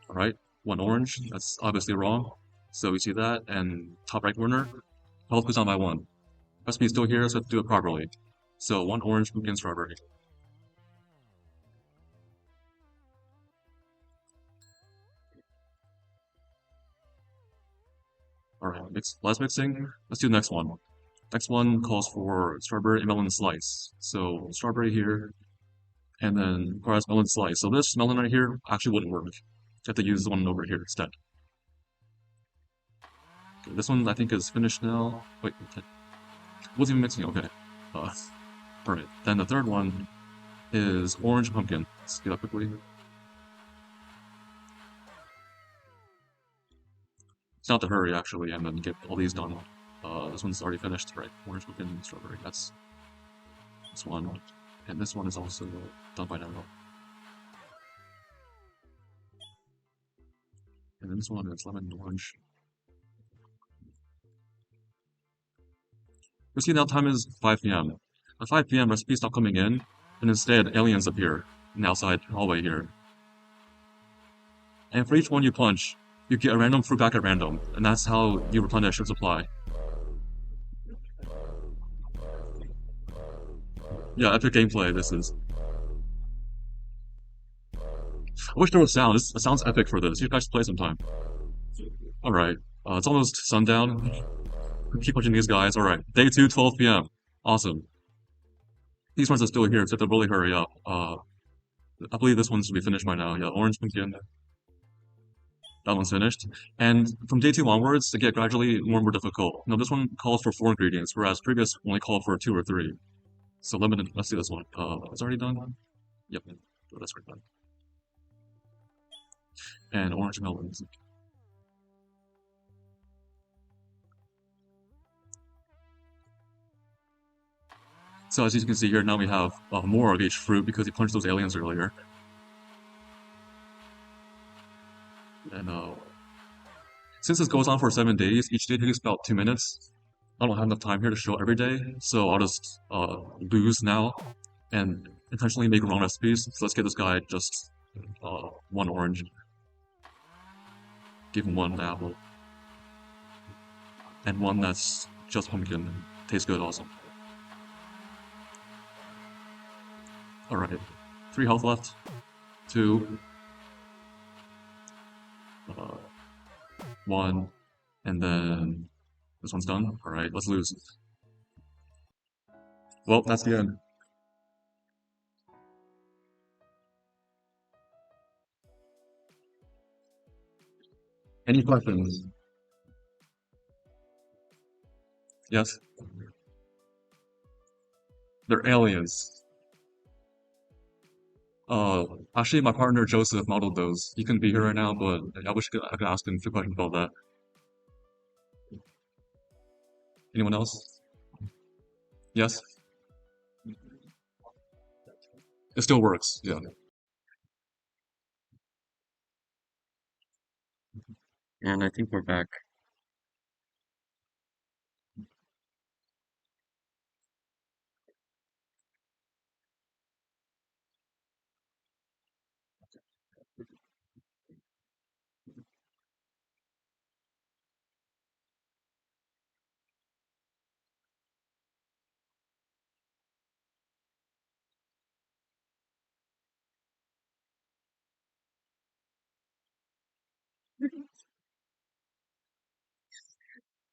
Alright, 1 orange, that's obviously wrong. So we see that, and top right corner, health goes down by 1. Recipe is still here, so we have to do it properly. So 1 orange, pumpkin, strawberry. Alright, last mixing. Let's do the next one. Next one calls for strawberry and melon slice. So strawberry here, and then requires melon slice. So this melon right here actually wouldn't work. You have to use the one over here instead. Okay, this one I think is finished now. Wait, wasn't even mixing. Okay. Alright. Then the third one is orange pumpkin. Let's get up quickly. It's not to hurry actually, and then get all these done. This one's already finished, right? Orange pumpkin, strawberry. That's this one, and this one is also done by now. And then this one is lemon and orange. You see now time is 5 p.m. At 5 p.m. recipes stop coming in, and instead aliens appear in the outside hallway here. And for each one you punch, you get a random fruit back at random, and that's how you replenish your supply. Yeah, epic gameplay this is. I wish there was sound. It sounds epic for this. You guys should play sometime. Alright, it's almost sundown. Keep punching these guys. Alright, day 2, 12 p.m. Awesome. These ones are still here, so I have to really hurry up. I believe this one should be finished by now. Yeah, orange pumpkin. That one's finished. And from day 2 onwards, they get gradually more and more difficult. Now, this one calls for 4 ingredients, whereas previous only called for 2 or 3. So limited. Let's do this one. It's already done? Yep. Oh, that's great. Done. And orange melons. So as you can see here, now we have more of each fruit because he punched those aliens earlier. And since this goes on for 7 days, each day takes about 2 minutes. I don't have enough time here to show every day, so I'll just lose now and intentionally make wrong recipes. So let's get this guy just 1 orange. Give him 1 apple. And 1 that's just pumpkin. Tastes good also. Alright. 3 health left. 2. 1. And then this one's done. Alright, let's lose. Well, that's the end. Any questions? Yes? They're aliens. Actually, my partner Joseph modeled those. He couldn't be here right now, but I wish I could ask him a few questions about that. Anyone else? Yes? It still works, yeah. And I think we're back.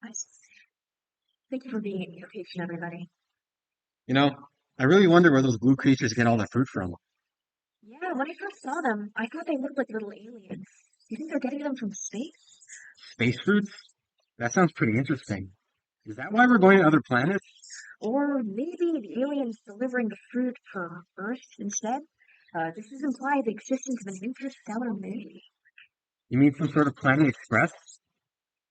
Nice. Thank you for being patient, everybody. You know, I really wonder where those blue creatures get all their fruit from. Yeah, when I first saw them, I thought they looked like little aliens. You think they're getting them from space? Space fruits? That sounds pretty interesting. Is that why we're going to other planets? Or maybe the aliens delivering the fruit from Earth instead? This does imply the existence of an interstellar navy. You mean some sort of Planet Express?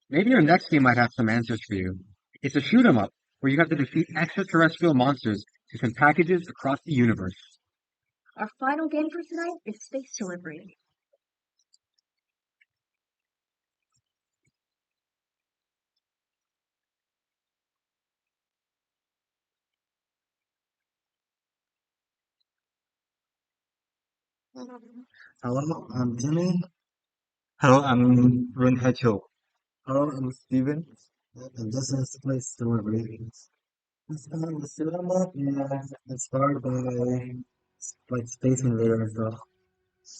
Maybe our next game might have some answers for you. It's a shoot 'em up, where you have to defeat extraterrestrial monsters to send packages across the universe. Our final game for tonight is Space Delivery. Hello, I'm Jimmy. Hello, I'm Ron Hecho. Hello, I'm Steven. And this is Space Delivery. It's kind of a shoot 'em up and inspired by like Space Invader and stuff.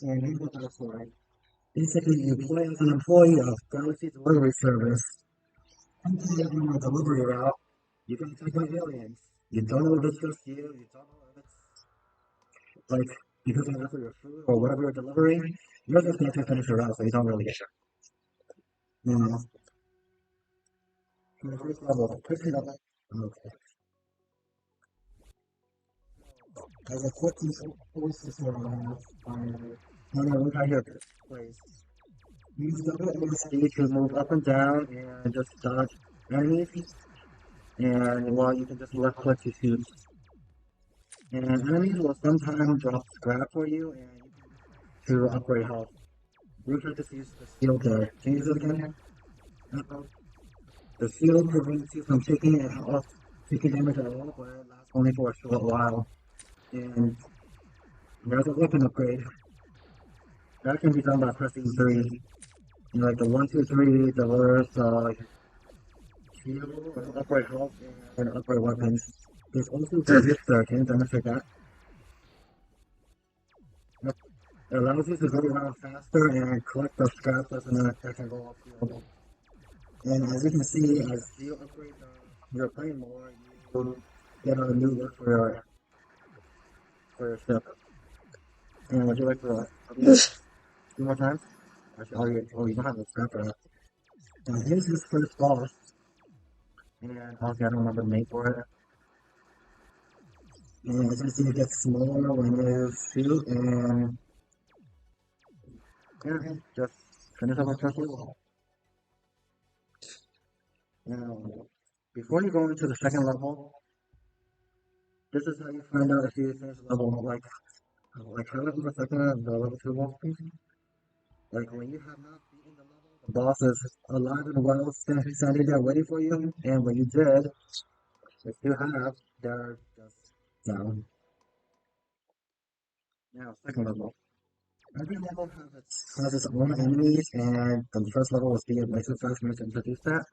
And here's what that's like. Basically, you play as an employee of Galaxy Delivery Service. And you're on a delivery route. You can take out aliens. You don't know if it's just you. You don't know if it's like because they offer your food or whatever you're delivering. You're just going to finish your route, so you don't really get it. Yeah. For the first level, pick it up. Okay. As a quick voice on a look how your place. Use WASD to move up and down and just dodge enemies. And while you can just left click to shoot. And enemies will sometimes drop scrap for you and to upgrade health. We try to use the shield there. Can you use it again? The shield prevents you from taking damage at all, but it lasts only for a short while. And there's a weapon upgrade. That can be done by pressing 3. You know, like the 1, 2, 3, the words, shield, upgrade health, and upgrade weapons. There's also a resistor. Can you demonstrate that? It allows you to go around faster and collect the scraps that can go off field. And as you can see, as you upgrade your plane more, you get a new look for your ship. And would you like to two more times? Actually, you don't have the scrap for that. And here's this first boss. And obviously I don't remember the name for it. And as you see, it gets smaller when you shoot, and yeah, just finish up with first level. Now, before you go into the second level, this is how you find out if you finish the level. Like how to the second and the level 2 boss, please. Like when you have not beaten the level, the boss is alive and well, standing there waiting for you. And when you did, if you have, they're just down. Now, second level. Every level has its own enemies, and the first level was being way too fast for me to introduce that.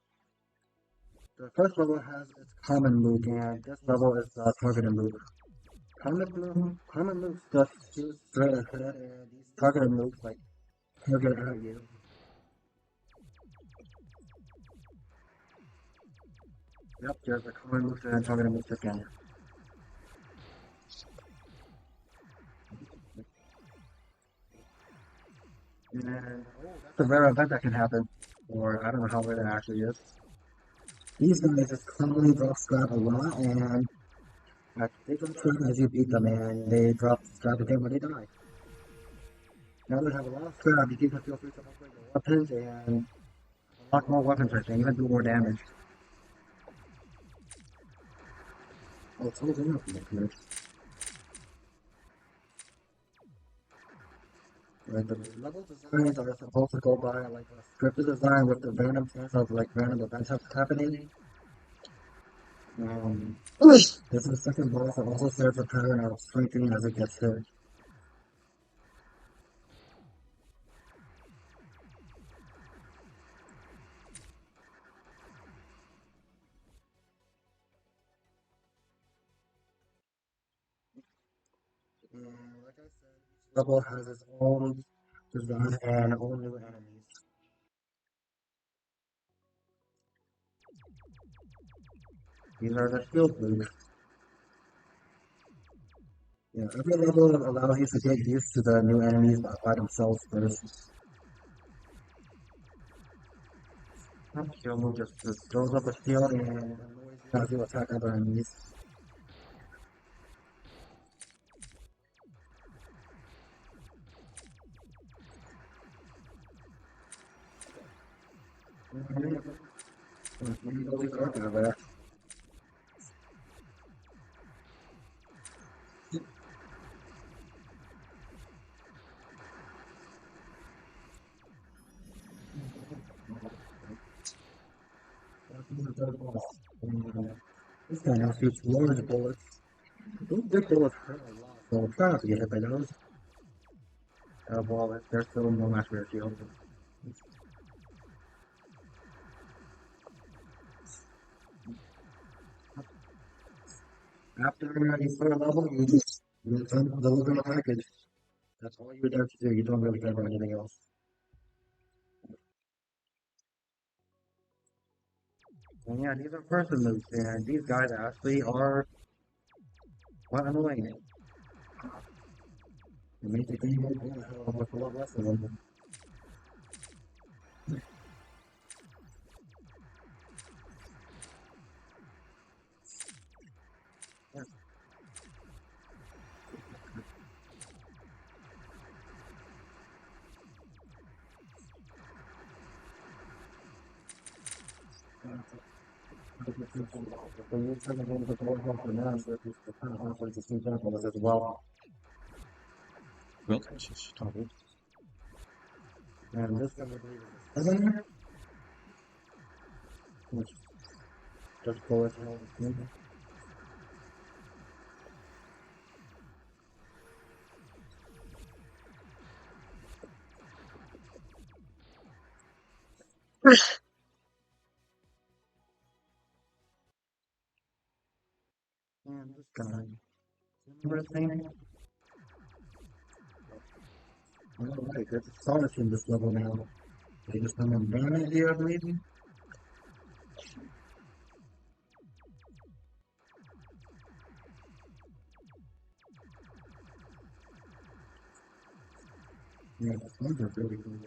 The first level has its common move, and this level is the targeted move. Common moves just shoot straight ahead, and these targeted moves like target at you. Yep, there's a common move and targeted moves again. And that's a rare event that can happen, or I don't know how rare that actually is. These guys just commonly drop scrap a lot, and they drop scrap as you beat them, and they drop scrap again when they die. Now they have a lot of scrap, you can feel free to upgrade your weapons, and unlock more weapons, I think, even do more damage. Oh, it's holding up here. Right, the level designs are supposed to go by like a scripted design with the random chance of like random events happening. This is the second boss that also serves a pattern of shrinking as it gets hit. Like I said, each level has its own design and own new enemies. These are the shield boots. Yeah, every level allows you to get used to the new enemies by themselves first. Shield move just throws up a shield and annoys you as you attack other enemies. This guy now shoots large bullets. Those big bullets hurt a lot, so try not to get hit by those. Well, there's still no match for your shield. After you start a level, you deliver a package. That's all you're there to do. You don't really care about anything else. And yeah, these are person moves, and these guys actually are quite annoying. It makes the game with a lot less of them. As well. Well, And this guy, I believe, is a 7, which just bullets and all the things. And this guy, remember his name? Alright, it's astonishing this level now. They just come in Barrett here, I believe. Yeah, the sounds are really cool.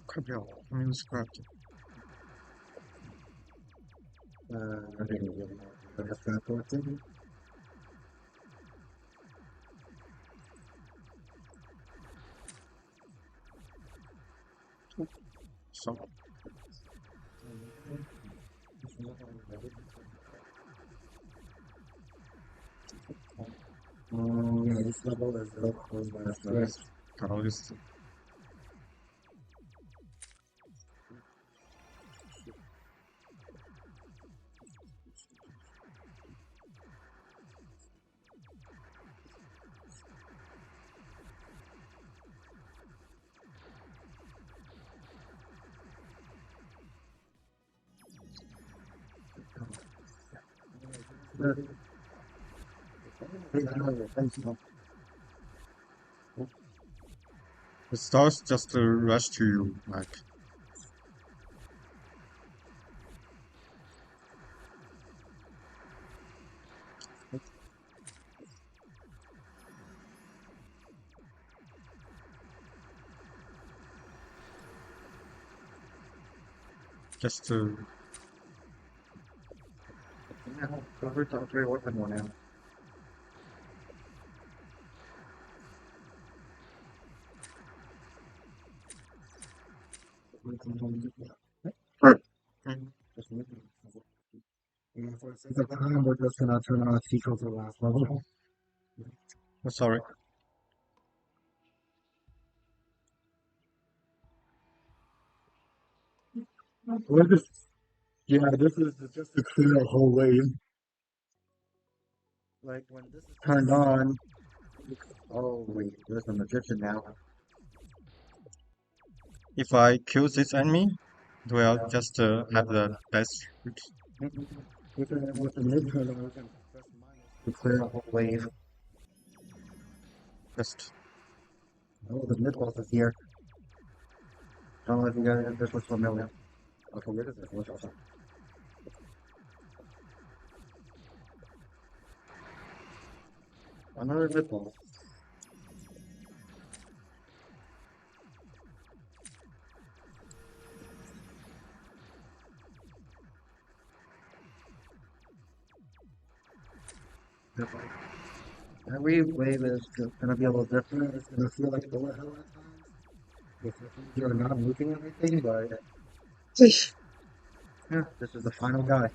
Cabell, I mean, scrapped it. I didn't really know what the scrap for it. So, Yeah, this level is built close by the nice. Carlos. It starts just to rush to you, like. Just to. Yeah, cover top 3 weapon one now. And for the sake of time, we're just gonna turn on Sequel to the last level. Oh, sorry. We're just, yeah, this is just to clear a whole wave. Like when this is turned on. Oh wait, there's a magician now. If I kill this enemy, do I just have the best? With the mid turn on, we can press minus to clear a whole wave. Just Oh, the mid boss is here. I don't know if you guys if this was familiar. Okay, where is this? What's also? Another mid boss. Every wave is gonna be a little different. It's gonna feel like bullet hell at times. If you're not moving everything, but yeah, this is the final guy.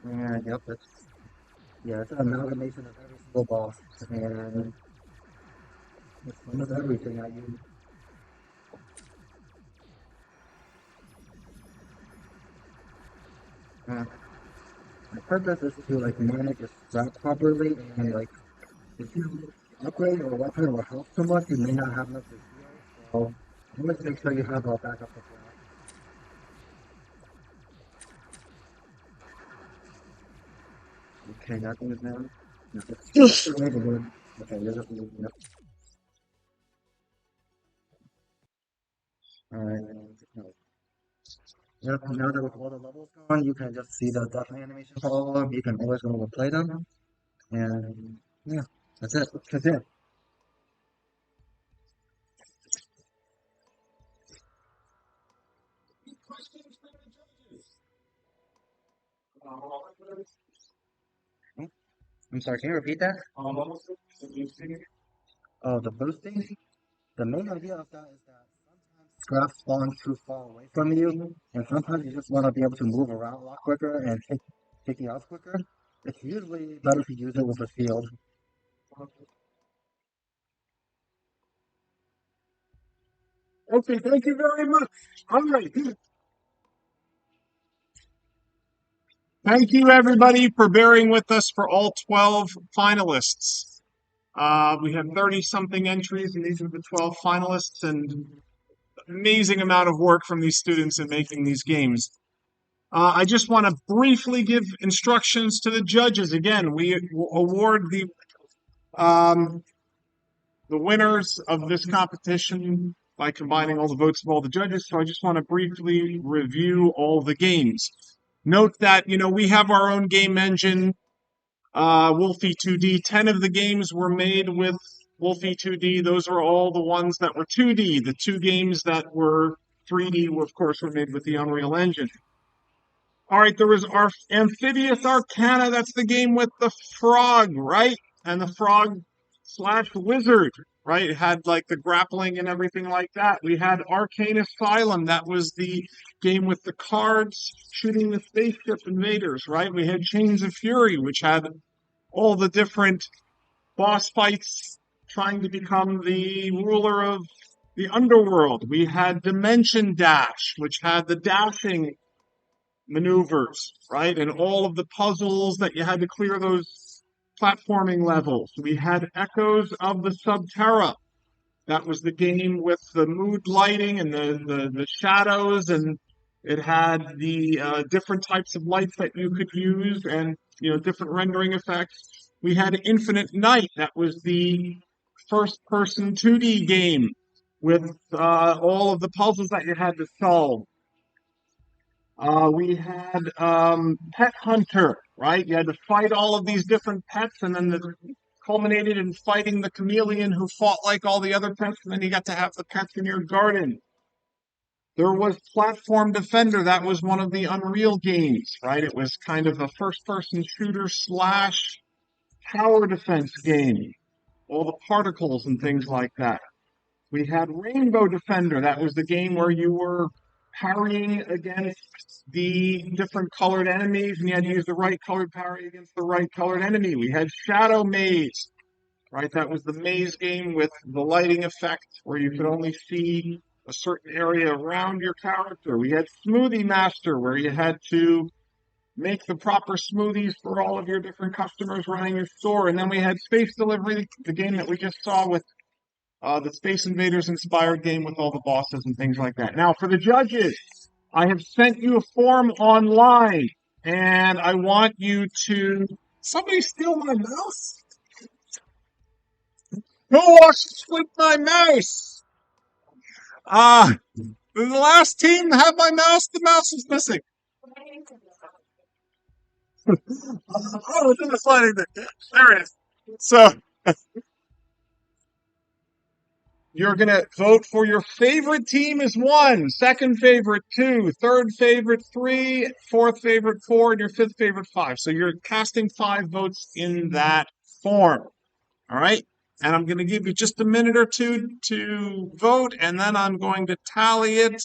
And yep, it's an amalgamation of every single boss, and it's almost everything at you. The purpose is to like manage your strat properly, and like if you upgrade your weapon or health too much, you may not have enough to heal. So always make sure you have a backup supply. Okay, nothing is down. Okay, you're just moving up. Alright. Yep, now that with all the levels gone, you can just see the death animation follow up. You can always go and play them. And yeah, that's it. That's it. I'm sorry, can you repeat that? Oh, the boosting? The main idea of that is that sometimes scraps spawn too far away from you, and sometimes you just want to be able to move around a lot quicker and take the outs quicker. It's usually better to use it with a shield. Okay, thank you very much. All right. Thank you, everybody, for bearing with us for all 12 finalists. We have 30-something entries, and these are the 12 finalists, and amazing amount of work from these students in making these games. I just want to briefly give instructions to the judges. Again, we award the winners of this competition by combining all the votes of all the judges. So I just want to briefly review all the games. Note that, we have our own game engine, Wolfie 2D. 10 of the games were made with Wolfie 2D. Those are all the ones that were 2D. The 2 games that were 3D, of course, were made with the Unreal Engine. All right, there was our Amphibious Arcana. That's the game with the frog, right? And the frog / wizard, right? It had like the grappling and everything like that. We had Arcane Asylum. That was the game with the cards shooting the spaceship invaders, right? We had Chains of Fury, which had all the different boss fights trying to become the ruler of the underworld. We had Dimension Dash, which had the dashing maneuvers, right? And all of the puzzles that you had to clear those platforming levels. We had Echoes of the Subterra. That was the game with the mood lighting and the shadows, and it had the different types of lights that you could use and, different rendering effects. We had Infinite Night. That was the first-person 2D game with all of the puzzles that you had to solve. We had Pet Hunter, right? You had to fight all of these different pets, and then it culminated in fighting the chameleon who fought like all the other pets, and then you got to have the pets in your garden. There was Platform Defender. That was one of the Unreal games, right? It was kind of a first-person shooter / tower defense game. All the particles and things like that. We had Rainbow Defender. That was the game where you were parrying against the different colored enemies, and you had to use the right colored parry against the right colored enemy. We had Shadow Maze, right? That was the maze game with the lighting effect where you could only see a certain area around your character. We had Smoothie Master, where you had to make the proper smoothies for all of your different customers running your store. And then we had Space Delivery, the game that we just saw with the Space Invaders inspired game with all the bosses and things like that. Now, for the judges, I have sent you a form online, and I want you to... Somebody steal my mouse? Who wants to flip my mouse? The last team to have my mouse, the mouse is missing. Oh, it's in the sliding thing. There it is. So, you're going to vote for your favorite team is 1, second favorite 2, third favorite 3, fourth favorite 4, and your fifth favorite 5. So you're casting 5 votes in that form. All right? And I'm going to give you just a minute or two to vote, and then I'm going to tally it.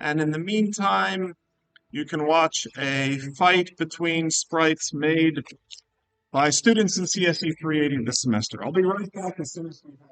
And in the meantime, you can watch a fight between sprites made by students in CSE 380 this semester. I'll be right back as soon as we have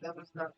that was not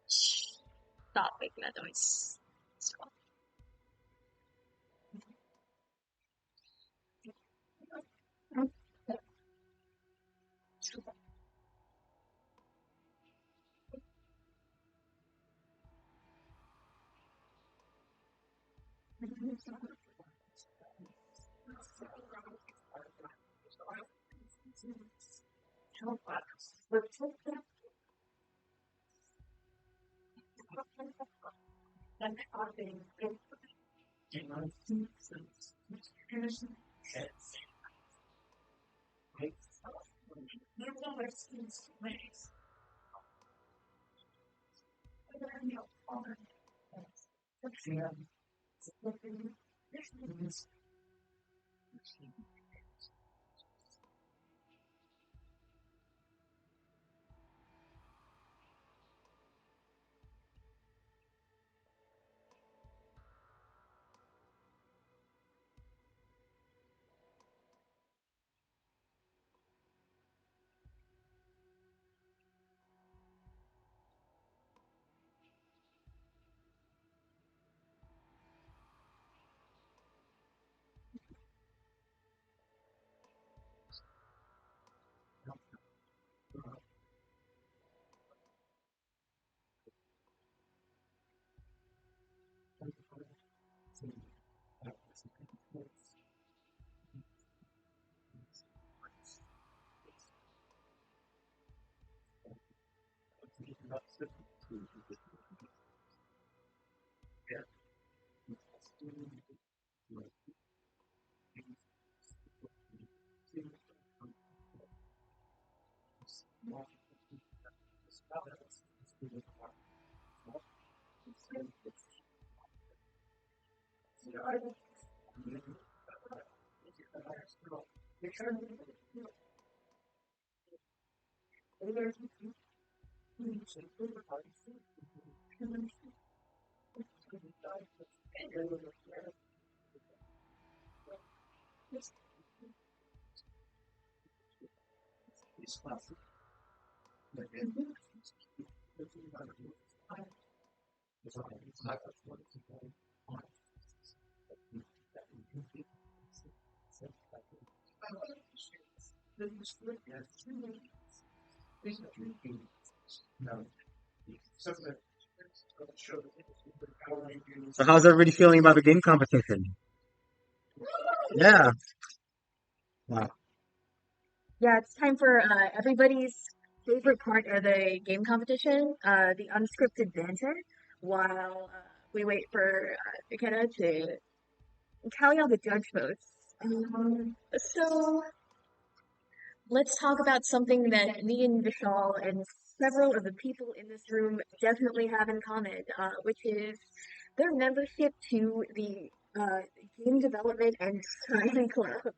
Stop making that noise. So how's everybody feeling about the game competition? Yeah. Wow. Yeah, it's time for everybody's favorite part of the game competition, the unscripted banter, while we wait for McKenna to tally all the judge votes. So let's talk about something that me and Vishal and several of the people in this room definitely have in common, which is their membership to the Game Development and Design Club.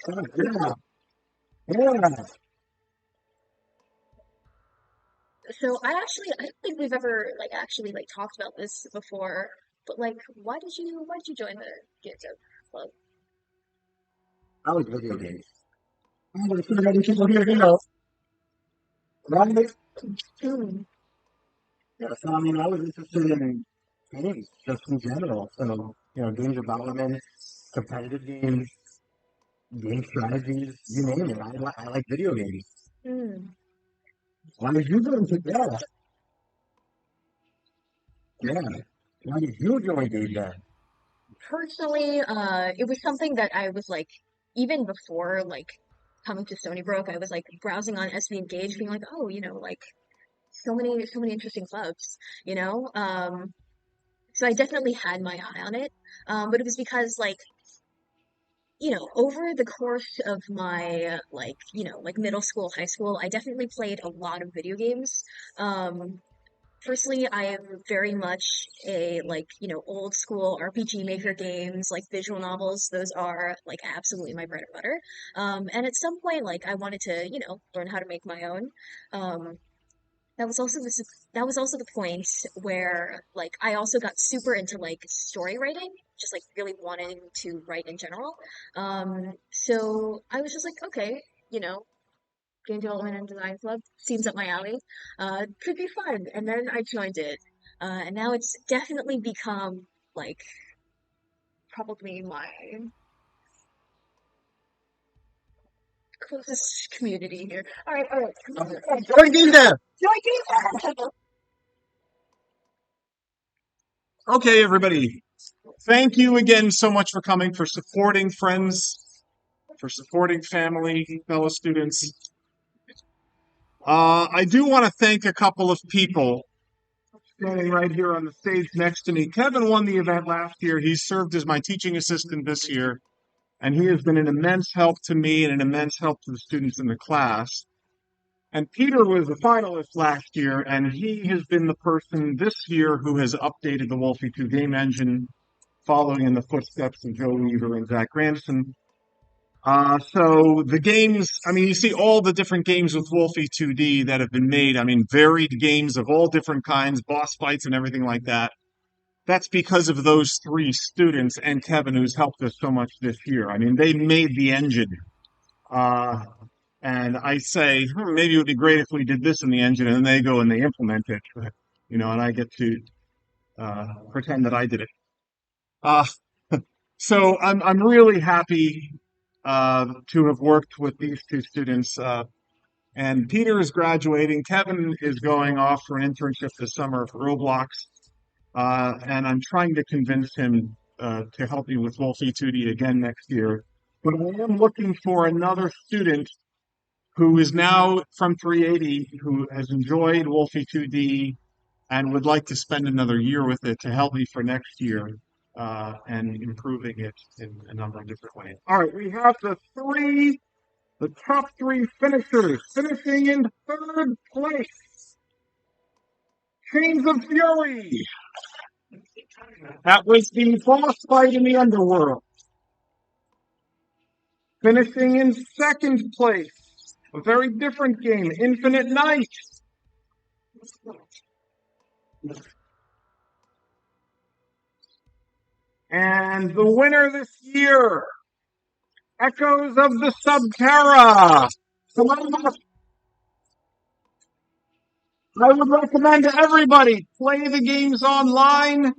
Yeah. Yeah. So I don't think we've ever actually talked about this before, but why did you join the Game Dev Club? I like video games. There's so many people here, right? Hmm. Yeah, so I mean, I was interested in games just in general. So, game development, competitive games, game strategies, you name it. I like video games. Hmm. Why did you go into that? Yeah. Why did you join game dev? Personally, it was something that I was even before coming to Stony Brook, I was browsing on SB Engage, being like, oh, so many interesting clubs, you know. So I definitely had my eye on it, but it was because over the course of my middle school, high school, I definitely played a lot of video games. Firstly, I am very much a old school RPG Maker games, like visual novels. Those are absolutely my bread and butter. And at some point, I wanted to, learn how to make my own. Um, that was also the point where I also got super into story writing, just really wanting to write in general. So I was just like, okay, you know, Game Development and Design Club seems up my alley. Could be fun. And then I joined it. And now it's definitely become probably my closest community here. All right. Join game dev! Join Game Dev! Okay, everybody. thank you again so much for coming, for supporting friends, for supporting family, fellow students. I do want to thank a couple of people standing right here on the stage next to me. Kevin won the event last year. He served as my teaching assistant this year, and he has been an immense help to me and an immense help to the students in the class. And Peter was a finalist last year, and he has been the person this year who has updated the Wolfie 2 game engine, following in the footsteps of Joe Weaver and Zach Grandison. So the games, I mean, you see all the different games with Wolfie 2D that have been made. I mean, varied games of all different kinds, boss fights and everything like that. That's because of those three students and Kevin, who's helped us so much this year. I mean, they made the engine. And I say, maybe it would be great if we did this in the engine, and then they go and they implement it, and I get to pretend that I did it. So I'm really happy to have worked with these two students. And Peter is graduating. Kevin is going off for an internship this summer for Roblox. And I'm trying to convince him to help me with Wolfie 2D again next year. But I am looking for another student who is now from 380, who has enjoyed Wolfie 2D and would like to spend another year with it to help me for next year and improving it in a number of different ways. All right, we have the top three finishers. Finishing in third place, Chains of Fury. That was the boss fight in the underworld. Finishing in second place, a very different game, Infinite Night. And the winner this year, Echoes of the Subterra. I would recommend to everybody, play the games online.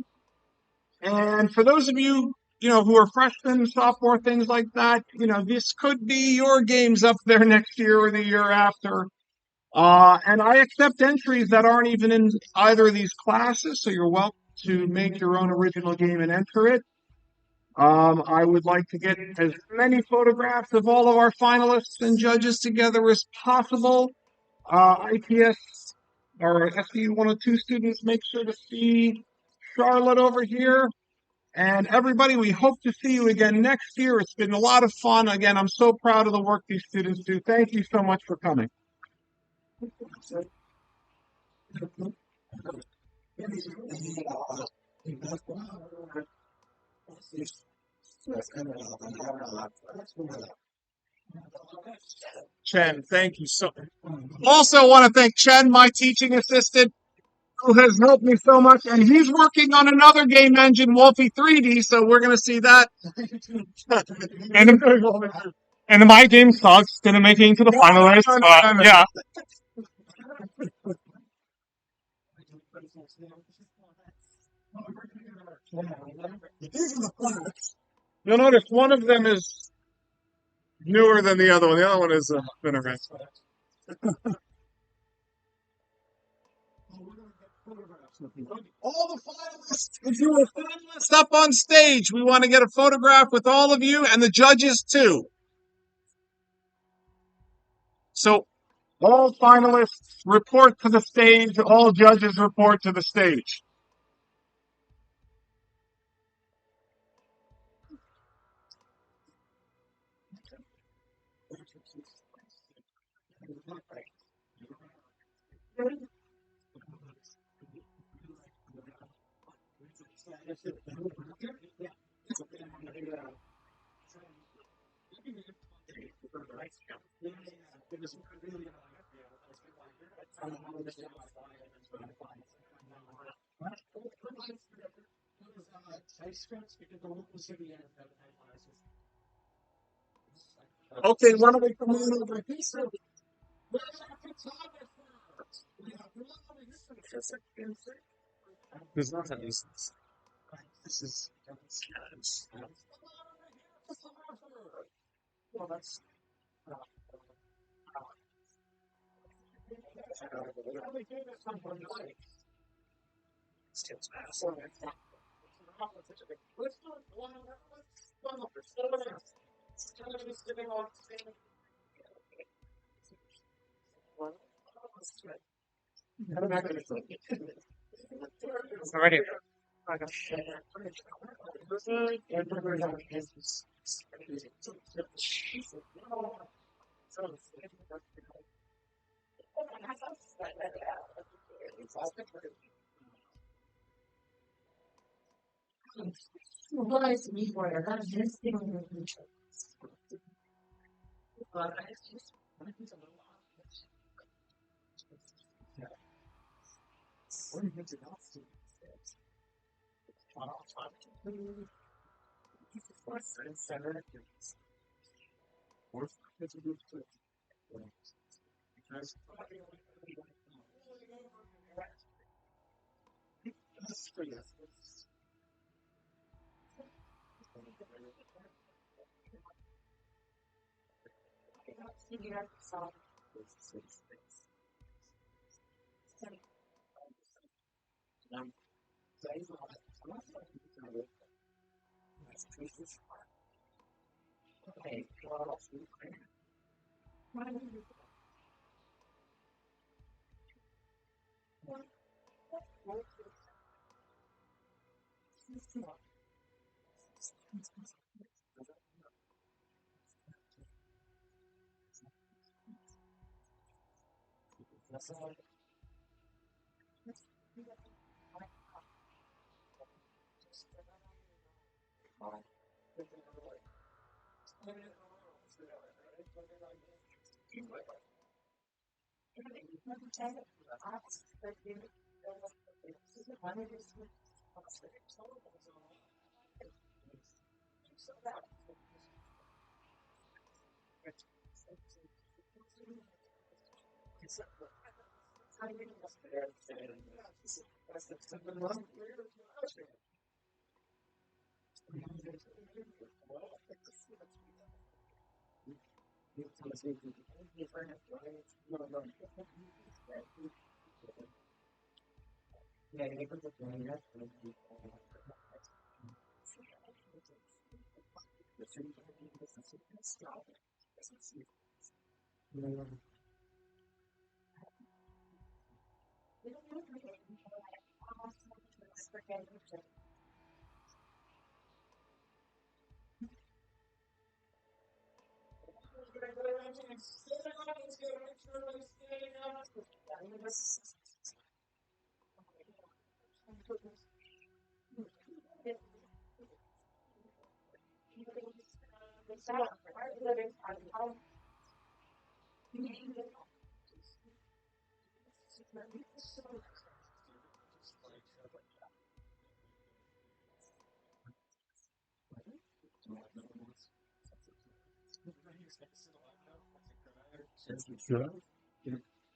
And for those of you, who are freshmen, sophomore, things like that, this could be your games up there next year or the year after. And I accept entries that aren't even in either of these classes, so you're welcome to make your own original game and enter it. I would like to get as many photographs of all of our finalists and judges together as possible. IPS or SBU 102 students, make sure to see Charlotte over here. And everybody, we hope to see you again next year. It's been a lot of fun. Again, I'm so proud of the work these students do. Thank you so much for coming. Chen, thank you so much. Also want to thank Chen, my teaching assistant, who has helped me so much, and he's working on another game engine, Wolfie 3D, so we're going to see that. and my game sucks, didn't make it into the finalists, but yeah. You'll notice one of them is newer than the other one. The other one has been around. All the finalists, if you were a finalist up on stage, we want to get a photograph with all of you and the judges too. So all finalists report to the stage, all judges report to the stage. Okay, why don't we come on over here? There's not that easy. This is well, that's Alrighty.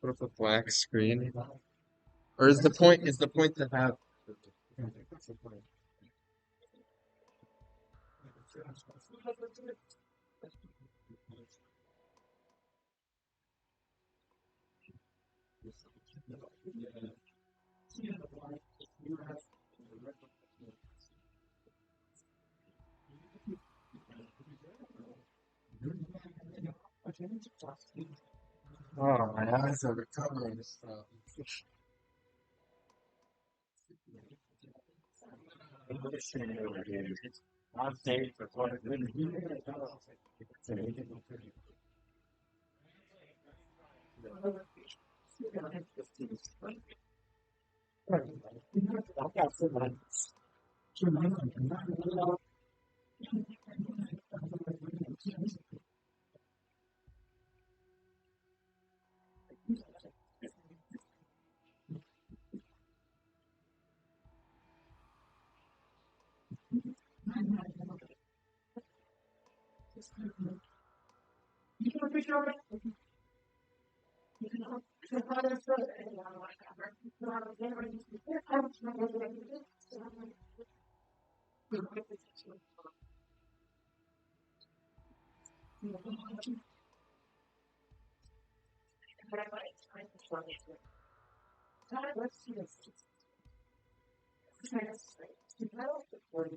Put up a black screen. Or is the point to have Oh, my eyes are recovering this stuff. Goodbye,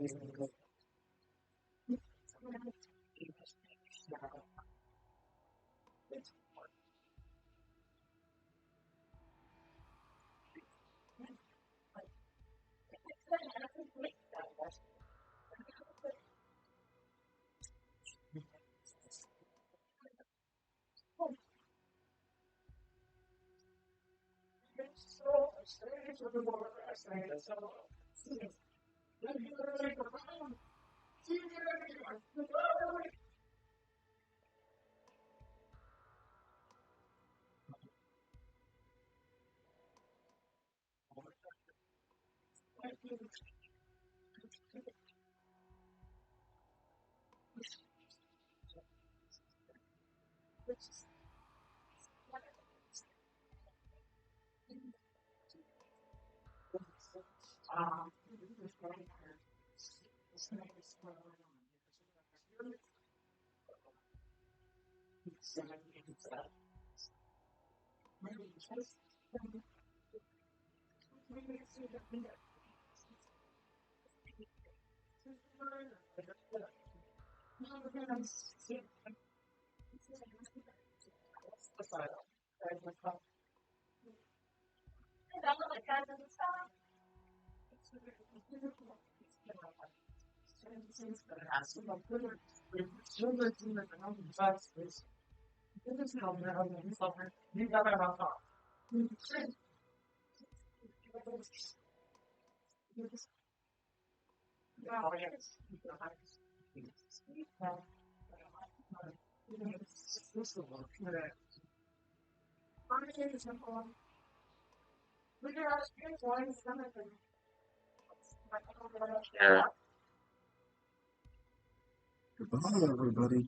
everybody.